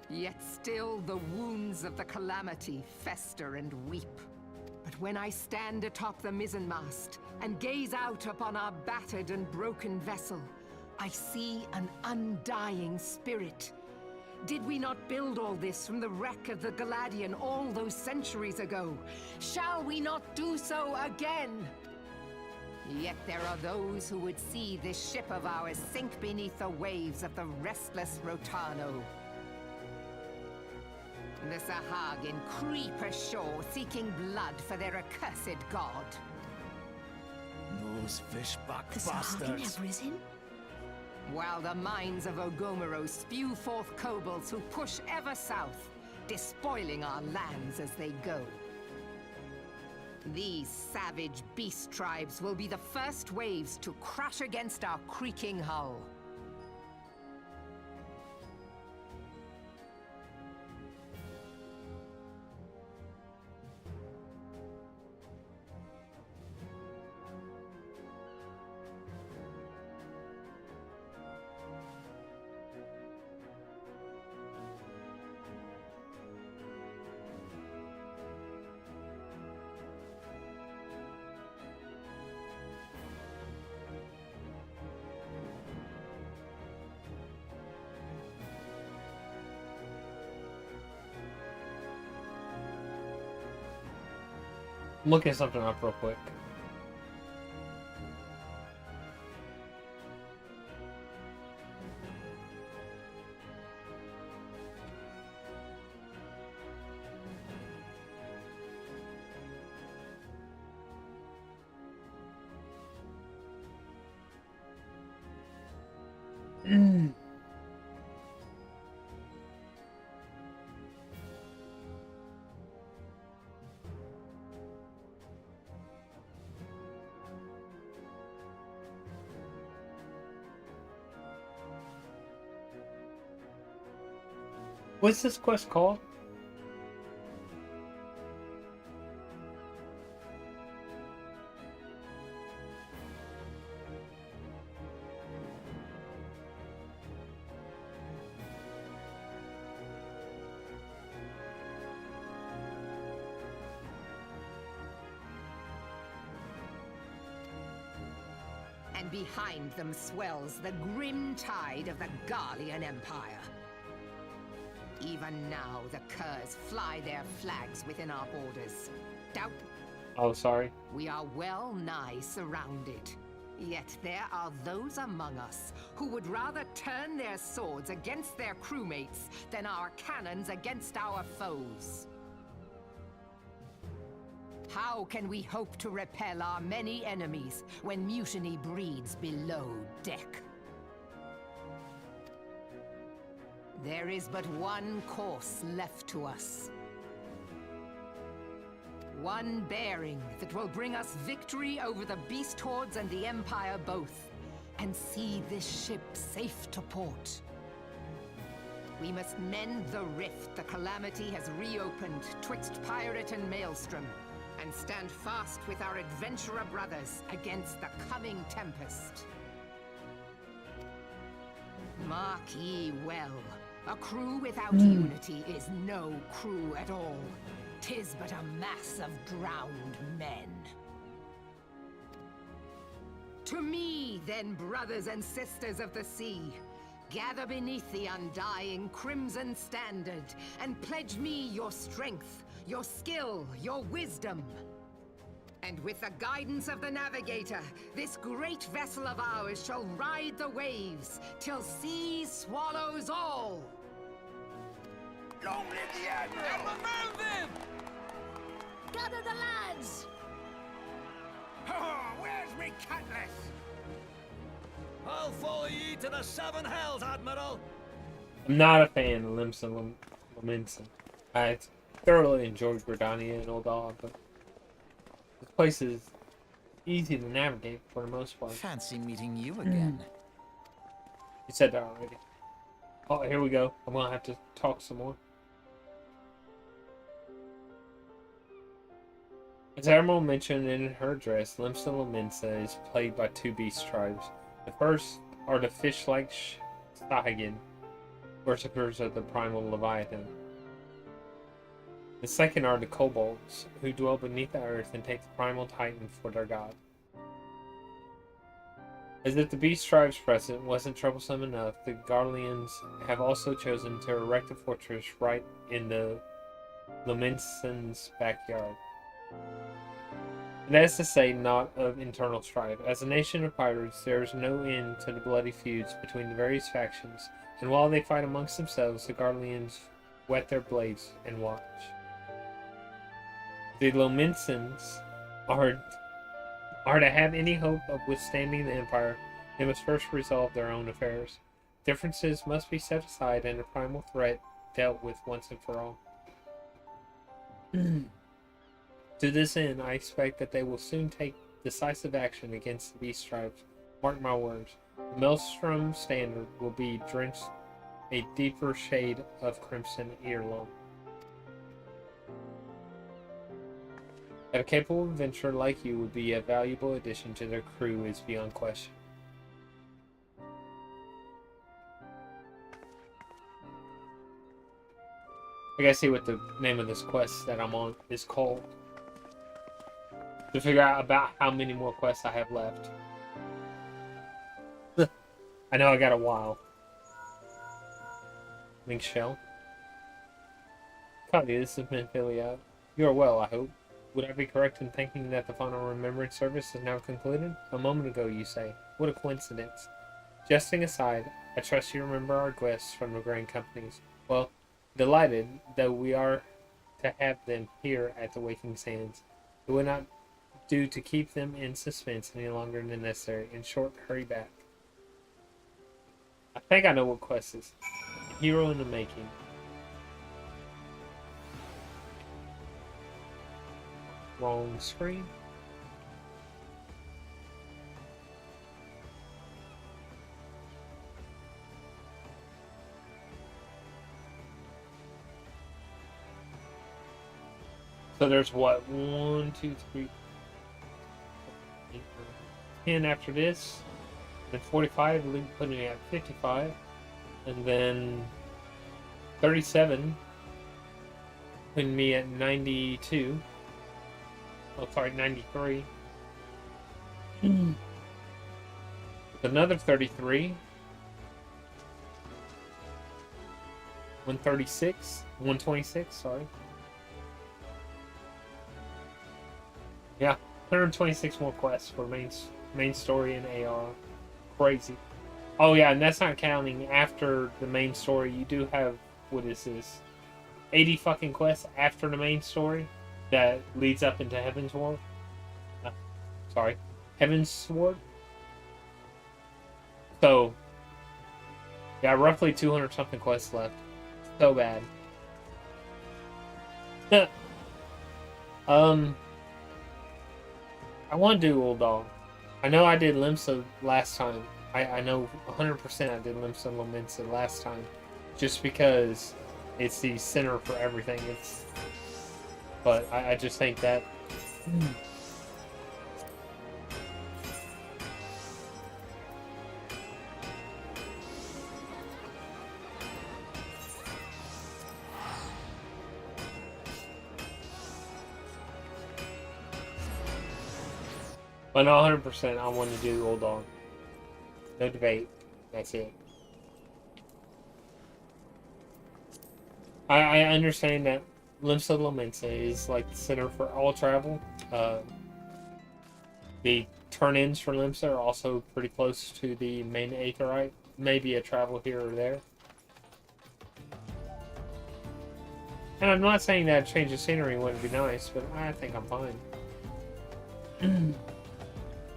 Yet still the wounds of the calamity fester and weep. But when I stand atop the mizzenmast and gaze out upon our battered and broken vessel, I see an undying spirit. Did we not build all this from the wreck of the Galadian all those centuries ago? Shall we not do so again? Yet there are those who would see this ship of ours sink beneath the waves of the restless Rotano. The Sahagin creep ashore seeking blood for their accursed god. Those fishback The Sahagin bastards. have risen? While the mines of Ogomoro spew forth kobolds who push ever south, despoiling our lands as they go. These savage beast tribes will be the first waves to crash against our creaking hull. I'm looking something up real quick. What's this quest called? And behind them swells the grim tide of the Garlean Empire. Even now, the Curs fly their flags within our borders. Doubt Oh, sorry. we are well nigh surrounded. Yet there are those among us who would rather turn their swords against their crewmates than our cannons against our foes. How can we hope to repel our many enemies when mutiny breeds below deck? There is but one course left to us. One bearing that will bring us victory over the beast hordes and the Empire both, and see this ship safe to port. We must mend the rift the Calamity has reopened twixt pirate and maelstrom, and stand fast with our adventurer brothers against the coming tempest. Mark ye well. A crew without unity is no crew at all. 'Tis but a mass of drowned men. To me, then, brothers and sisters of the sea, gather beneath the undying crimson standard, and pledge me your strength, your skill, your wisdom. And with the guidance of the navigator, this great vessel of ours shall ride the waves till sea swallows all. Long live the Admiral! And remove them! Gather the lads! Where's me cutlass? I'll follow ye to the seven hells, Admiral. I'm not a fan of Limsa Lominsa. I thoroughly enjoyed Gridania and Uldal, but this place is easy to navigate for the most part. Fancy meeting you again. You said that already. Oh, here we go. I'm gonna have to talk some more. As Admiral mentioned in her address, Limsa Lominsa is plagued by two beast tribes. The first are the fish-like Sahagan, worshippers of the primal Leviathan. The second are the kobolds, who dwell beneath the earth and take the primal titan for their god. As if the beast tribes present wasn't troublesome enough, the Garleans have also chosen to erect a fortress right in the Lominsans' backyard. That is to say, not of internal strife. As a nation of pirates, there is no end to the bloody feuds between the various factions, and while they fight amongst themselves, the Garleans whet their blades and watch. The Lominsans are to have any hope of withstanding the Empire, they must first resolve their own affairs. Differences must be set aside and the primal threat dealt with once and for all. To this end, I expect that they will soon take decisive action against the beast tribes. Mark my words. The Maelstrom standard will be drenched a deeper shade of crimson earlobe. That a capable adventurer like you would be a valuable addition to their crew is beyond question. I gotta see what the name of this quest that I'm on is called, to figure out about how many more quests I have left. I know I got a while. Link shell. Cody, this has been Philia. You are well, I hope. Would I be correct in thinking that the final remembrance service is now concluded? A moment ago, you say. What a coincidence. Jesting aside, I trust you remember our guests from the Grand Companies. Well, delighted that we are to have them here at the Waking Sands. It would not do to keep them in suspense any longer than necessary. In short, hurry back. I think I know what quest is. Hero in the making. Wrong screen. So there's what? 1, 2, 3, 10 after this. Then 45, putting it at 55. And then 37, putting me at 92. Oh, sorry, 93. Another 33. 136. 126, sorry. Yeah, 126 more quests for main story and AR. Crazy. Oh yeah, and that's not counting after the main story. You do have, what is this? 80 fucking quests after the main story that leads up into Heaven's Ward. Heaven's Ward. So, yeah, roughly 200 something quests left. So bad. I want to do Uldal. I know I did Limsa last time. I know 100% I did Limsa and Lominsa last time. Just because it's the center for everything. But I just think that... But no, 100% I want to do Uldal. No debate. That's it. I understand that Limsa Lominsa is like the center for all travel. The turn-ins for Limsa are also pretty close to the main Aetheryte. Maybe a travel here or there. And I'm not saying that a change of scenery wouldn't be nice, but I think I'm fine.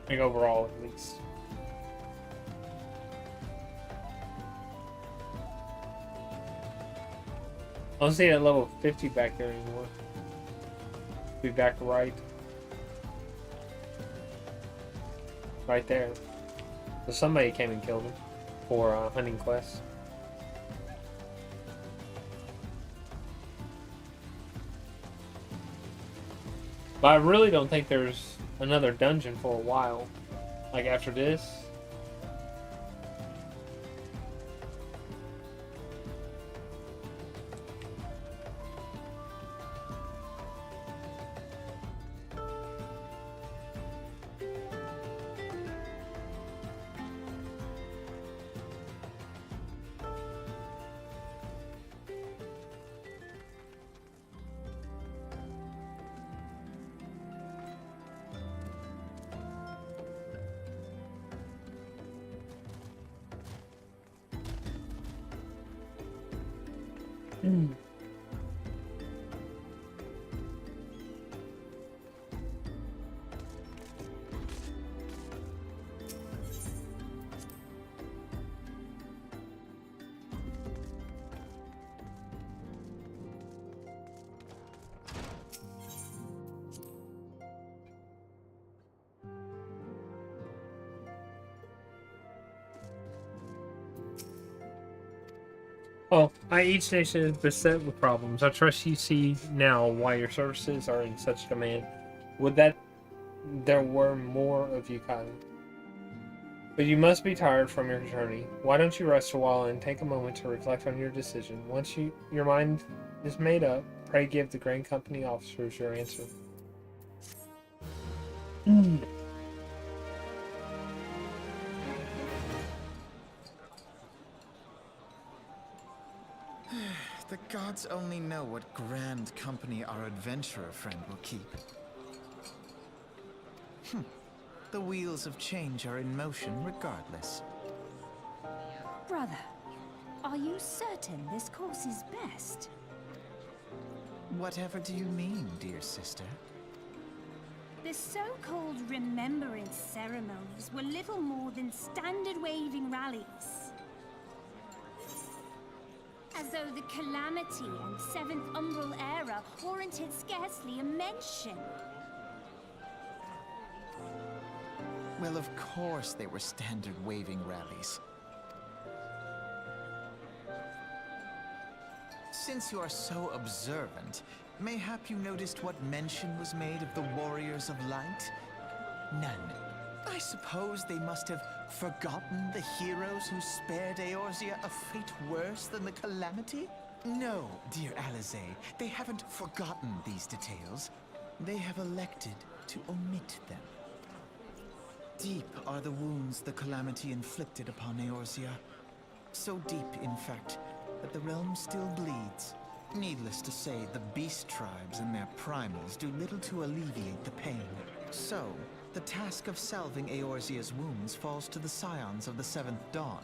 Like overall, at least. I don't see that level 50 back there anymore. Be back right. Right there. So somebody came and killed him for hunting quest. But I really don't think there's another dungeon for a while. Like after this. Oh, each nation is beset with problems. I trust you see now why your services are in such demand. Would that there were more of you, Kylie. But you must be tired from your journey. Why don't you rest a while and take a moment to reflect on your decision? Once your mind is made up, pray give the Grand Company officers your answer. The gods only know what grand company our adventurer friend will keep. The wheels of change are in motion regardless. Brother, are you certain this course is best? Whatever do you mean, dear sister? The so-called remembrance ceremonies were little more than standard waving rallies. As though the Calamity and Seventh Umbral Era warranted scarcely a mention. Well, of course they were standard waving rallies. Since you are so observant, mayhap you noticed what mention was made of the Warriors of Light? None. I suppose they must have forgotten the heroes who spared Eorzea a fate worse than the Calamity? No, dear Alize, they haven't forgotten these details. They have elected to omit them. Deep are the wounds the Calamity inflicted upon Eorzea. So deep, in fact, that the realm still bleeds. Needless to say, the beast tribes and their primals do little to alleviate the pain. So, the task of salving Eorzea's wounds falls to the scions of the Seventh Dawn,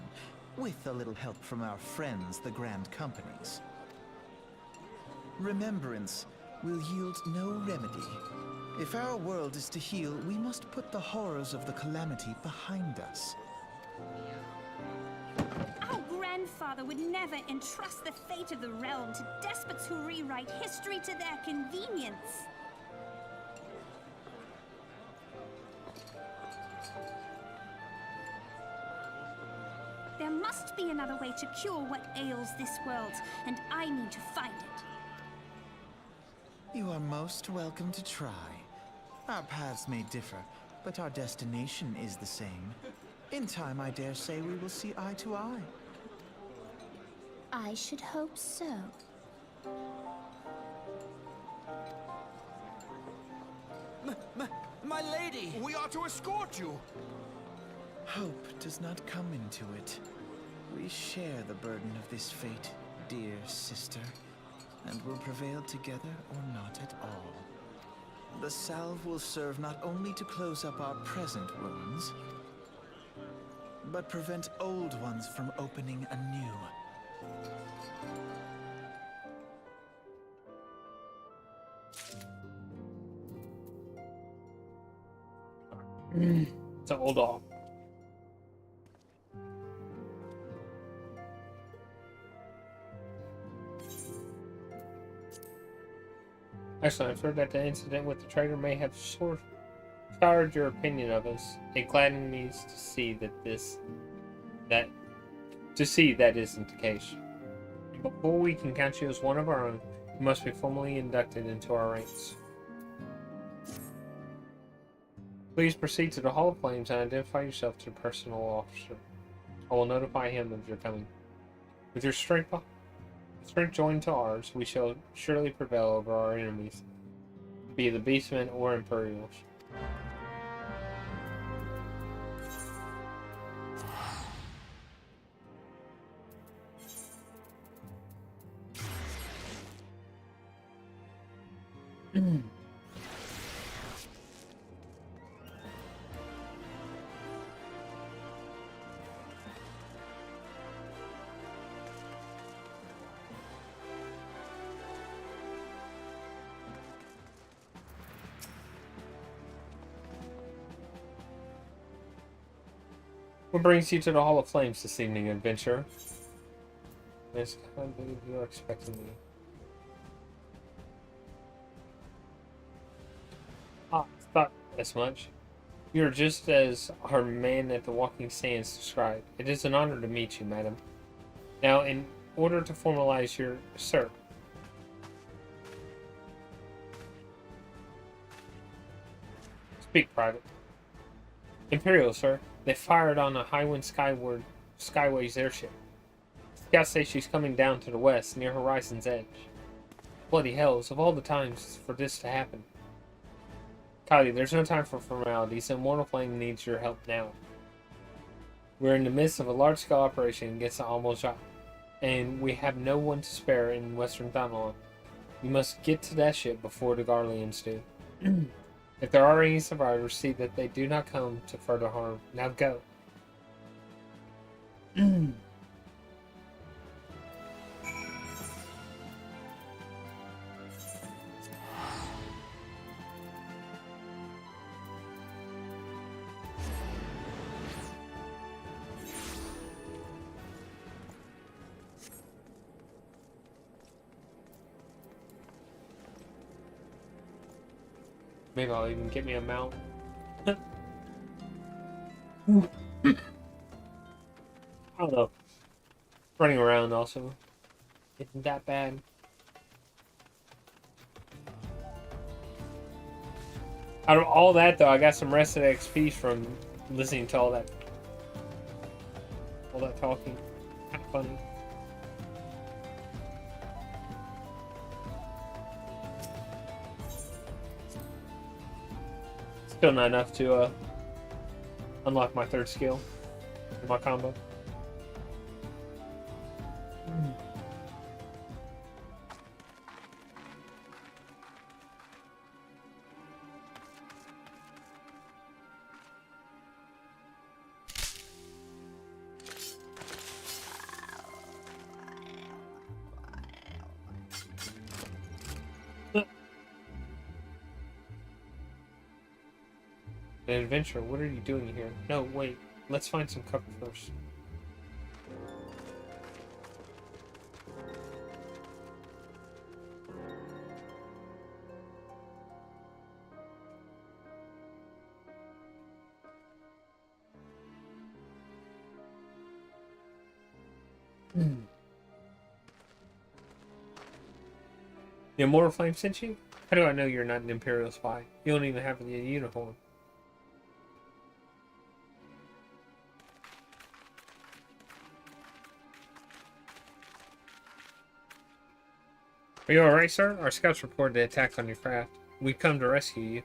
with a little help from our friends, the Grand Companies. Remembrance will yield no remedy. If our world is to heal, we must put the horrors of the Calamity behind us. Our grandfather would never entrust the fate of the realm to despots who rewrite history to their convenience. There must be another way to cure what ails this world, and I need to find it. You are most welcome to try. Our paths may differ, but our destination is the same. In time, I dare say we will see eye to eye. I should hope so. My lady! We are to escort you. Hope does not come into it. We share the burden of this fate, dear sister, and will prevail together or not at all. The salve will serve not only to close up our present wounds, but prevent old ones from opening anew. It's an old dog. Actually, I've heard that the incident with the trader may have sort of soured your opinion of us. It gladdens me to see that isn't the case. Before we can count you as one of our own, you must be formally inducted into our ranks. Please proceed to the Hall of Flames and identify yourself to the personal officer. I will notify him of your coming. With your strength joined to ours, we shall surely prevail over our enemies, be the Beastmen or Imperials. What brings you to the Hall of Flames this evening, adventurer? Yes, I believe you are expecting me. Ah, I thought as much. You are just as our man at the Walking Sands described. It is an honor to meet you, madam. Now, in order to formalize your... Sir. Speak private. Imperial, sir. They fired on a Highwind Skyways airship. Scouts say she's coming down to the west, near Horizon's edge. Bloody hells, of all the times for this to happen. Kylie, there's no time for formalities. Immortal Flame needs your help now. We're in the midst of a large-scale operation against the Almojah, and we have no one to spare in Western Thanalan. You must get to that ship before the Garleans do. If there are any survivors, see that they do not come to further harm. Now go. Maybe I'll even get me a mount. I don't know. Running around also isn't that bad. Out of all that though, I got some rested XP from listening to all that talking. Kind of funny. Still not enough to unlock my third skill in my combo. An adventure, what are you doing here? No, wait, let's find some cover first. The Immortal Flame sent you? How do I know you're not an Imperial spy? You don't even have a uniform. Are you alright, sir? Our scouts reported the attack on your craft. We've come to rescue you.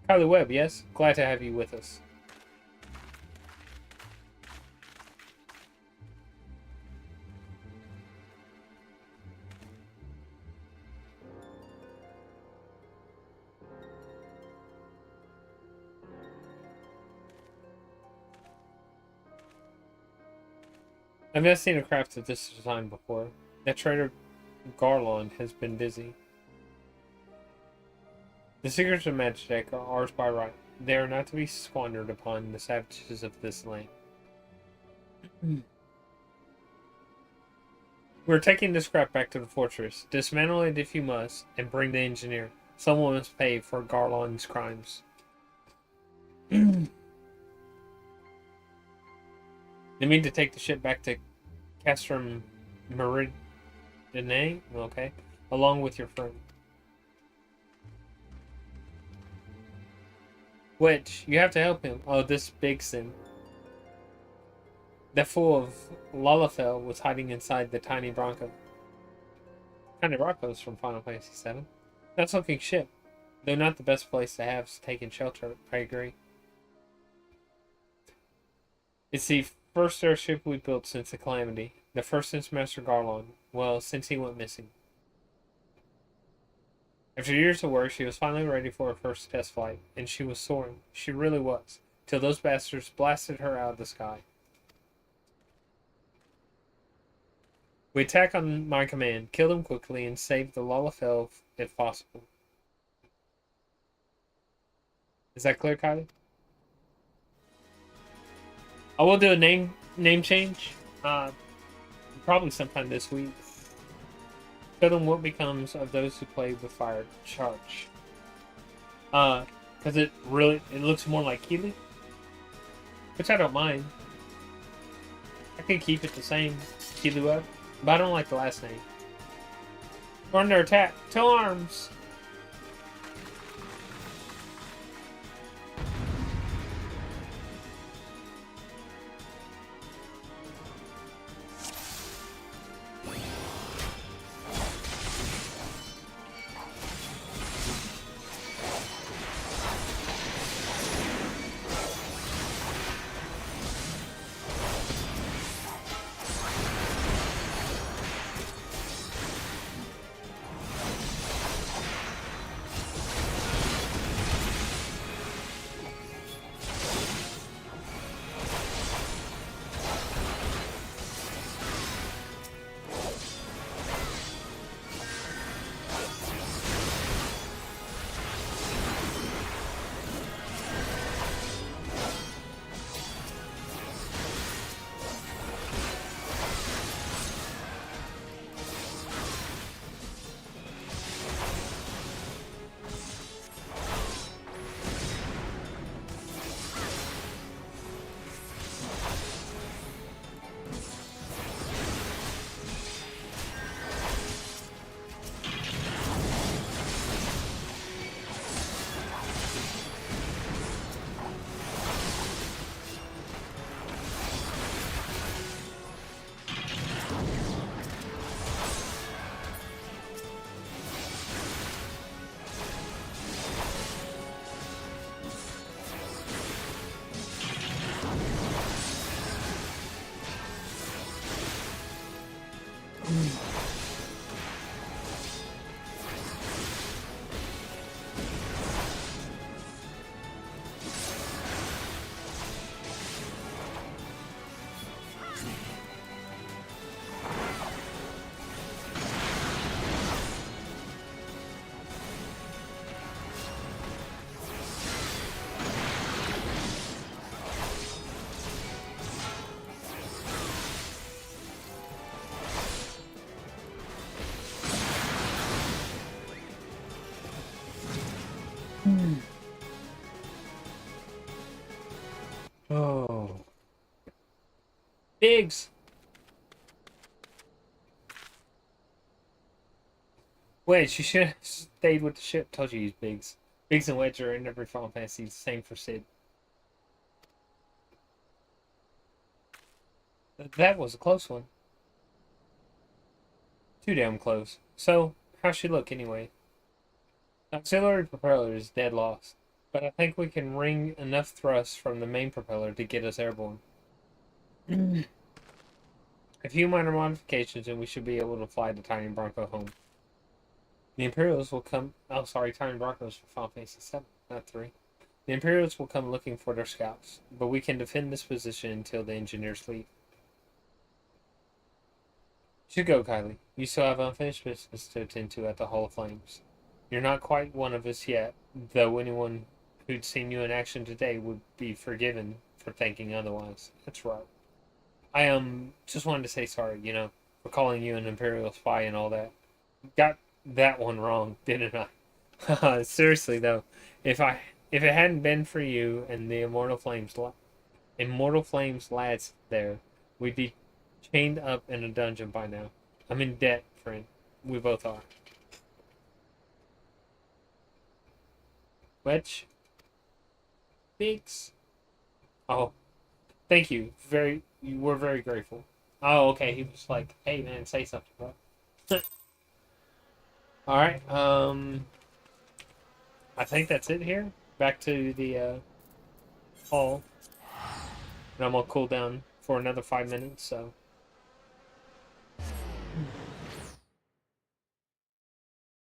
Kylie Webb, yes? Glad to have you with us. I've never seen a craft of this design before. That trader Garland has been busy. The secrets of Magitech are ours by right. They are not to be squandered upon the savages of this land. We're taking the scrap back to the fortress. Dismantle it if you must, and bring the engineer. Someone must pay for Garland's crimes. They mean to take the ship back to Castrum Meridiane, okay, along with your friend. Which, you have to help him. Oh, this Bigson. That fool of Lalafell was hiding inside the tiny Bronco. Tiny Bronco's from Final Fantasy VII. Nice looking ship. Though not the best place to have taken shelter, I agree. It's the first airship we built since the Calamity. The first since Master Garland. Well, since he went missing. After years of work, she was finally ready for her first test flight, and she was soaring. She really was. Till those bastards blasted her out of the sky. We attack on my command, kill them quickly, and save the Lalafell if possible. Is that clear, Kylie? I will do a name change. Probably sometime this week. Tell them what becomes of those who play with fire. Charge. Because it looks more like Keely. Which I don't mind. I can keep it the same, Keely Webb. But I don't like the last name. We're under attack. To arms! Oh. Biggs! Wait, she should have stayed with the ship. Told you he's Biggs. Biggs and Wedge are in every Final Fantasy. Same for Sid. That was a close one. Too damn close. So, how's she look anyway? Auxiliary propeller is dead lost, but I think we can wring enough thrust from the main propeller to get us airborne. A few minor modifications and we should be able to fly the Tiny Bronco home. The Imperials will come... Oh, sorry, Tiny Broncos for Final Fantasy 7, not 3. The Imperials will come looking for their scouts, but we can defend this position until the engineers leave. You should go, Kylie. You still have unfinished business to attend to at the Hall of Flames. You're not quite one of us yet, though anyone who'd seen you in action today would be forgiven for thinking otherwise. That's right. I just wanted to say sorry, for calling you an Imperial spy and all that. Got that one wrong, didn't I? Seriously though, if it hadn't been for you and the Immortal Flames lads there, we'd be chained up in a dungeon by now. I'm in debt, friend. We both are. Wedge? Thanks. Oh, thank you. You were very grateful. Oh, okay. He was like, "Hey, man, say something, bro." All right. I think that's it here. Back to the hall, and I'm gonna cool down for another 5 minutes. So.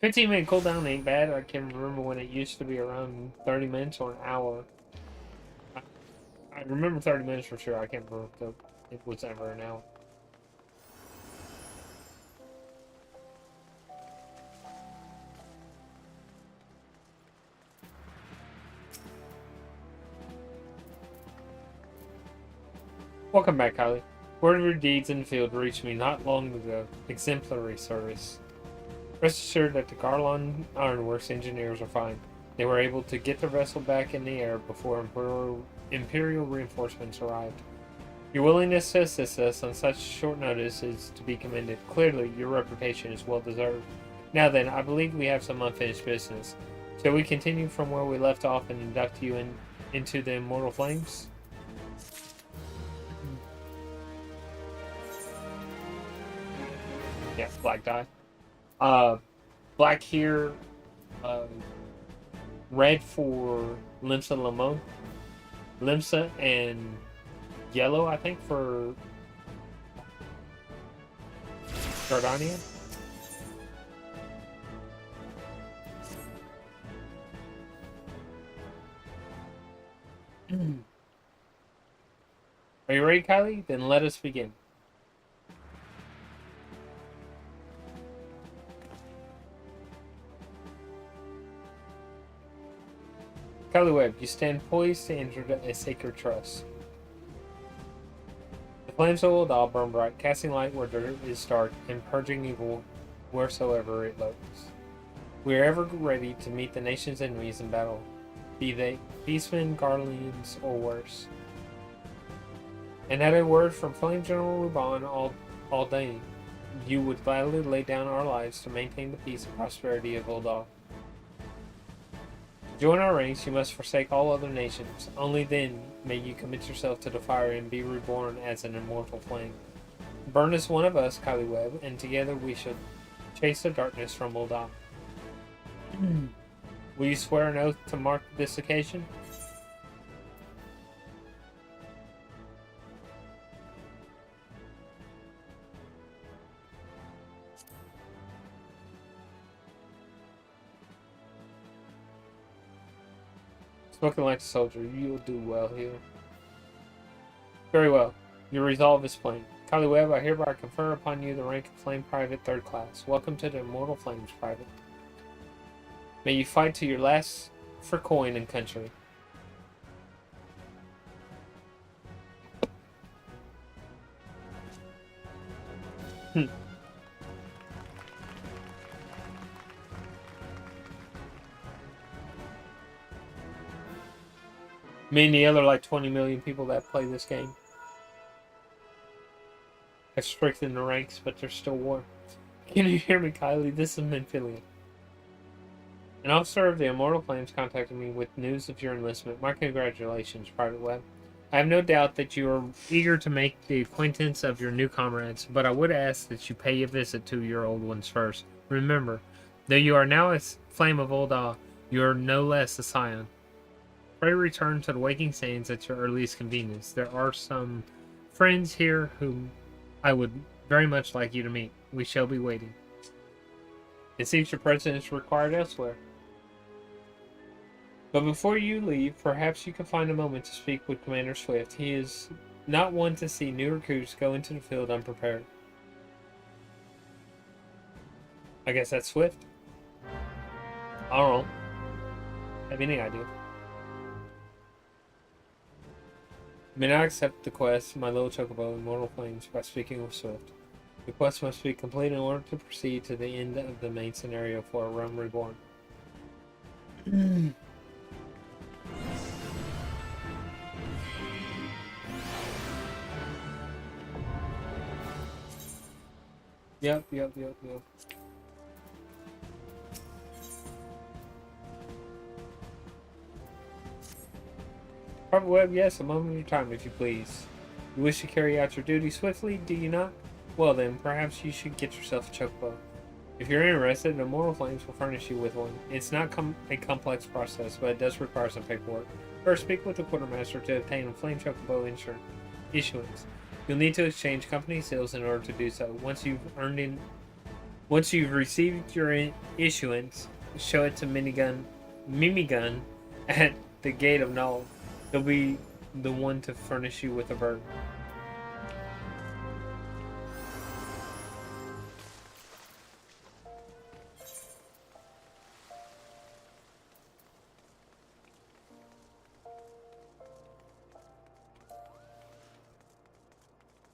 15-minute cooldown ain't bad. I can remember when it used to be around 30 minutes or an hour. I remember 30 minutes for sure. I can't remember if it was ever an hour. Welcome back, Kylie. Word of your deeds in the field reached me not long ago. Exemplary service. Rest assured that the Garlon Ironworks engineers are fine. They were able to get the vessel back in the air before Imperial reinforcements arrived. Your willingness to assist us on such short notice is to be commended. Clearly, your reputation is well deserved. Now then, I believe we have some unfinished business. Shall we continue from where we left off and induct you into the Immortal Flames? Yeah, black die. Black here, red for Limsa Limon, Limsa, and yellow, I think, for Gardania. Are you ready, Kylie? Then let us begin. Kylie Webb, you stand poised to enter a sacred trust. The flames of Ul'dah burn bright, casting light where dirt is dark, and purging evil wheresoever it lurks. We are ever ready to meet the nation's enemies in battle, be they beastmen, Garleans, or worse. And at a word from Flame General Reborn all day, you would gladly lay down our lives to maintain the peace and prosperity of Ul'dah. To join our ranks, you must forsake all other nations. Only then may you commit yourself to the fire and be reborn as an immortal flame. Burn as one of us, Kylie Webb, and together we shall chase the darkness from Ul'dah. Will you swear an oath to mark this occasion? Spoken like a soldier, you'll do well here. Very well. Your resolve is plain. Kylie Webb, I hereby confer upon you the rank of Flame Private 3rd Class. Welcome to the Immortal Flames, Private. May you fight to your last for coin and country. Me and the other like 20 million people that play this game have strengthened the ranks, but there's still war. Can you hear me, Kylie? This is Menphilium. An officer of the Immortal Flames contacted me with news of your enlistment. My congratulations, Private Webb. I have no doubt that you are eager to make the acquaintance of your new comrades, but I would ask that you pay a visit to your old ones first. Remember, though you are now a Flame of Ul'dah, you are no less a Scion. Pray return to the Waking Sands at your earliest convenience. There are some friends here whom I would very much like you to meet. We shall be waiting. It seems your presence is required elsewhere. But before you leave, perhaps you can find a moment to speak with Commander Swift. He is not one to see new recruits go into the field unprepared. I guess that's Swift. I don't know. have any idea. You may not accept the quest, My Little Chocobo, Immortal Flames, by speaking with Swift. The quest must be complete in order to proceed to the end of the main scenario for A Realm Reborn. Yep. Private Web, yes, a moment of your time, if you please. You wish to carry out your duty swiftly, do you not? Well then, perhaps you should get yourself a chocobo. If you're interested, Immortal Flames will furnish you with one. It's not a complex process, but it does require some paperwork. First, speak with the quartermaster to obtain a Flame Chocobo issuance. You'll need to exchange company seals in order to do so. Once you've received your issuance, show it to Mimigun at the Gate of Null. He'll be the one to furnish you with a bird.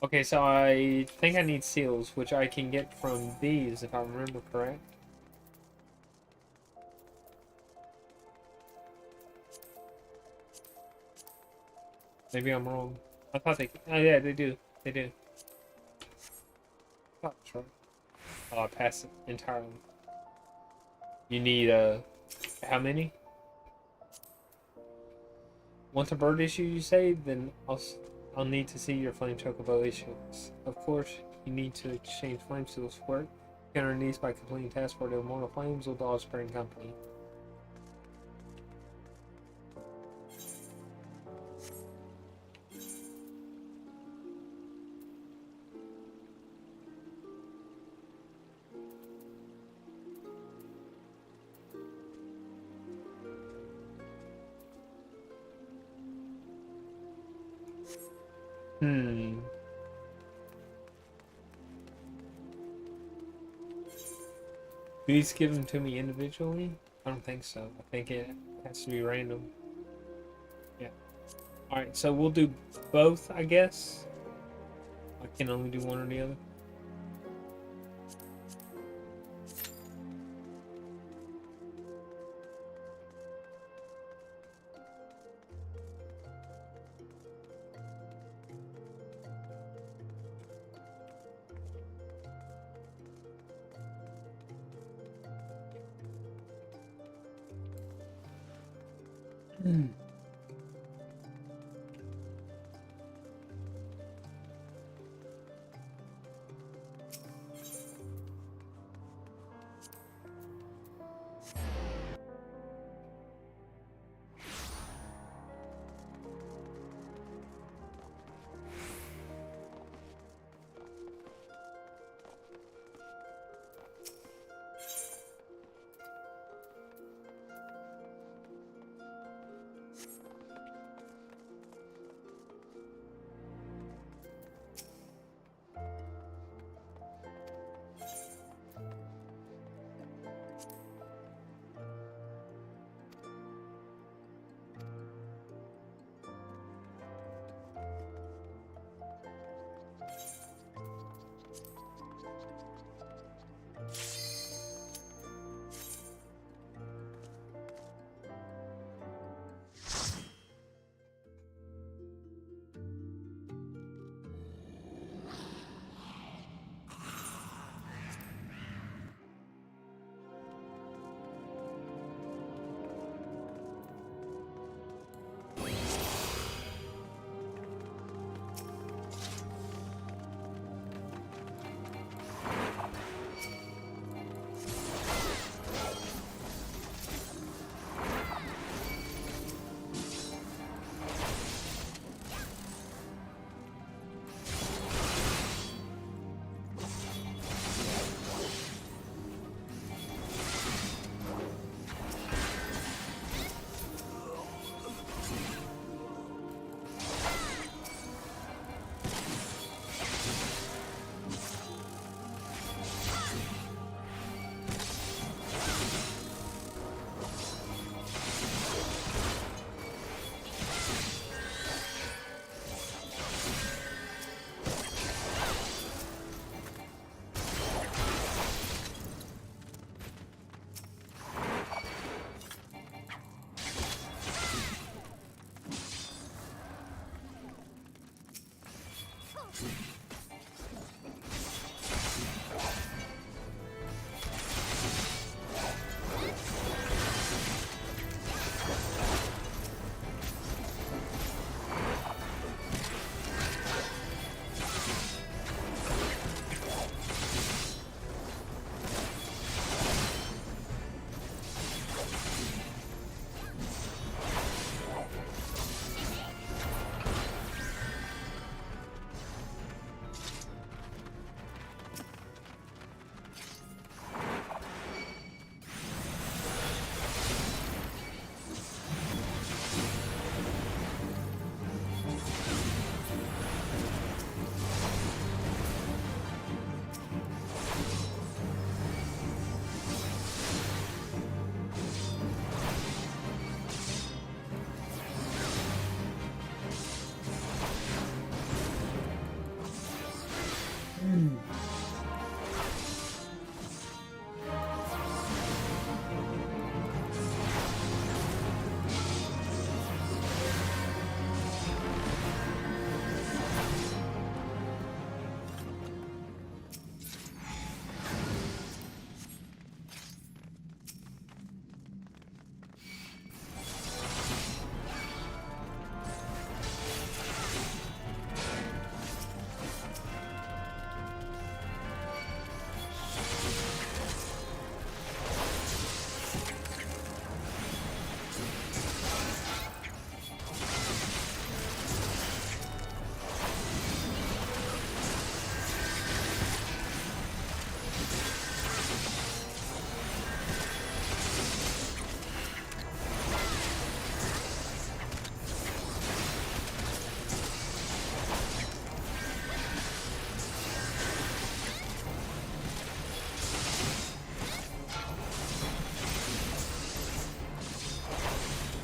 Okay, so I think I need seals, which I can get from these, if I remember correct. Maybe I'm wrong. I thought they... Oh, yeah, they do. They do. Oh, that's right. Oh, I passed it entirely. You need, how many? Once a bird issue, you say? Then I'll need to see your Flame Chocobo issues. Of course, you need to exchange flame seals for it. You can earn these by completing tasks for the Immortal Flames or the Offspring Company. Please give them to me individually? I don't think so. I think it has to be random. Yeah. Alright, so we'll do both, I guess. I can only do one or the other.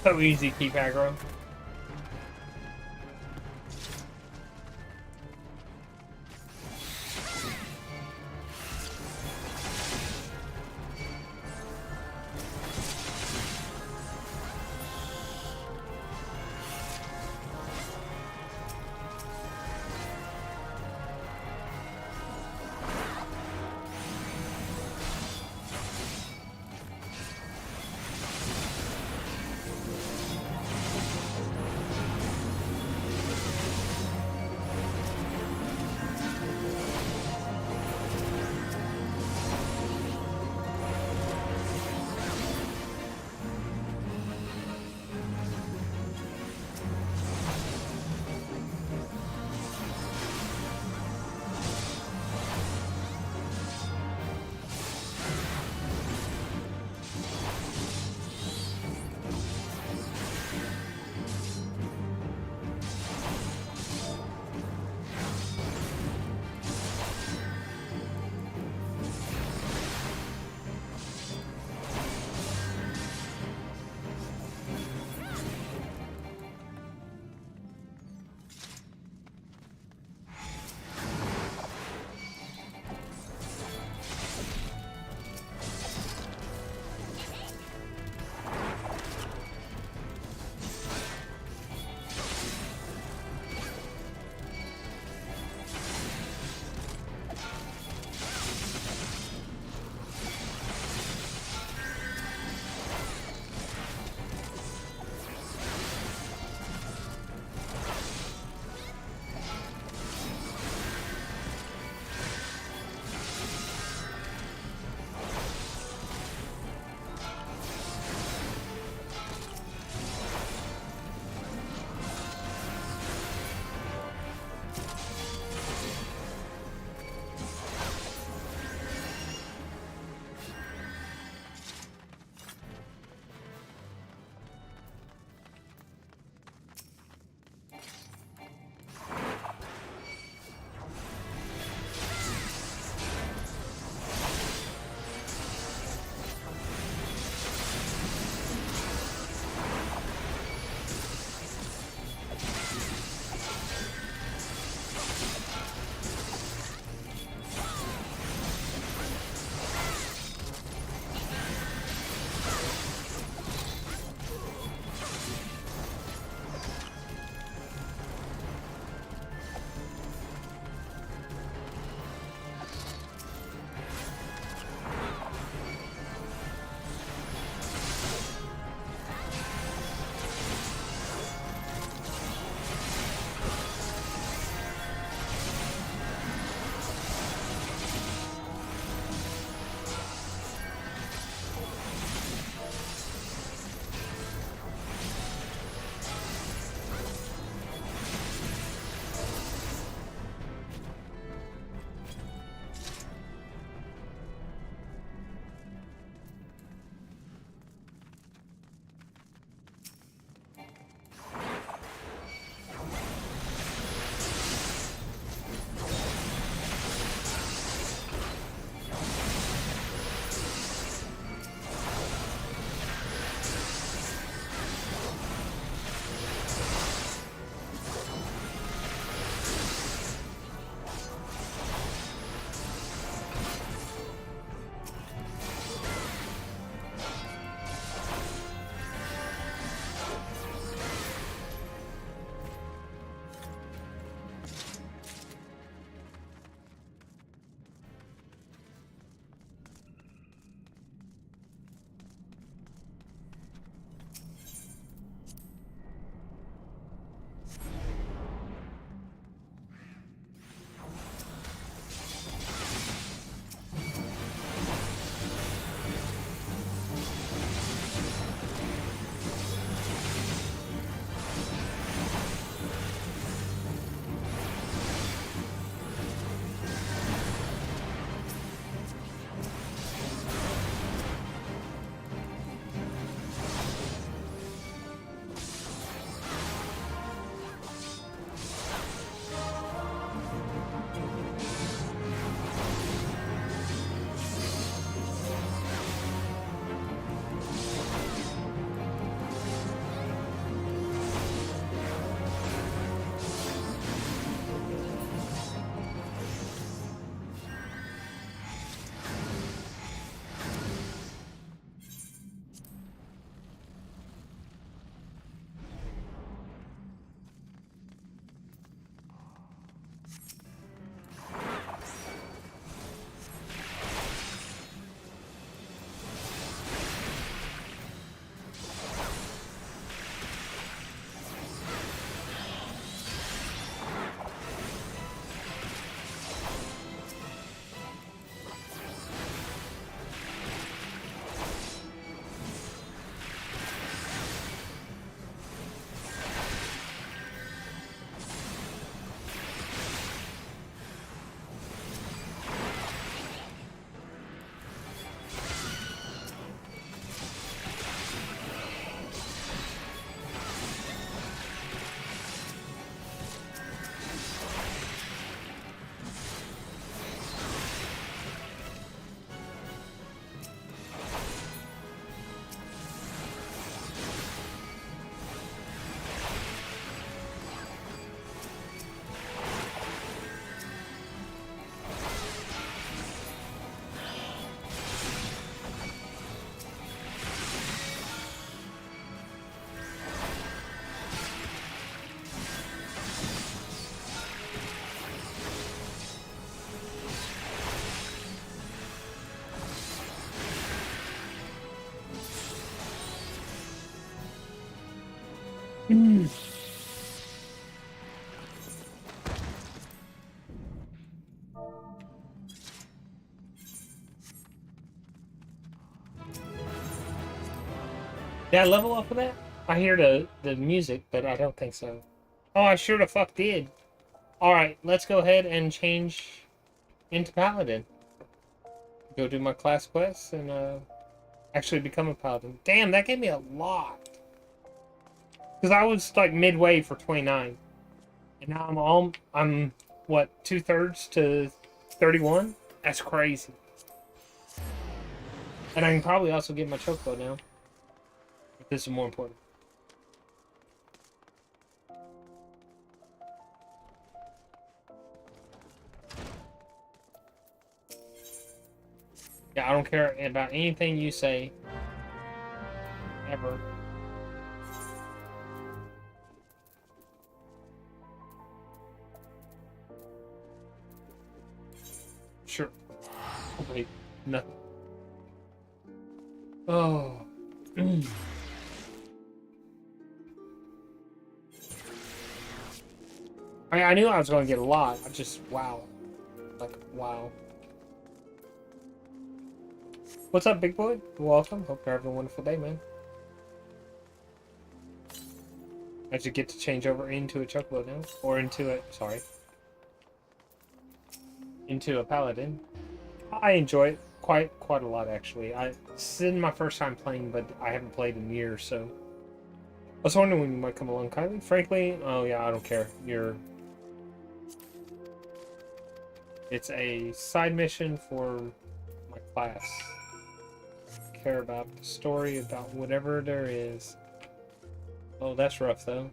So easy to keep aggro. Did I level up with that? I hear the music, but I don't think so. Oh, I sure the fuck did. Alright, let's go ahead and change into Paladin. Go do my class quests and actually become a Paladin. Damn, that gave me a lot. Because I was like midway for 29. And now I'm what, 2/3 to 31? That's crazy. And I can probably also get my chocobo now. If this is more important. Yeah, I don't care about anything you say. Ever. Sure. Wait, nothing. Oh. I knew I was going to get a lot. I just, wow. Like, wow. What's up, big boy? Welcome. Hope you're having a wonderful day, man. I should get to change over into a chocobo now. Or into a, sorry. Into a paladin. I enjoy it quite a lot, actually. This isn't my first time playing, but I haven't played in years, so. I was wondering when you might come along, Kylie. Frankly, oh yeah, I don't care. It's a side mission for my class. Care about the story, about whatever there is. Oh, that's rough, though.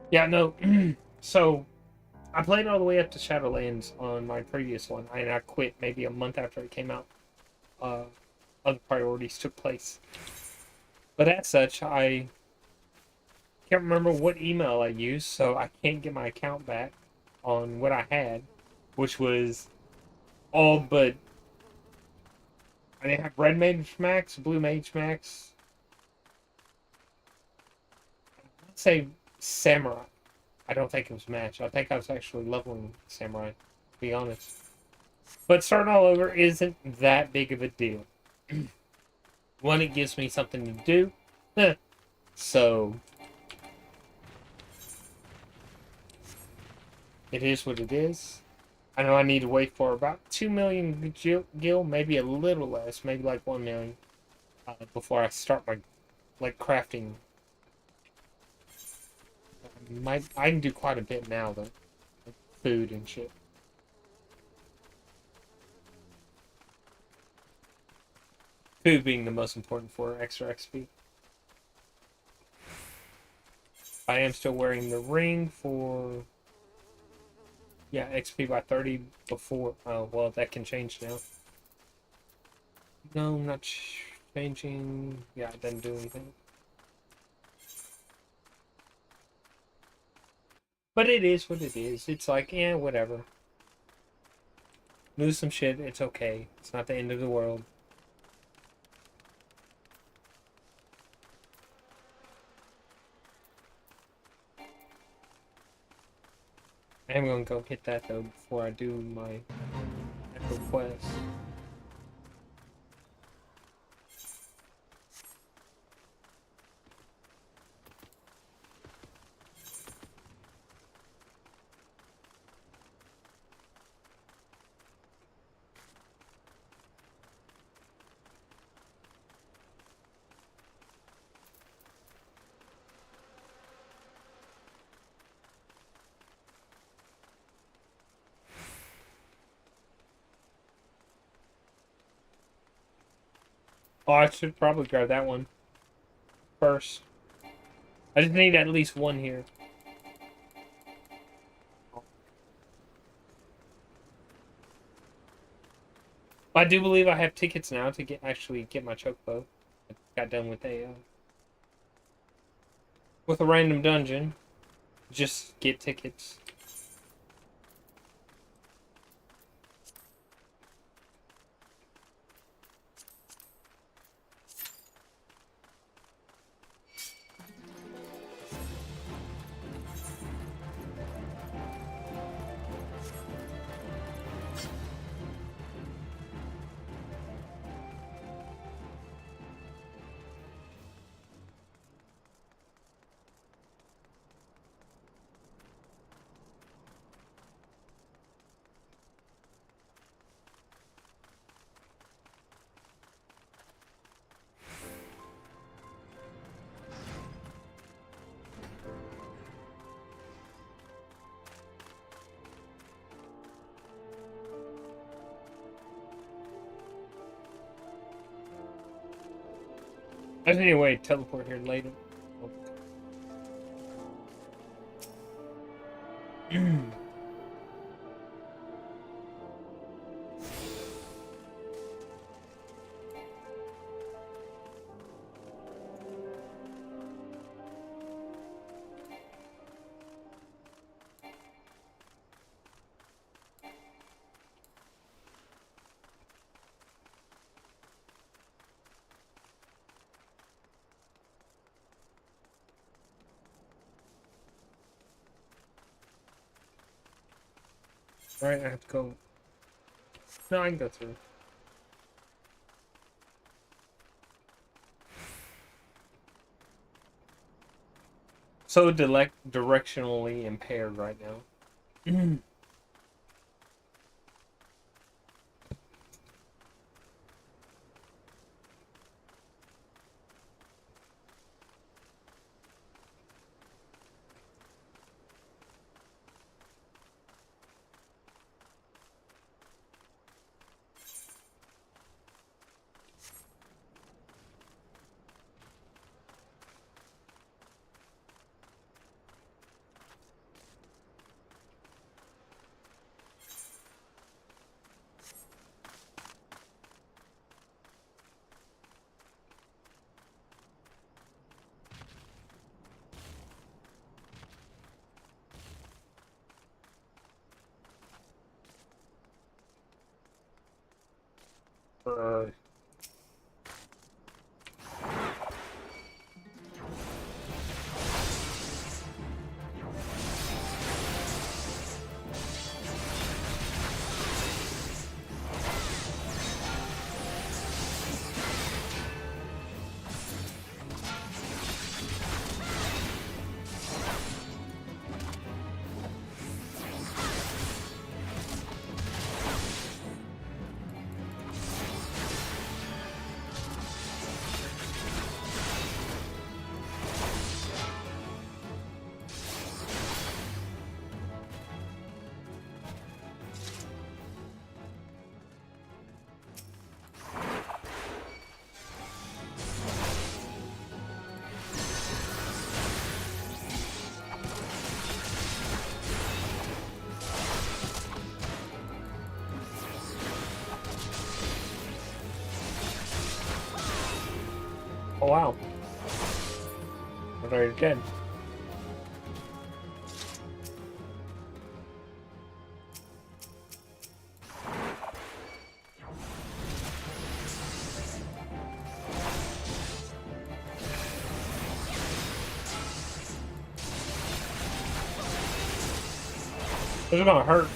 Yeah, no. So, I played all the way up to Shadowlands on my previous one, and I quit maybe a month after it came out. Other priorities took place. But as such, I can't remember what email I used, so I can't get my account back on what I had, which was all but... I didn't have Red Mage Max, Blue Mage Max. Let's say Samurai. I don't think it was match. I think I was actually leveling Samurai, to be honest. But starting all over isn't that big of a deal. One, it gives me something to do. So, it is what it is. I know I need to wait for about 2 million gil, maybe a little less, maybe like 1 million, before I start my, like, crafting. I can do quite a bit now, though. Like food and shit. Food being the most important for extra XP. I am still wearing the ring for... Yeah, XP by 30 before... Oh, well, that can change now. No, I'm not changing... Yeah, it doesn't do anything. But it is what it is. It's like, yeah, whatever. Lose some shit, it's okay. It's not the end of the world. I am going to go hit that, though, before I do my actual quest. Oh, I should probably grab that one first. I just need at least one here. I do believe I have tickets now to actually get my chocobo. got done with a random dungeon. Just get tickets. There's any way to teleport here later. Right, I have to go. No, I can go through. So directionally impaired right now. Oh wow. I thought you were dead. This is gonna hurt.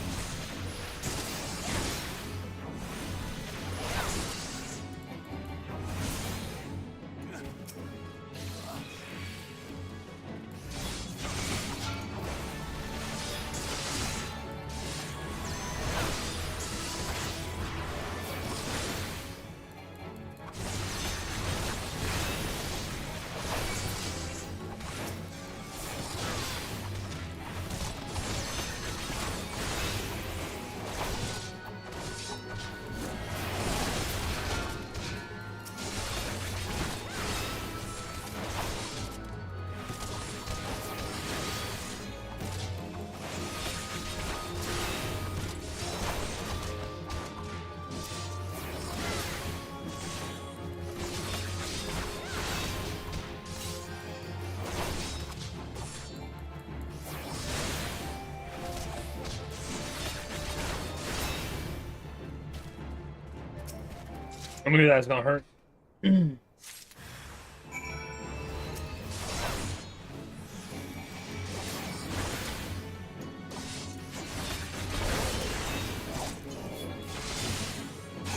I knew that was gonna hurt.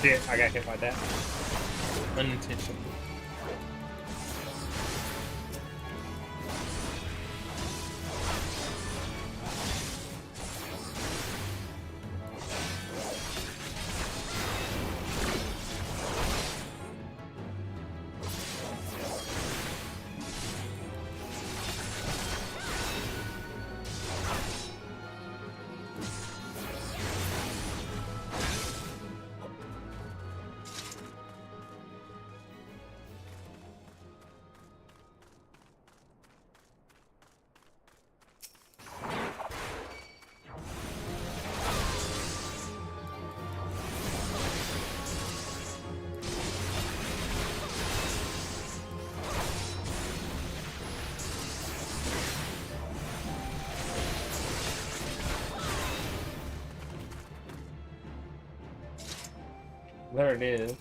Shit, I got hit by that. Unintentionally. There it is.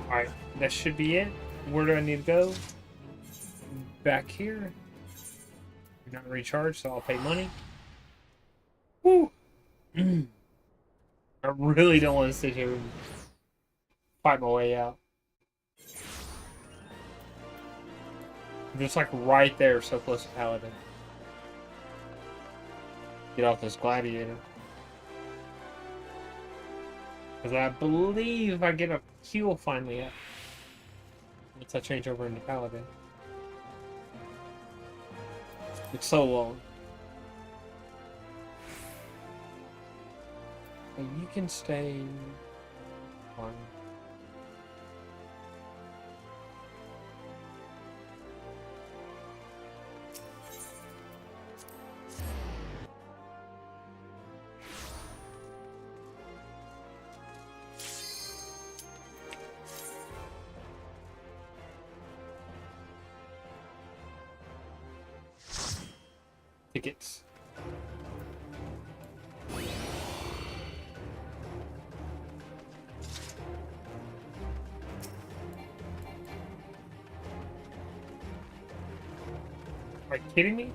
Alright, that should be it. Where do I need to go? Back here. Not recharged, so I'll pay money. Woo! I really don't want to sit here and fight my way out. I'm just like right there, so close to Paladin. Get off this gladiator. Because I believe I get a heal finally up once I change over into Paladin. It's so long. And you can stay on. Tickets. Are you kidding me?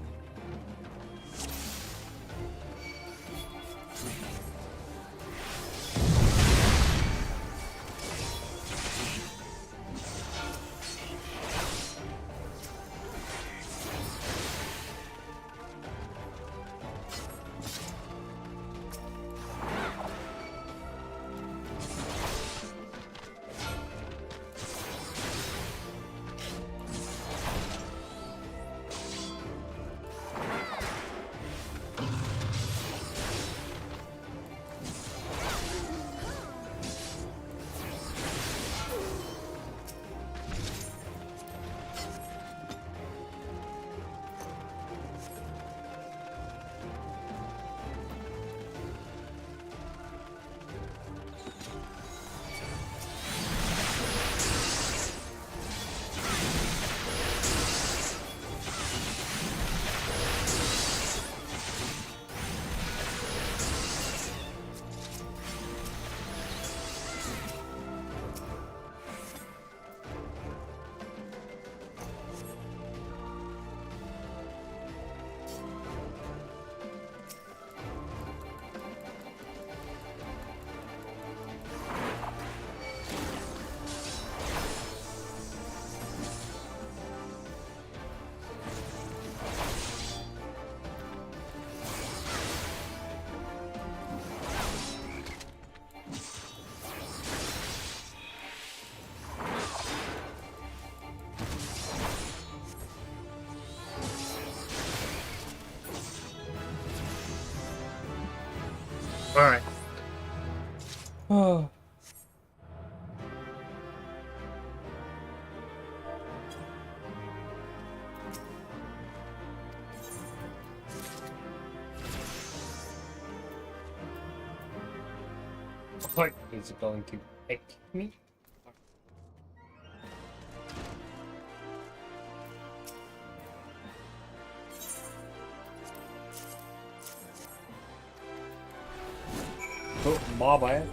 All right. Oh. What is it going to pick me? Oh, mob at.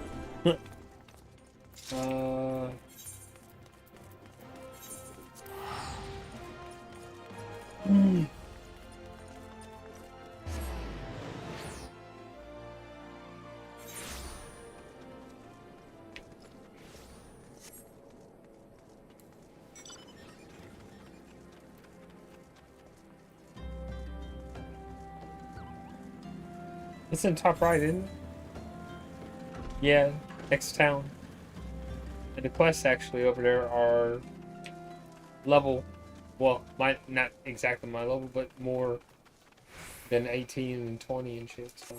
It's in top right, isn't it? Yeah, next town. And the quests actually over there are level, well, not exactly my level, but more than 18 and 20 and shit, so.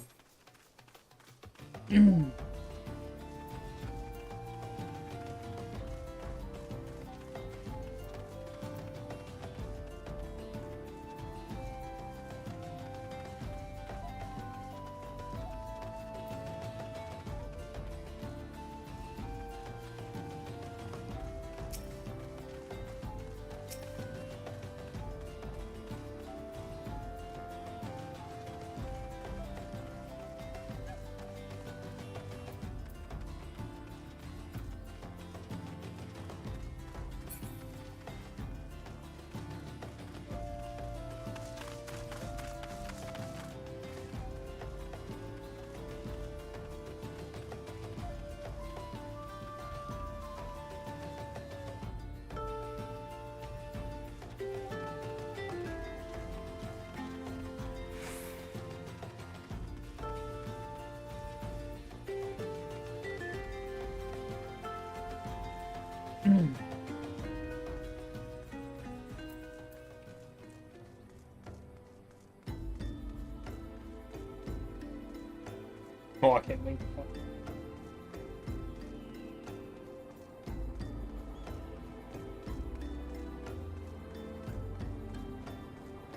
Oh, I can't make that.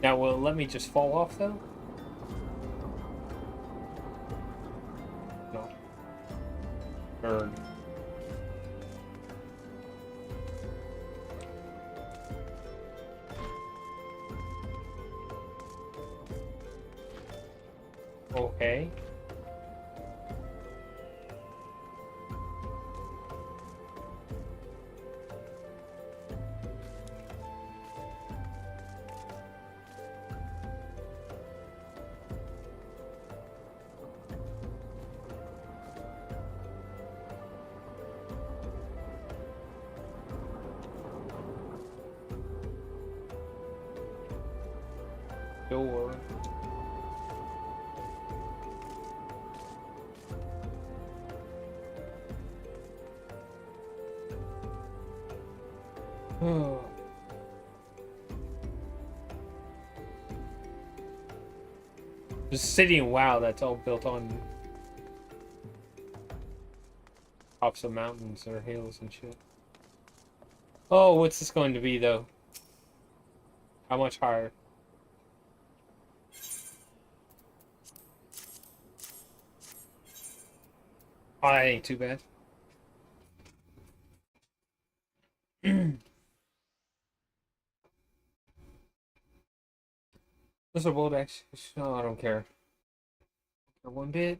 Now, will it let me just fall off, though? No. Or... Okay. Door. Oh. The city in WoW that's all built on tops of mountains or hills and shit. Oh, what's this going to be though? How much higher? Oh, that ain't too bad. This is a world action. No, I don't care. One bit.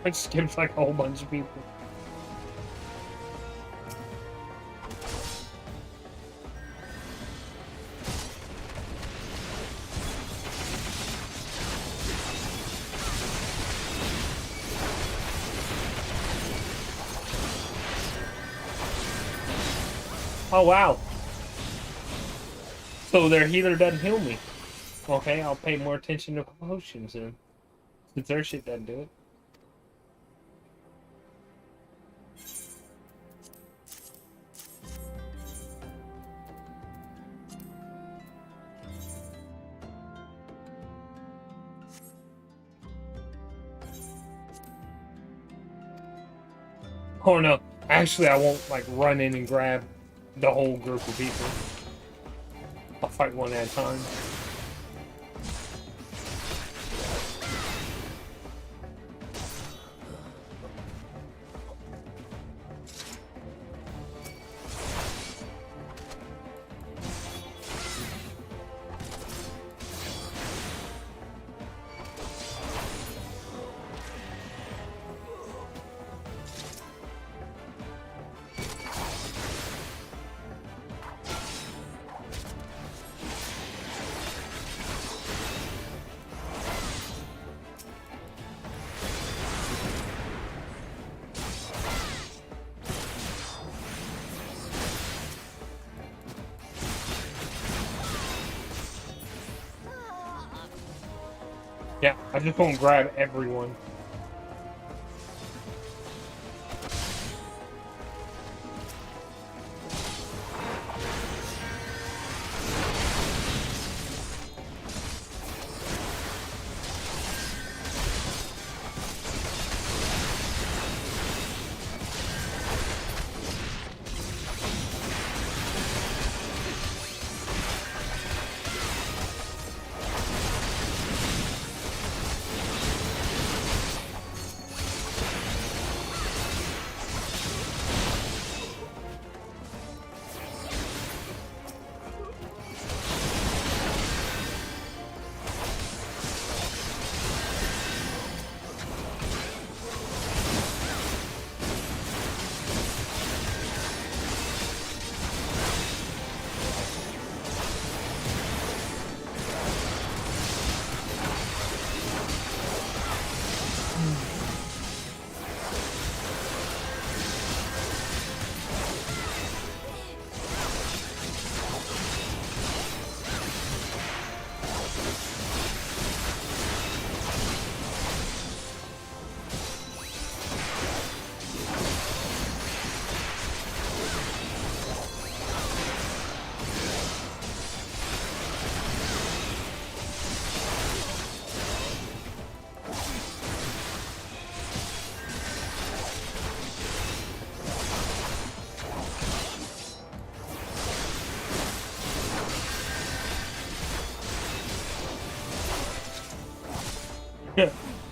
I skipped like a whole bunch of people. Oh wow. So their healer doesn't heal me. Okay, I'll pay more attention to potions then. Since their shit doesn't do it. Oh no, actually I won't like run in and grab the whole group of people. I'll fight one at a time. Yeah, I just won't grab everyone.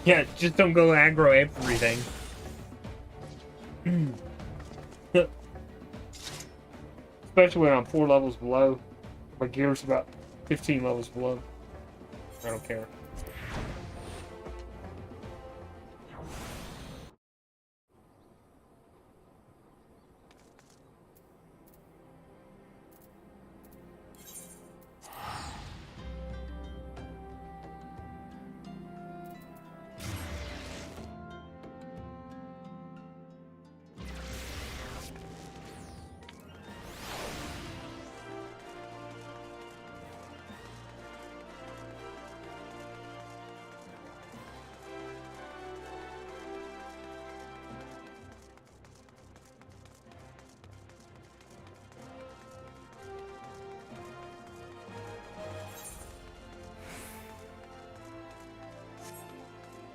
Yeah, just don't go aggro everything. Especially when I'm 4 levels below. My gear's about 15 levels below. I don't care.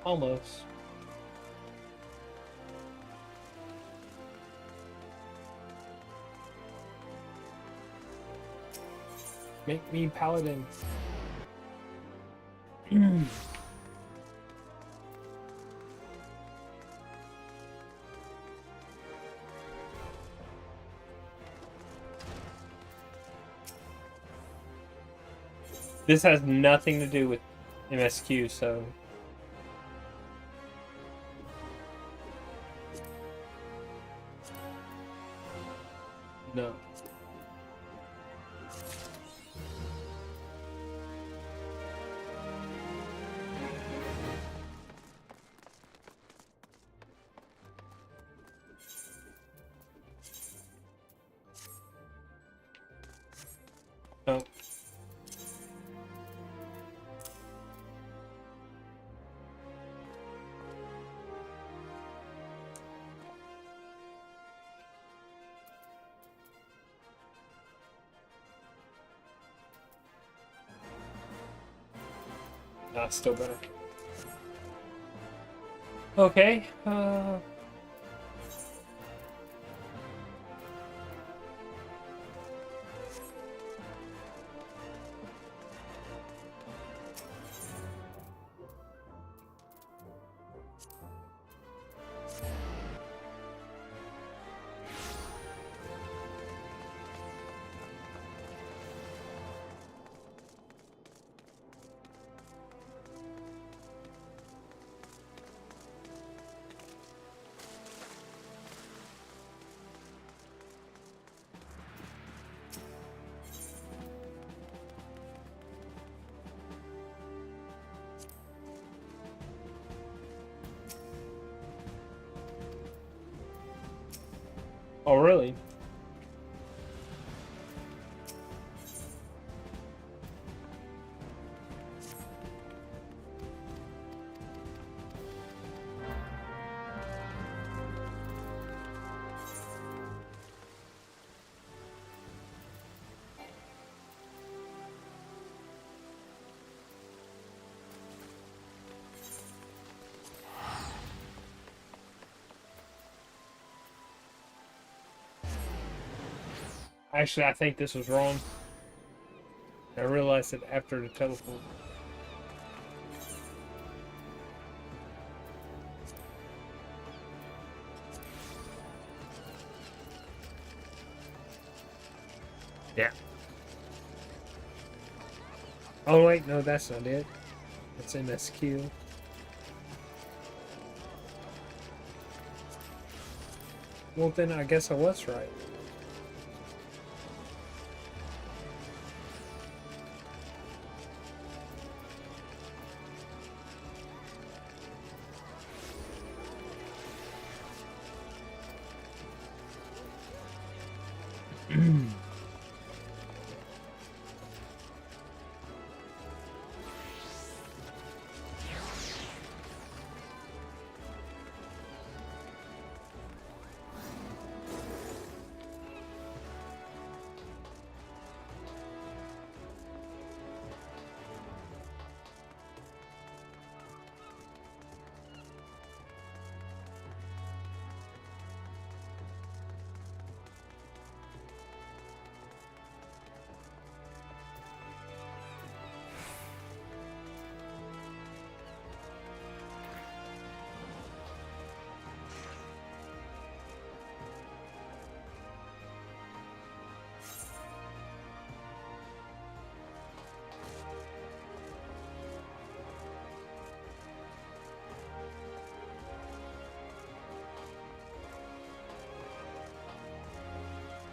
Almost. Make me Paladin. This has nothing to do with MSQ, so No. Oh. That's still better. Okay. Oh, really? Actually, I think this was wrong. I realized it after the teleport. Yeah. Oh wait, no, that's not it. That's MSQ. Well, then I guess I was right.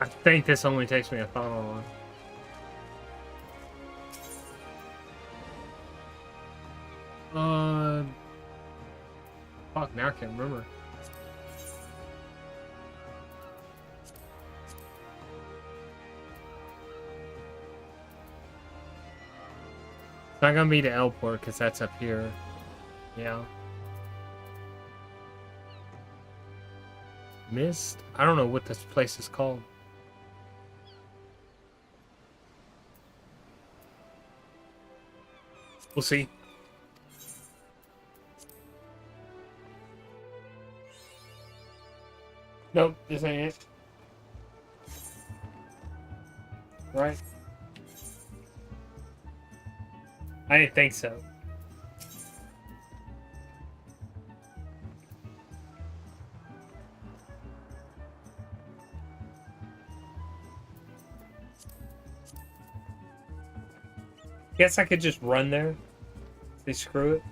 I think this only takes me a final one. Fuck, now I can't remember. It's not gonna be the L port because that's up here. Yeah. Mist? I don't know what this place is called. We'll see. Nope, this ain't it. Right? I didn't think so. Guess I could just run there. They screw it.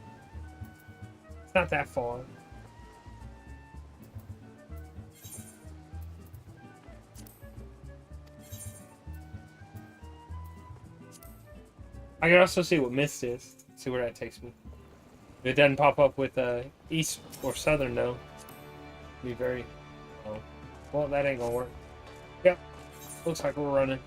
It's not that far. I can also see what mist is. See where that takes me. If it doesn't pop up with east or southern, though, be very. Oh, well, that ain't gonna work. Yep. Looks like we're running.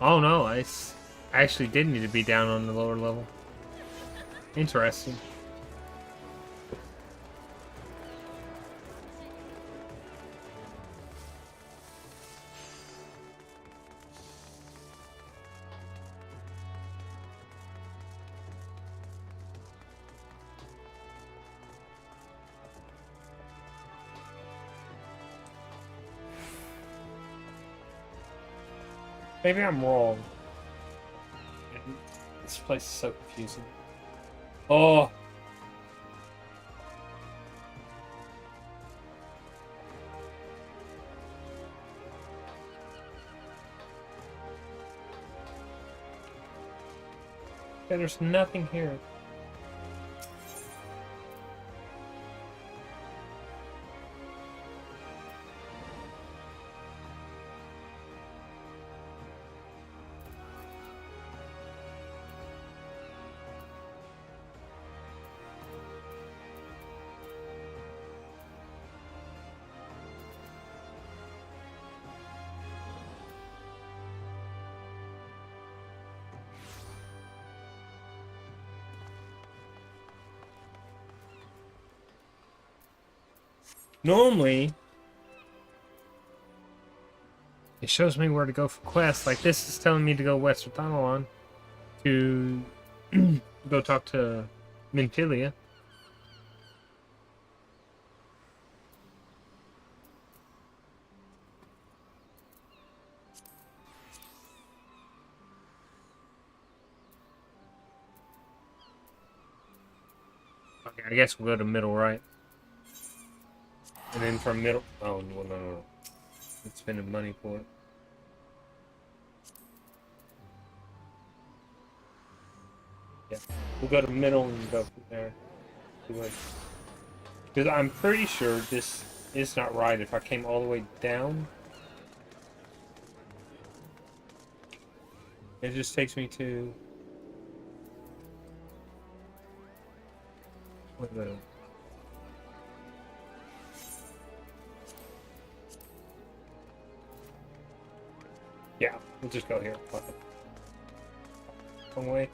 Oh no, I actually did need to be down on the lower level. Interesting. Maybe I'm wrong. This place is so confusing. Oh! Yeah, there's nothing here. Normally, it shows me where to go for quests. Like this is telling me to go west of Thanalon to go talk to Minfilia. Okay, I guess we'll go to middle right. And then from middle... Oh, no. I'm spending money for it. Yeah. We'll go to middle and go from there. Because I'm pretty sure this is not right if I came all the way down. It just takes me to... Wait a minute. Yeah, we'll just go here. Wrong way.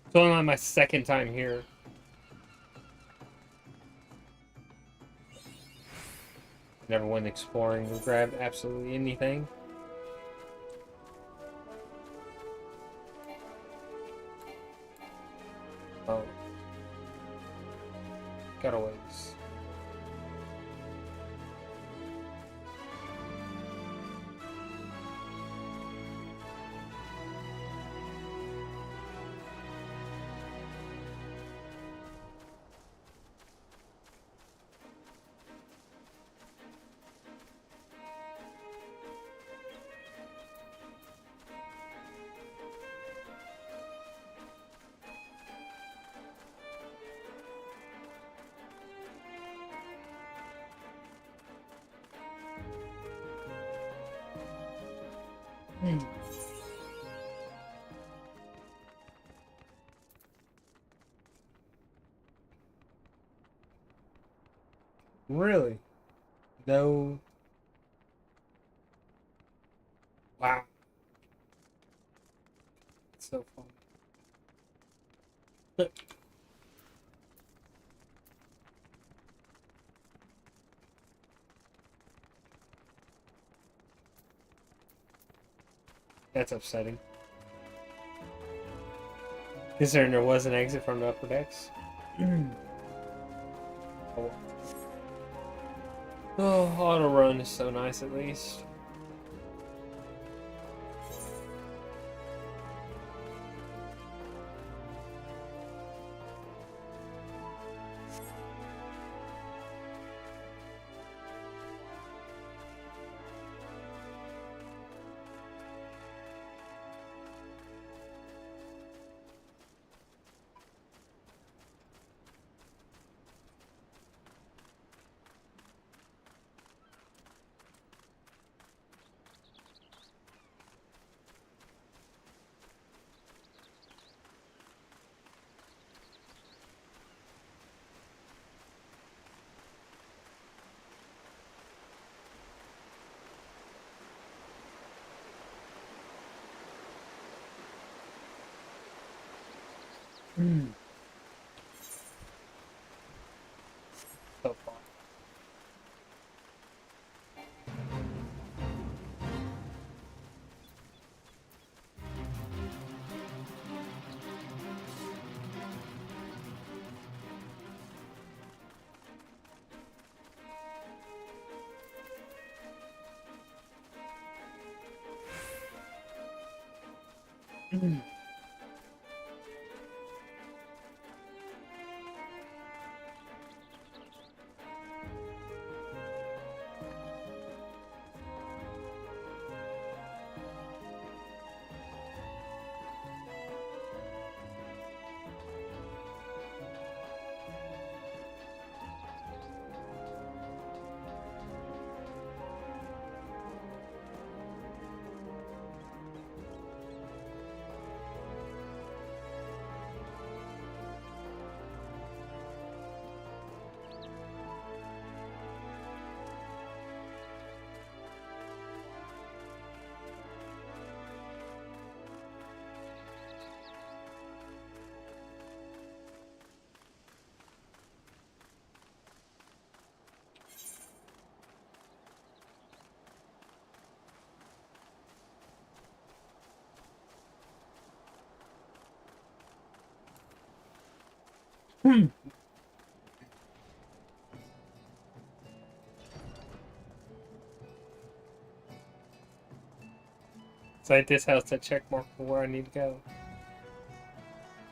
It's only like my second time here. Never went exploring or grabbed absolutely anything. Oh. Got a ways. Really? No. Wow. It's so fun. That's upsetting. Considering there was an exit from the upper decks. Oh, auto run is so nice at least. So far. It's like this house that check mark for where I need to go.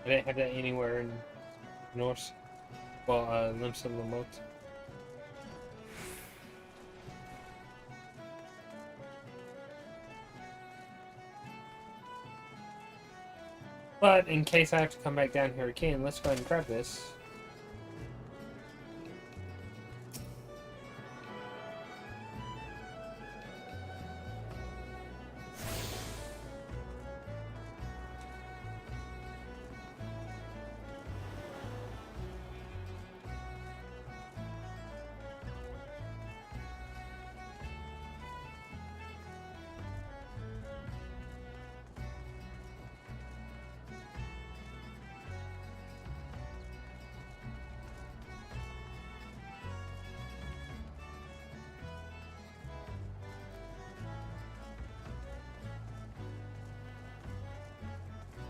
I didn't have that anywhere in Norse. Well, Limson Remote. But in case I have to come back down here again, let's go ahead and grab this.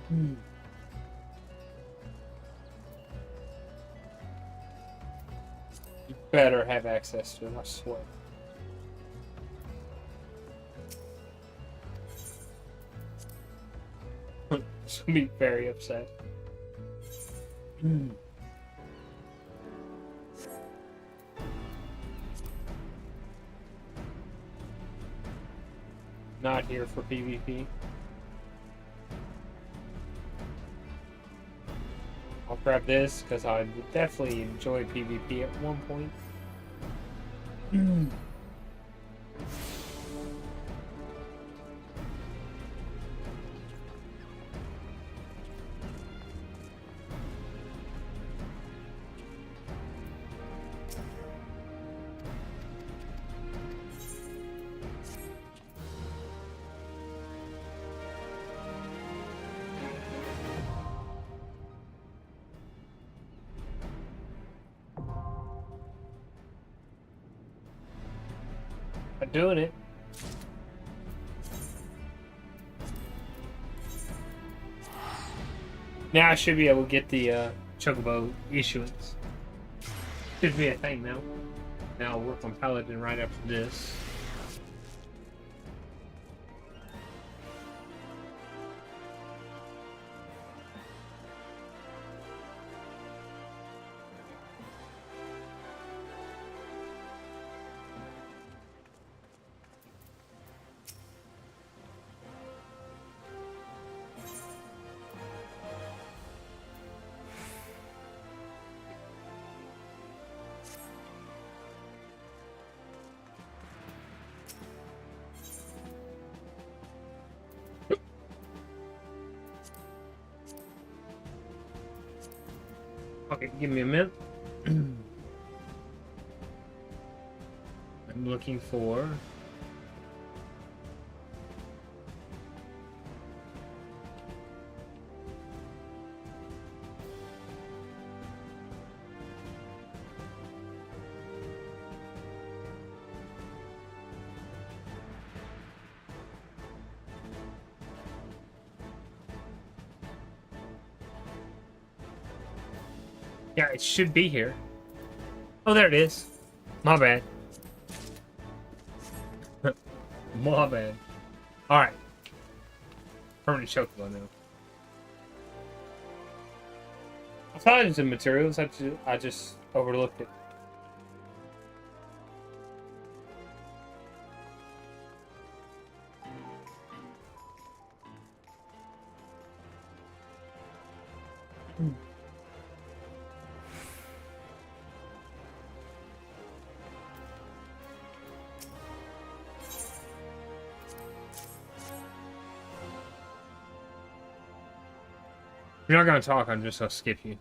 You better have access to it, I swear. She'll be very upset. Not here for PvP. I'll grab this because I would definitely enjoy PvP at one point. I'm doing it. Now I should be able to get the Chocobo issuance. Should be a thing now. Now I'll work on Paladin right after this. Okay, give me a minute. I'm looking for... Yeah, it should be here. Oh, there it is. My bad. My bad. Alright. Permanent chocobo now. I thought it was in materials. I just overlooked it. If you're not going to talk, I'm just going to skip you.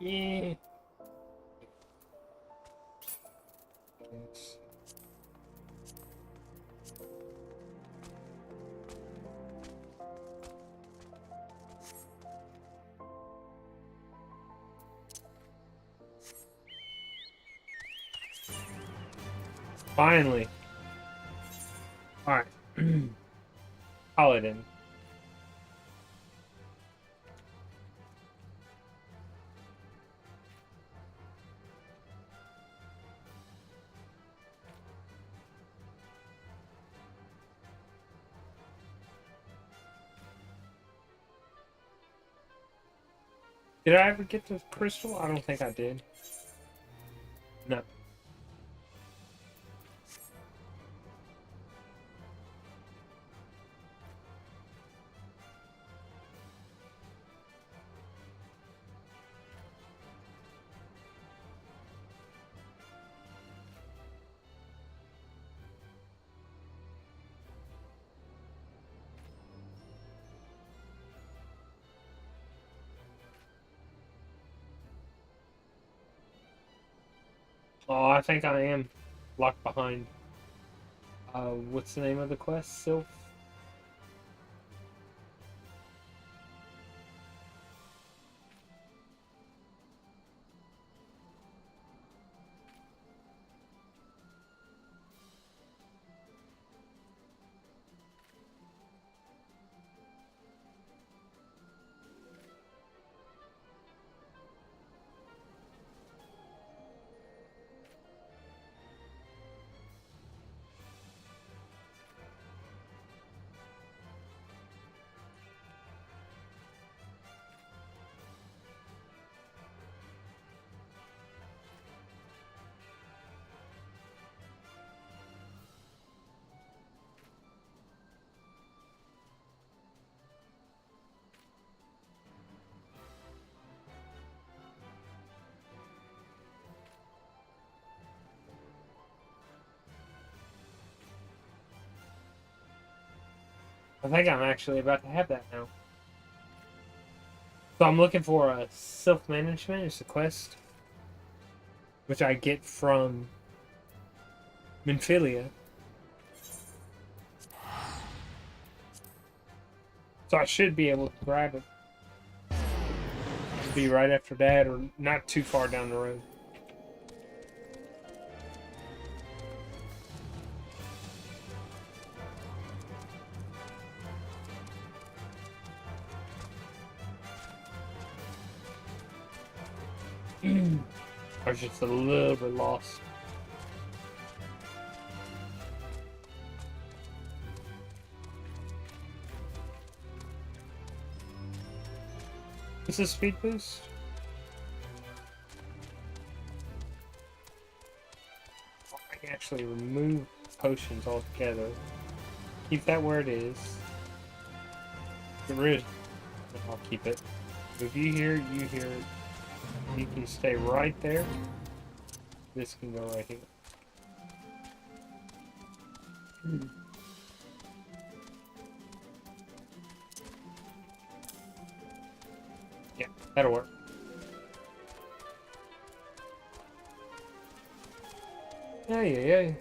Yeah. Finally. Alright. Paladin. Did I ever get the crystal? I don't think I did. No. Oh, I think I am locked behind. What's the name of the quest? Sylph? I think I'm actually about to have that now. So I'm looking for a self-management. It's a quest, which I get from Minfilia. So I should be able to grab it. It'll be right after that, or not too far down the road. I was just a little bit lost. Is this speed boost? I can actually remove potions altogether. Keep that where it is. Get rid. I'll keep it. If you hear, you hear. You can stay right there. This can go right here. Yeah, that'll work. Yeah.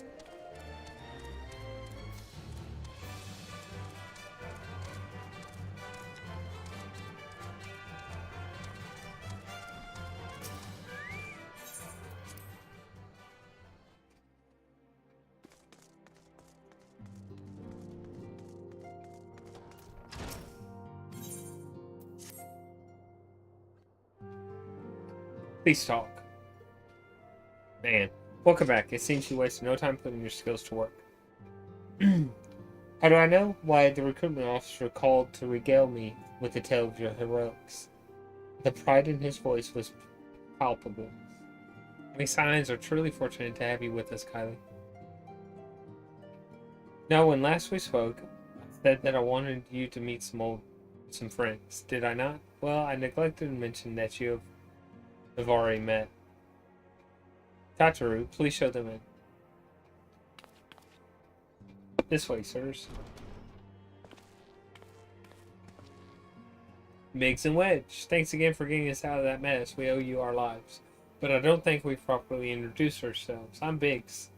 Please talk. Man, welcome back. It seems you wasted no time putting your skills to work. How do I know? Why, the recruitment officer called to regale me with the tale of your heroics. The pride in his voice was palpable. We Scions are truly fortunate to have you with us, Kylie. Now, when last we spoke, I said that I wanted you to meet some friends. Did I not? Well, I neglected to mention that you have already met. Tataru, please show them in. This way, sirs. Biggs and Wedge, thanks again for getting us out of that mess. We owe you our lives. But I don't think we've properly introduced ourselves. I'm Biggs.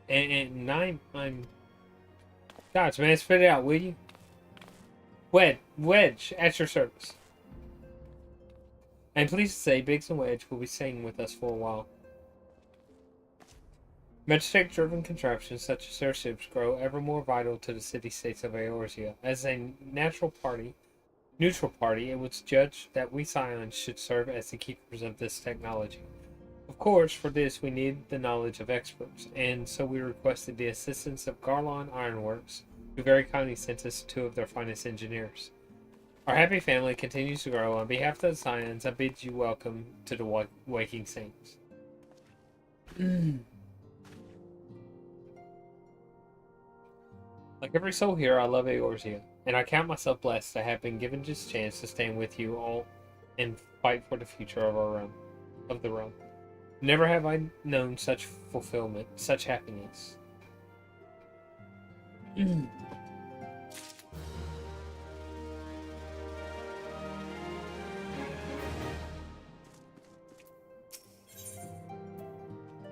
And I'm... Gosh, man, spit it out, will you? Wedge, at your service. I'm pleased to say Biggs and Wedge will be staying with us for a while. Magic-driven contraptions such as airships grow ever more vital to the city-states of Eorzea. As a neutral party, it was judged that we Scions should serve as the keepers of this technology. Of course, for this we need the knowledge of experts, and so we requested the assistance of Garlon Ironworks, who very kindly sent us 2 of their finest engineers. Our happy family continues to grow. On behalf of the Scions, I bid you welcome to the Waking Saints. Like every soul here, I love Eorzea, and I count myself blessed to have been given this chance to stand with you all and fight for the future of the realm. Never have I known such fulfillment, such happiness.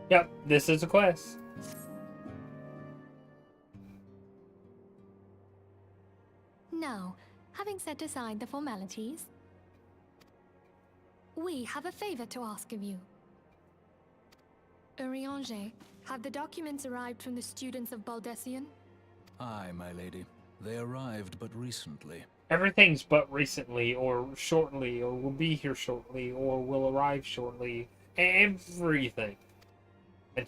Yep, this is a quest. Now, having set aside the formalities, we have a favor to ask of you. Urianger, have the documents arrived from the students of Baldessian? Aye, my lady. They arrived but recently. Everything's but recently, or shortly, or will be here shortly, or will arrive shortly. Everything. It's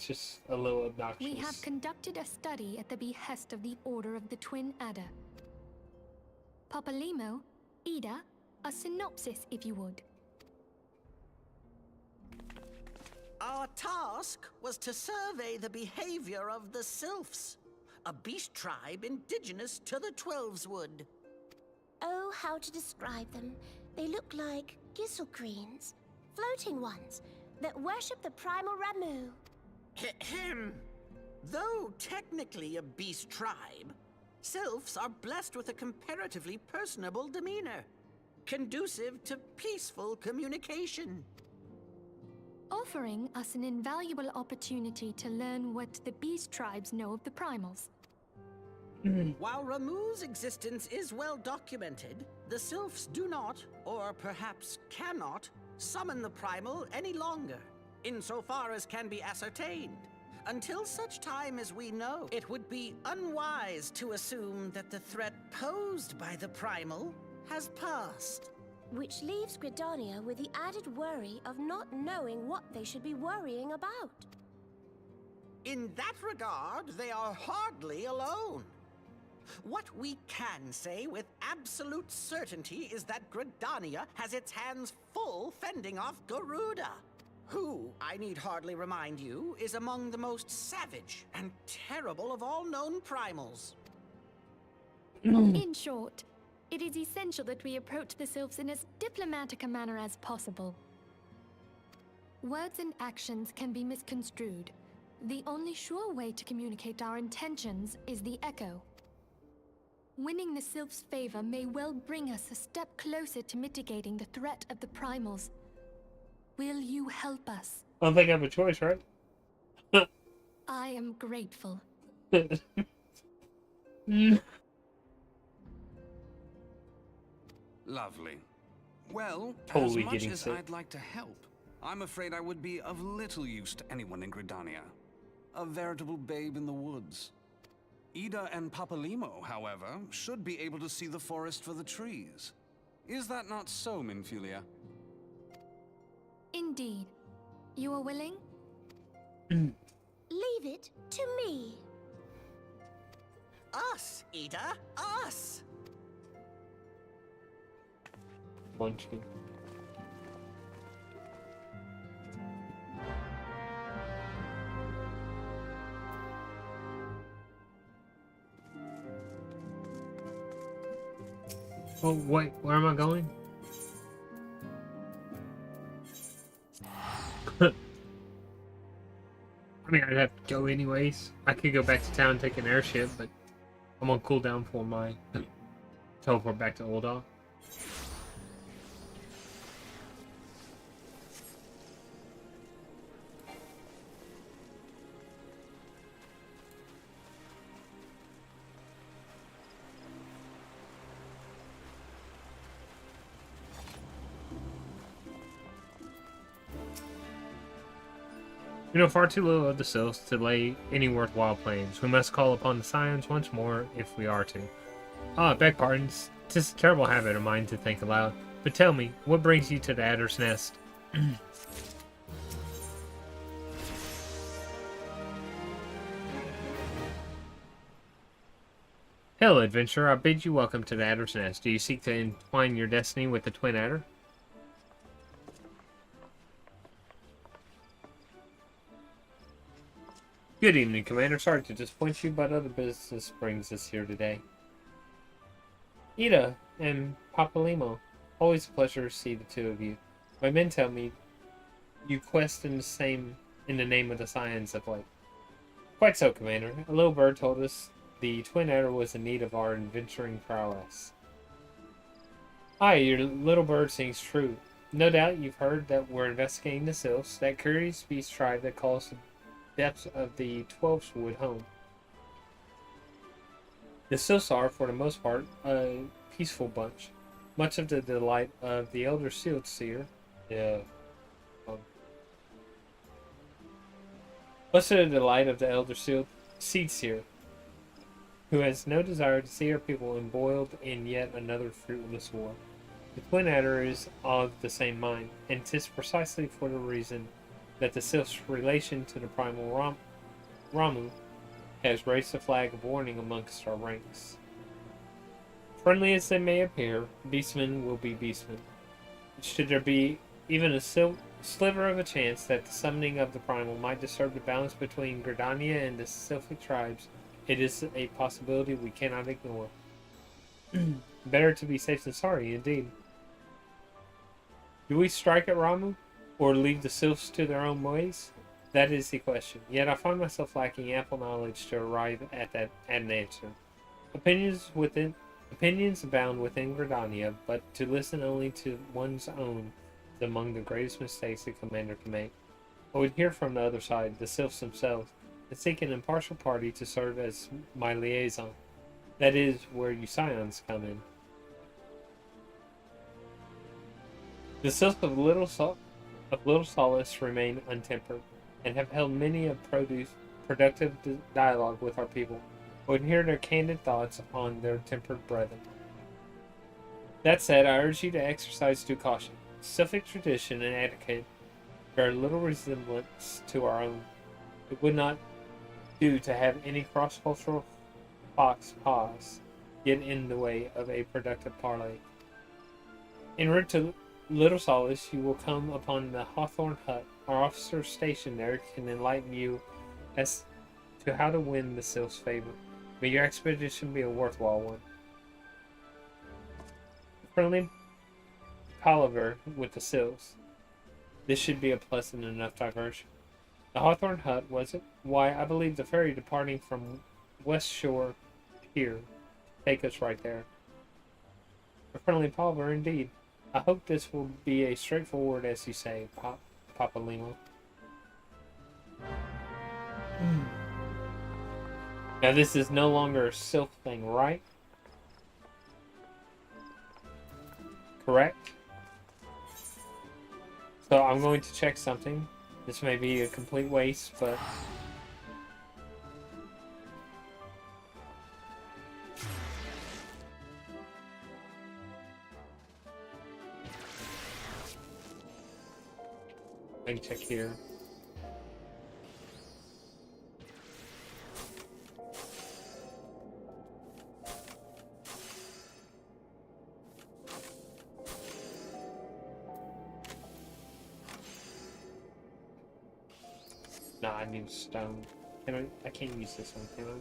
just a little obnoxious. We have conducted a study at the behest of the Order of the Twin Adder. Papalimo, Ida, a synopsis if you would. Our task was to survey the behavior of the Sylphs, a beast tribe indigenous to the Twelveswood. Oh, how to describe them. They look like Gisselgreens, floating ones, that worship the primal Ramu. Ahem. Though technically a beast tribe, sylphs are blessed with a comparatively personable demeanor, conducive to peaceful communication. Offering us an invaluable opportunity to learn what the beast tribes know of the primals. While Ramuh's existence is well documented, the sylphs do not, or perhaps cannot, summon the primal any longer, insofar as can be ascertained. Until such time as we know, it would be unwise to assume that the threat posed by the primal has passed. Which leaves Gridania with the added worry of not knowing what they should be worrying about. In that regard, they are hardly alone. What we can say with absolute certainty is that Gridania has its hands full fending off Garuda, who, I need hardly remind you, is among the most savage and terrible of all known primals. In short, it is essential that we approach the sylphs in as diplomatic a manner as possible. Words and actions can be misconstrued. The only sure way to communicate our intentions is the echo. Winning the sylphs' favor may well bring us a step closer to mitigating the threat of the primals. Will you help us? I don't think I have a choice, right? I am grateful. Lovely. Well, Totally as much getting as sick. I'd like to help, I'm afraid I would be of little use to anyone in Gridania. A veritable babe in the woods. Ida and Papalimo, however, should be able to see the forest for the trees. Is that not so, Minfulia? Indeed. You are willing? Leave it to me. Us, Ida, us! Munchkin. Oh, wait, where am I going? I mean, I'd have to go anyways. I could go back to town and take an airship, but I'm on cooldown for my teleport back to Ul'dah. We know far too little of the sylphs to lay any worthwhile plans. We must call upon the scions once more if we are to. Ah, beg pardons. 'Tis a terrible habit of mine to think aloud. But tell me, what brings you to the Adder's Nest? Hello, adventurer. I bid you welcome to the Adder's Nest. Do you seek to entwine your destiny with the Twin Adder? Good evening, Commander. Sorry to disappoint you, but other business brings us here today. Ida and Papalimo, always a pleasure to see the two of you. My men tell me you quest in the name of the scions of late. Quite so, Commander. A little bird told us the Twin Adder was in need of our adventuring prowess. Aye, your little bird sings true. No doubt you've heard that we're investigating the sylphs, that curious beast tribe that calls the depths of the Twelvewood home. The sylphs are, for the most part, a peaceful bunch. Much of the delight of the elder sealed seer. Much of the delight of the elder seed seer, who has no desire to see her people embroiled in yet another fruitless war. The Twin Adder is of the same mind, and 'tis precisely for the reason that the sylph's relation to the primal Ramuh has raised a flag of warning amongst our ranks. Friendly as they may appear, beastmen will be beastmen. Should there be even a sliver of a chance that the summoning of the primal might disturb the balance between Gridania and the sylphic tribes, it is a possibility we cannot ignore. Better to be safe than sorry, indeed. Do we strike at Ramuh, or leave the sylphs to their own ways? That is the question. Yet I find myself lacking ample knowledge to arrive at an answer. Opinions abound within Gridania, but to listen only to one's own is among the greatest mistakes a commander can make. I would hear from the other side, the sylphs themselves, and seek an impartial party to serve as my liaison. That is where you scions come in. The sylphs of Little Solace remain untempered, and have held many a productive dialogue with our people. I would hear their candid thoughts upon their tempered brethren. That said, I urge you to exercise due caution. Sylphic tradition and etiquette bear little resemblance to our own. It would not do to have any cross-cultural fox paws get in the way of a productive parley. En route to Little Solace, you will come upon the Hawthorne Hut. Our officer stationed there can enlighten you as to how to win the sylph's favor. May your expedition be a worthwhile one. Friendly palaver with the sylphs. This should be a pleasant enough diversion. The Hawthorne Hut, was it? Why, I believe the ferry departing from West Shore Pier take us right there. A friendly palaver indeed. I hope this will be as straightforward as you say, Papa Limo. Now this is no longer a sylph thing, right? Correct? So I'm going to check something. This may be a complete waste, but... I can check here. Nah, I need stone. I can't use this one, can I?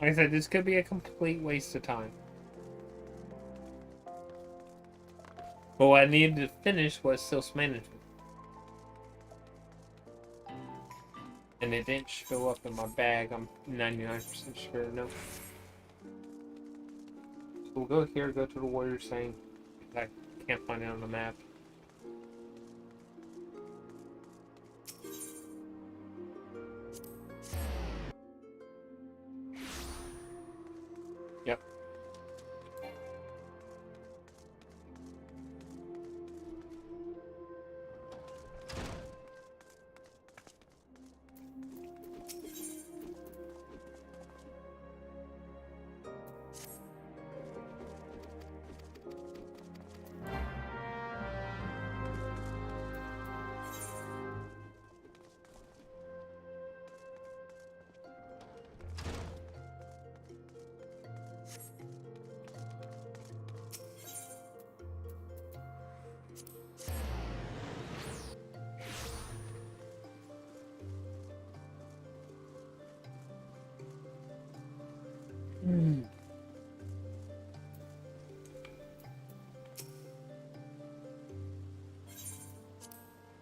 Like I said, this could be a complete waste of time. But what I needed to finish was sales management. And it didn't show up in my bag, I'm 99% sure, no. So we'll go here, go to the warrior saying, I can't find it on the map. Yep.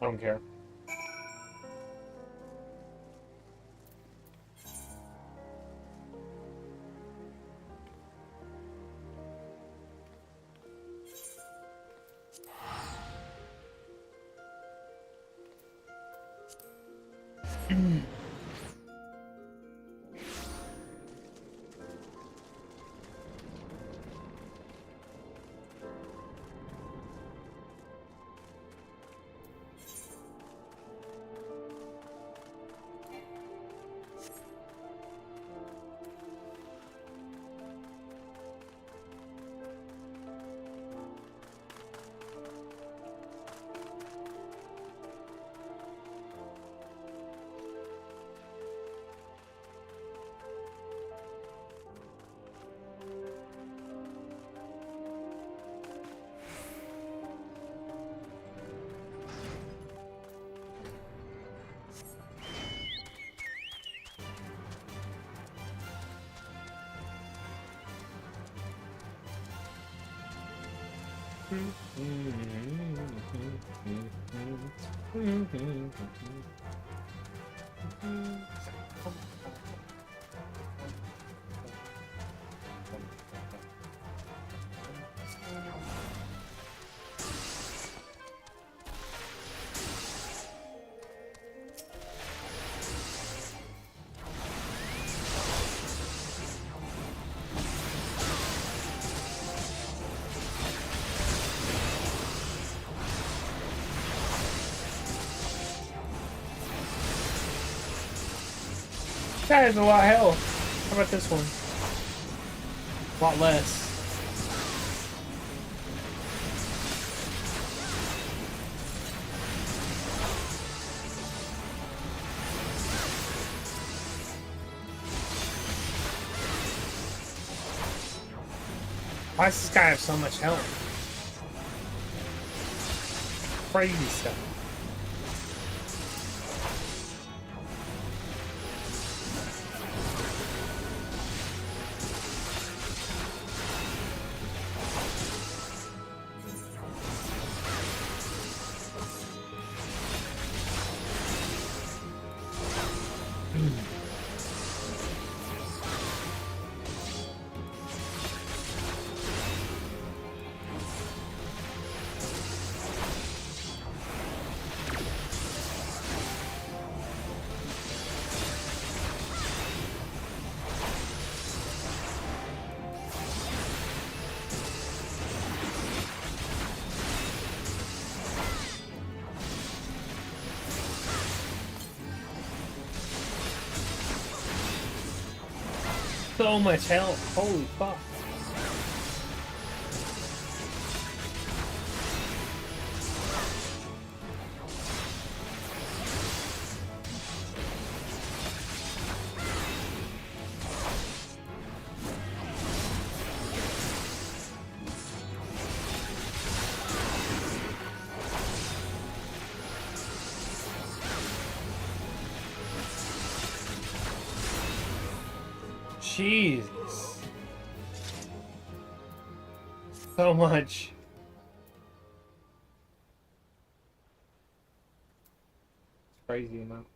I don't care. That has a lot of health. How about this one? A lot less. Why does this guy have so much health? Crazy stuff. So much health. Holy fuck. Jesus. So much. Crazy amounts.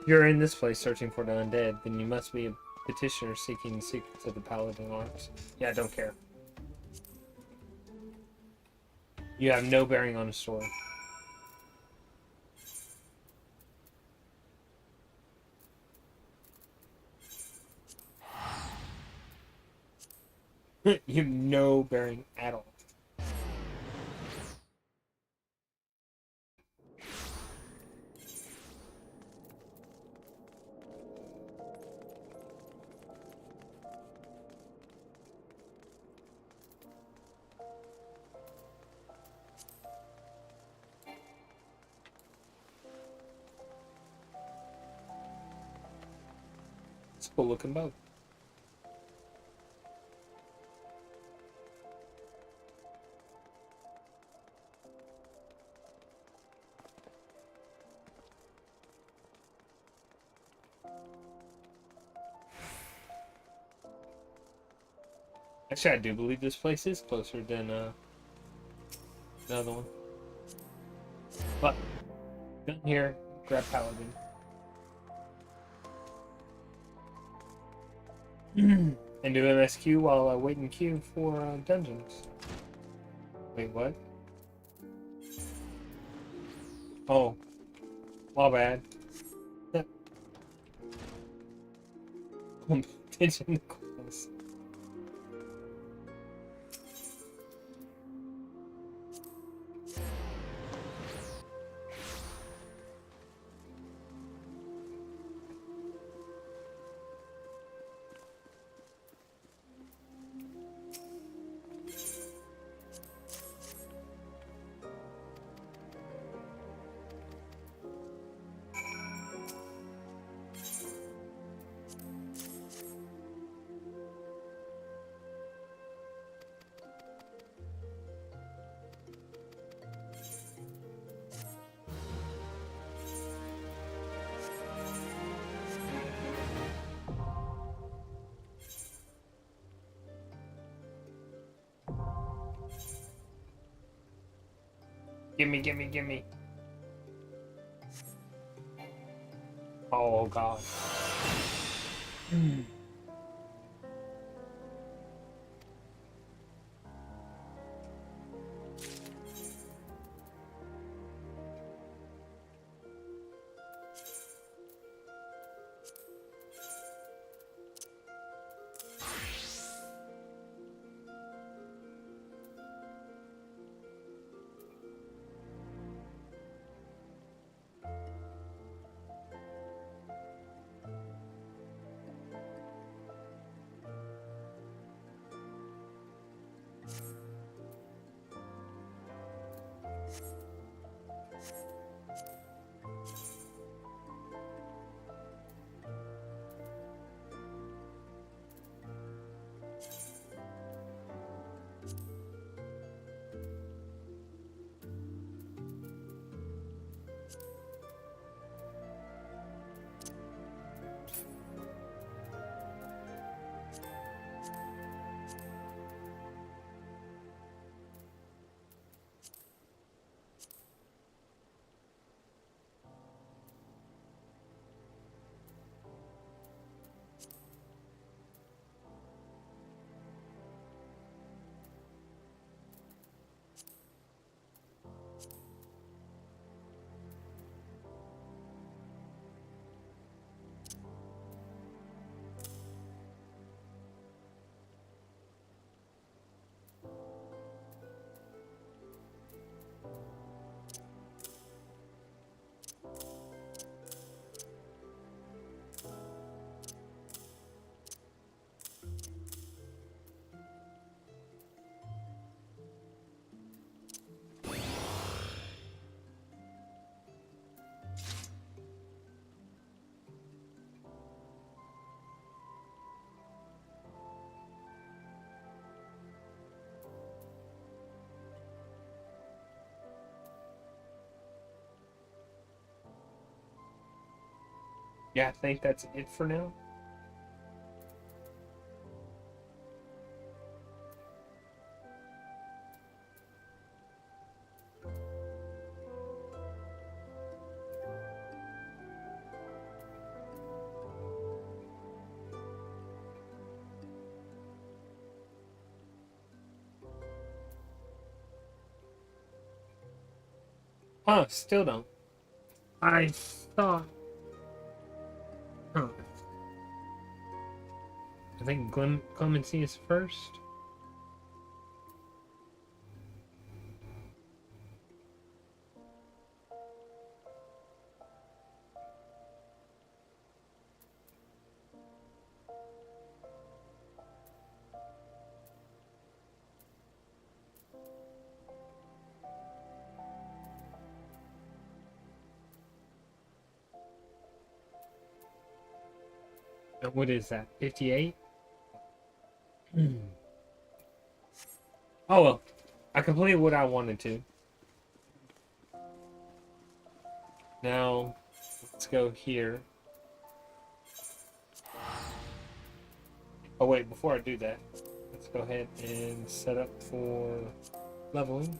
You're in this place searching for the undead, then you must be a petitioner seeking the secrets of the Paladin arts. Yeah, I don't care. You have no bearing on the story. You have no bearing at all. It's a cool looking boat. Actually, I do believe this place is closer than the other one. But done here. Grab Paladin. And do MSQ while I wait in queue for dungeons. Wait, what? Oh, my bad. Attention class. Gimme, gimme, gimme. Oh, God. Yeah, I think that's it for now. Huh, still don't. I thought... Huh. I think Clemency is first. And what is that? 58? Oh well. I completed what I wanted to. Now, let's go here. Oh wait, before I do that, let's go ahead and set up for leveling.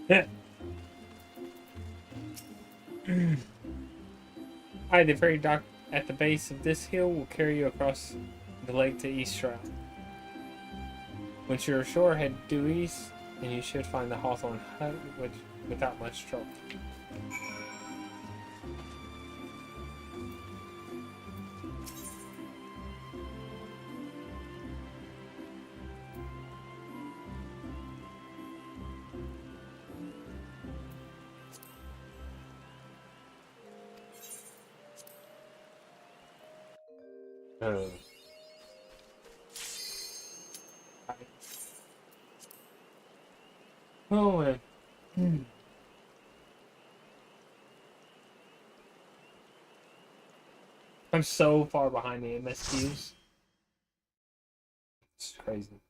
Yeah. Hi, the ferry dock at the base of this hill will carry you across the lake to East Shroud. Once you're ashore, head due east, and you should find the Hawthorne hut without much trouble. Oh, man. I'm so far behind the MSQs. It's crazy.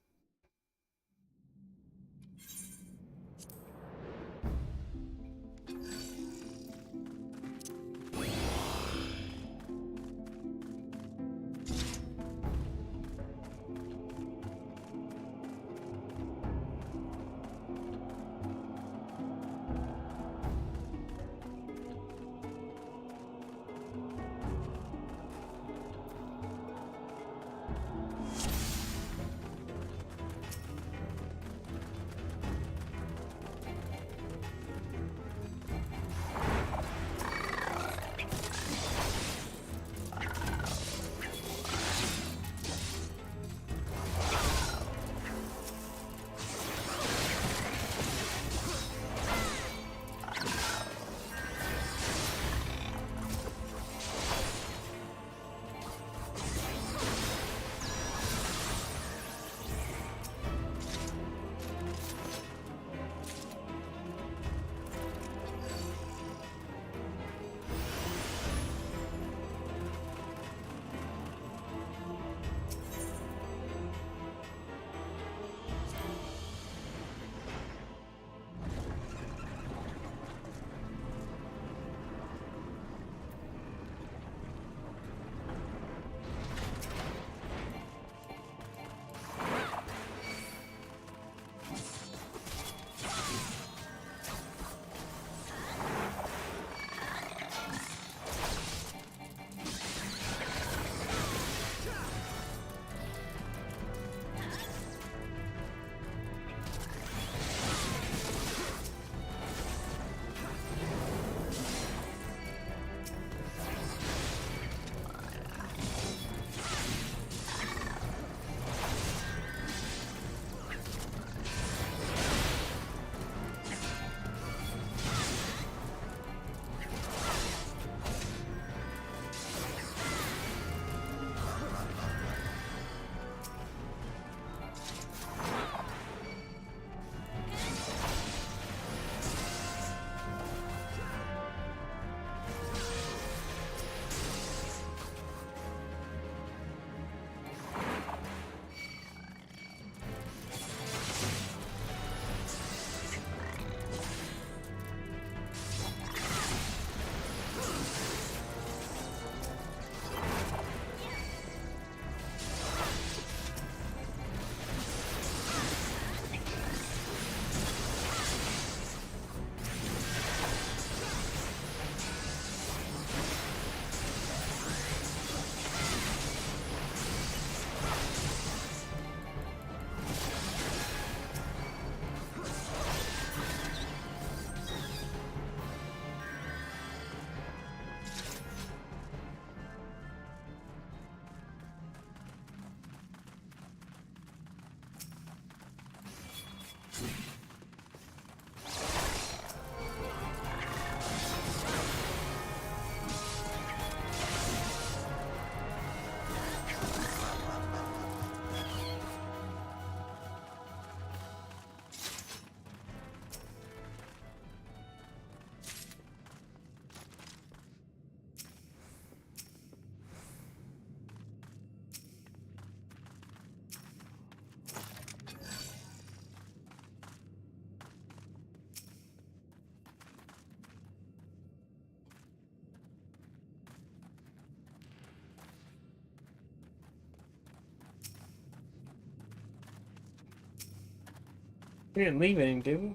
We didn't leave any, did we?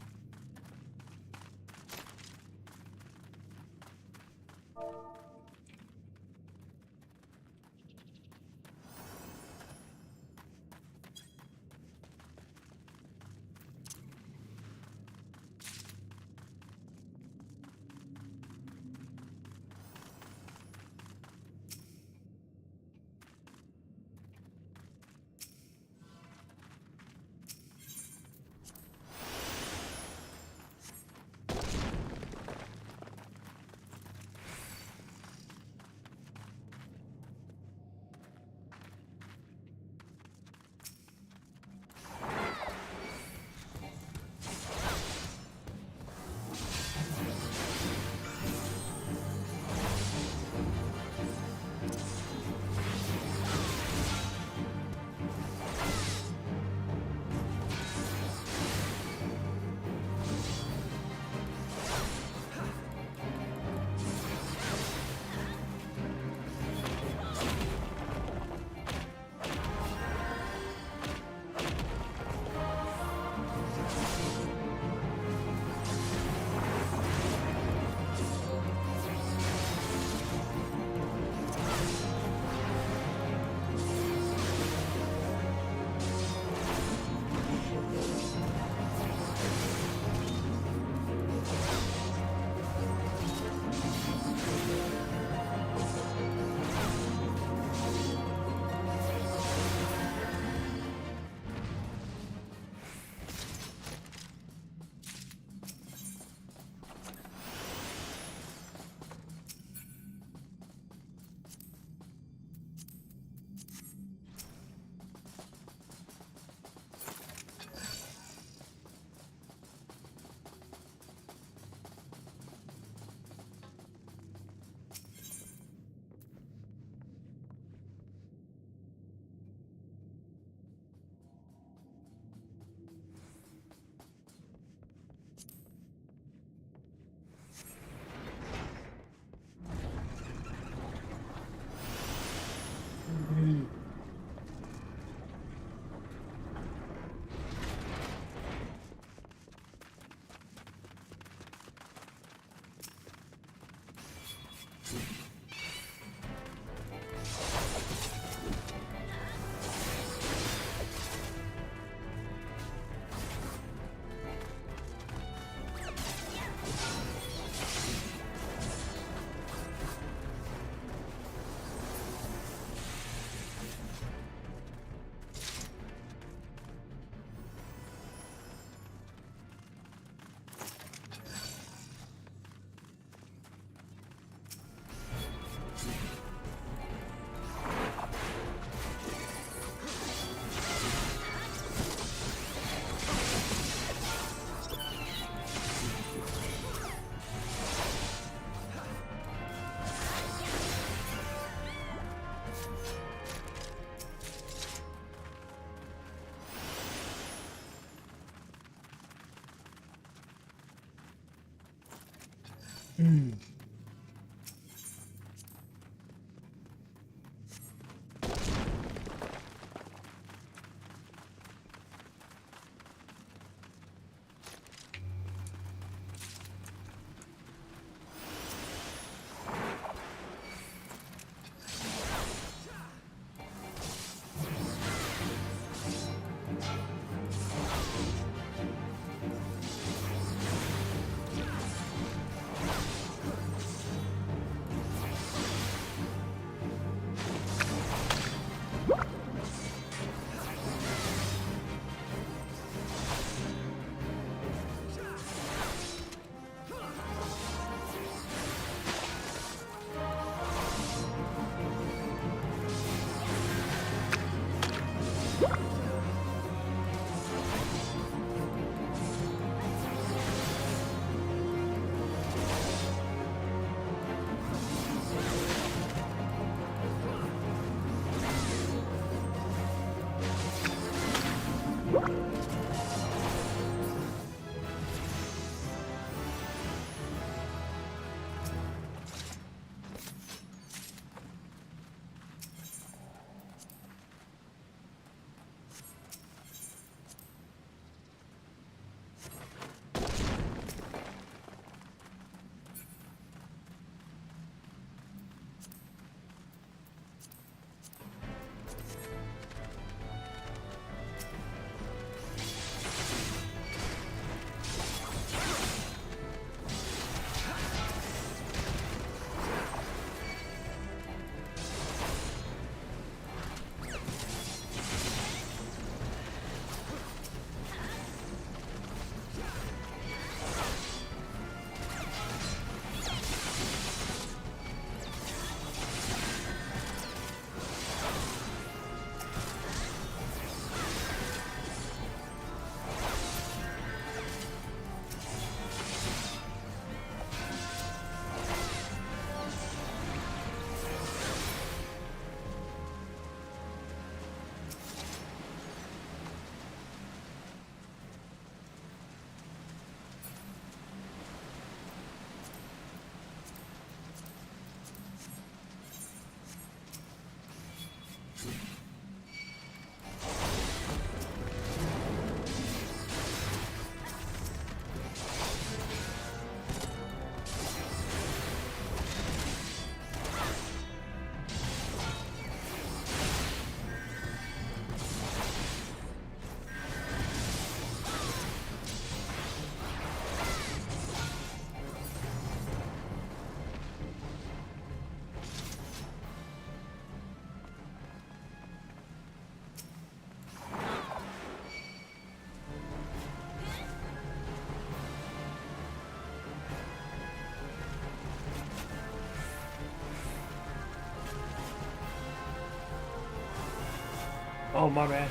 Oh, my bad.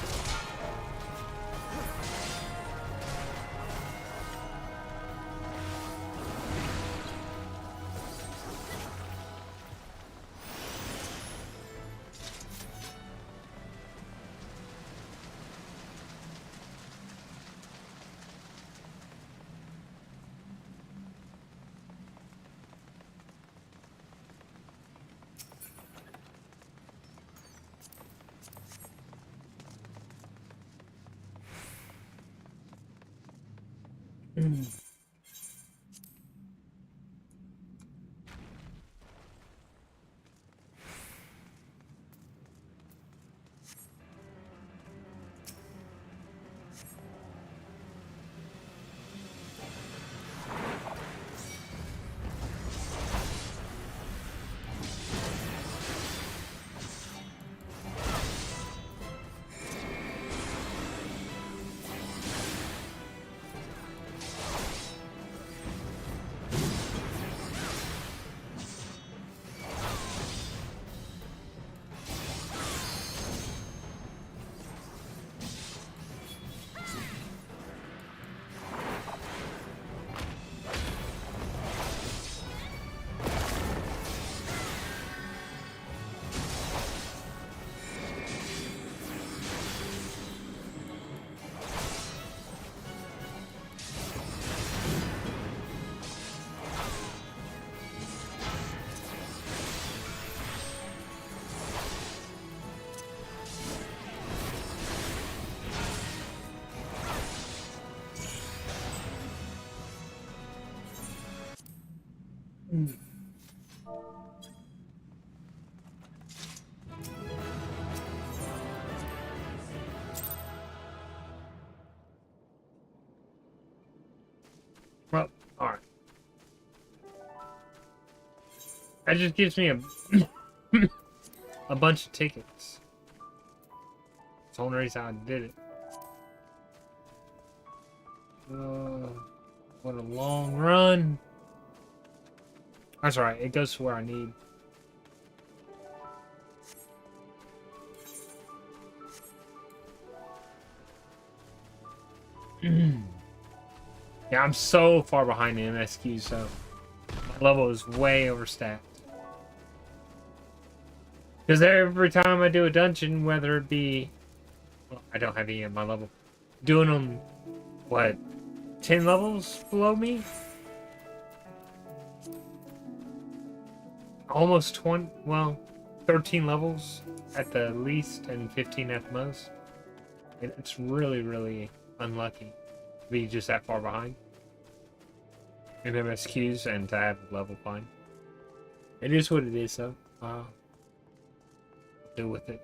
Well, alright. That just gives me a a bunch of tickets. That's the only reason I did it. What a long run. That's alright, it goes to where I need. Yeah, I'm so far behind the MSQ, so my level is way overstacked. Because every time I do a dungeon, whether it be... Well, I don't have any at my level. Doing them, what, 10 levels below me? Almost 20, well, 13 levels at the least and 15 at the most. It's really, really unlucky to be just that far behind in MSQs and to have the level climb. It is what it is, though. Deal with it.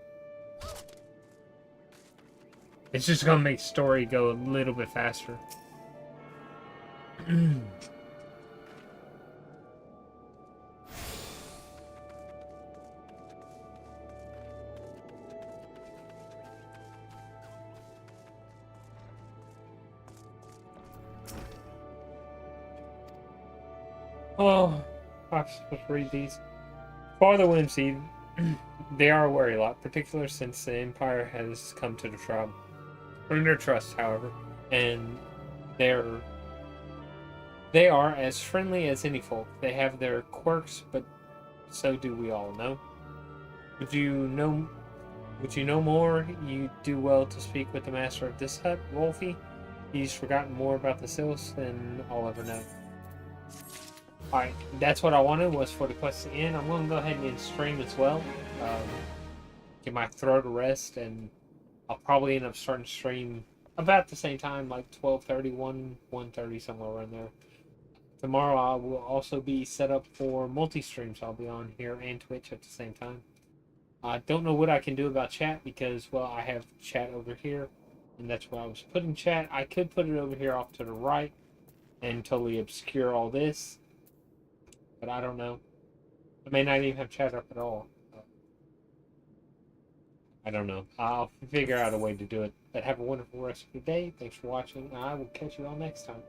It's just gonna make story go a little bit faster. Oh, I'm supposed to read these. For the Whimsy, they are a worry lot, particularly since the Empire has come to the tribe. Earn their trust, however, and they are as friendly as any folk. They have their quirks, but so do we all know. Would you know more? You do well to speak with the master of this hut, Wolfie. He's forgotten more about the Sylphs than I'll ever know. Alright, that's what I wanted, was for the quest to end. I'm going to go ahead and end stream as well. Give my throat a rest, and I'll probably end up starting stream about the same time, like 12:30, 1:30, somewhere around there. Tomorrow I will also be set up for multi-streams. I'll be on here and Twitch at the same time. I don't know what I can do about chat because, well, I have chat over here, and that's where I was putting chat. I could put it over here off to the right and totally obscure all this, but I don't know. I may not even have chat up at all. I don't know. I'll figure out a way to do it. But have a wonderful rest of your day. Thanks for watching. I will catch you all next time.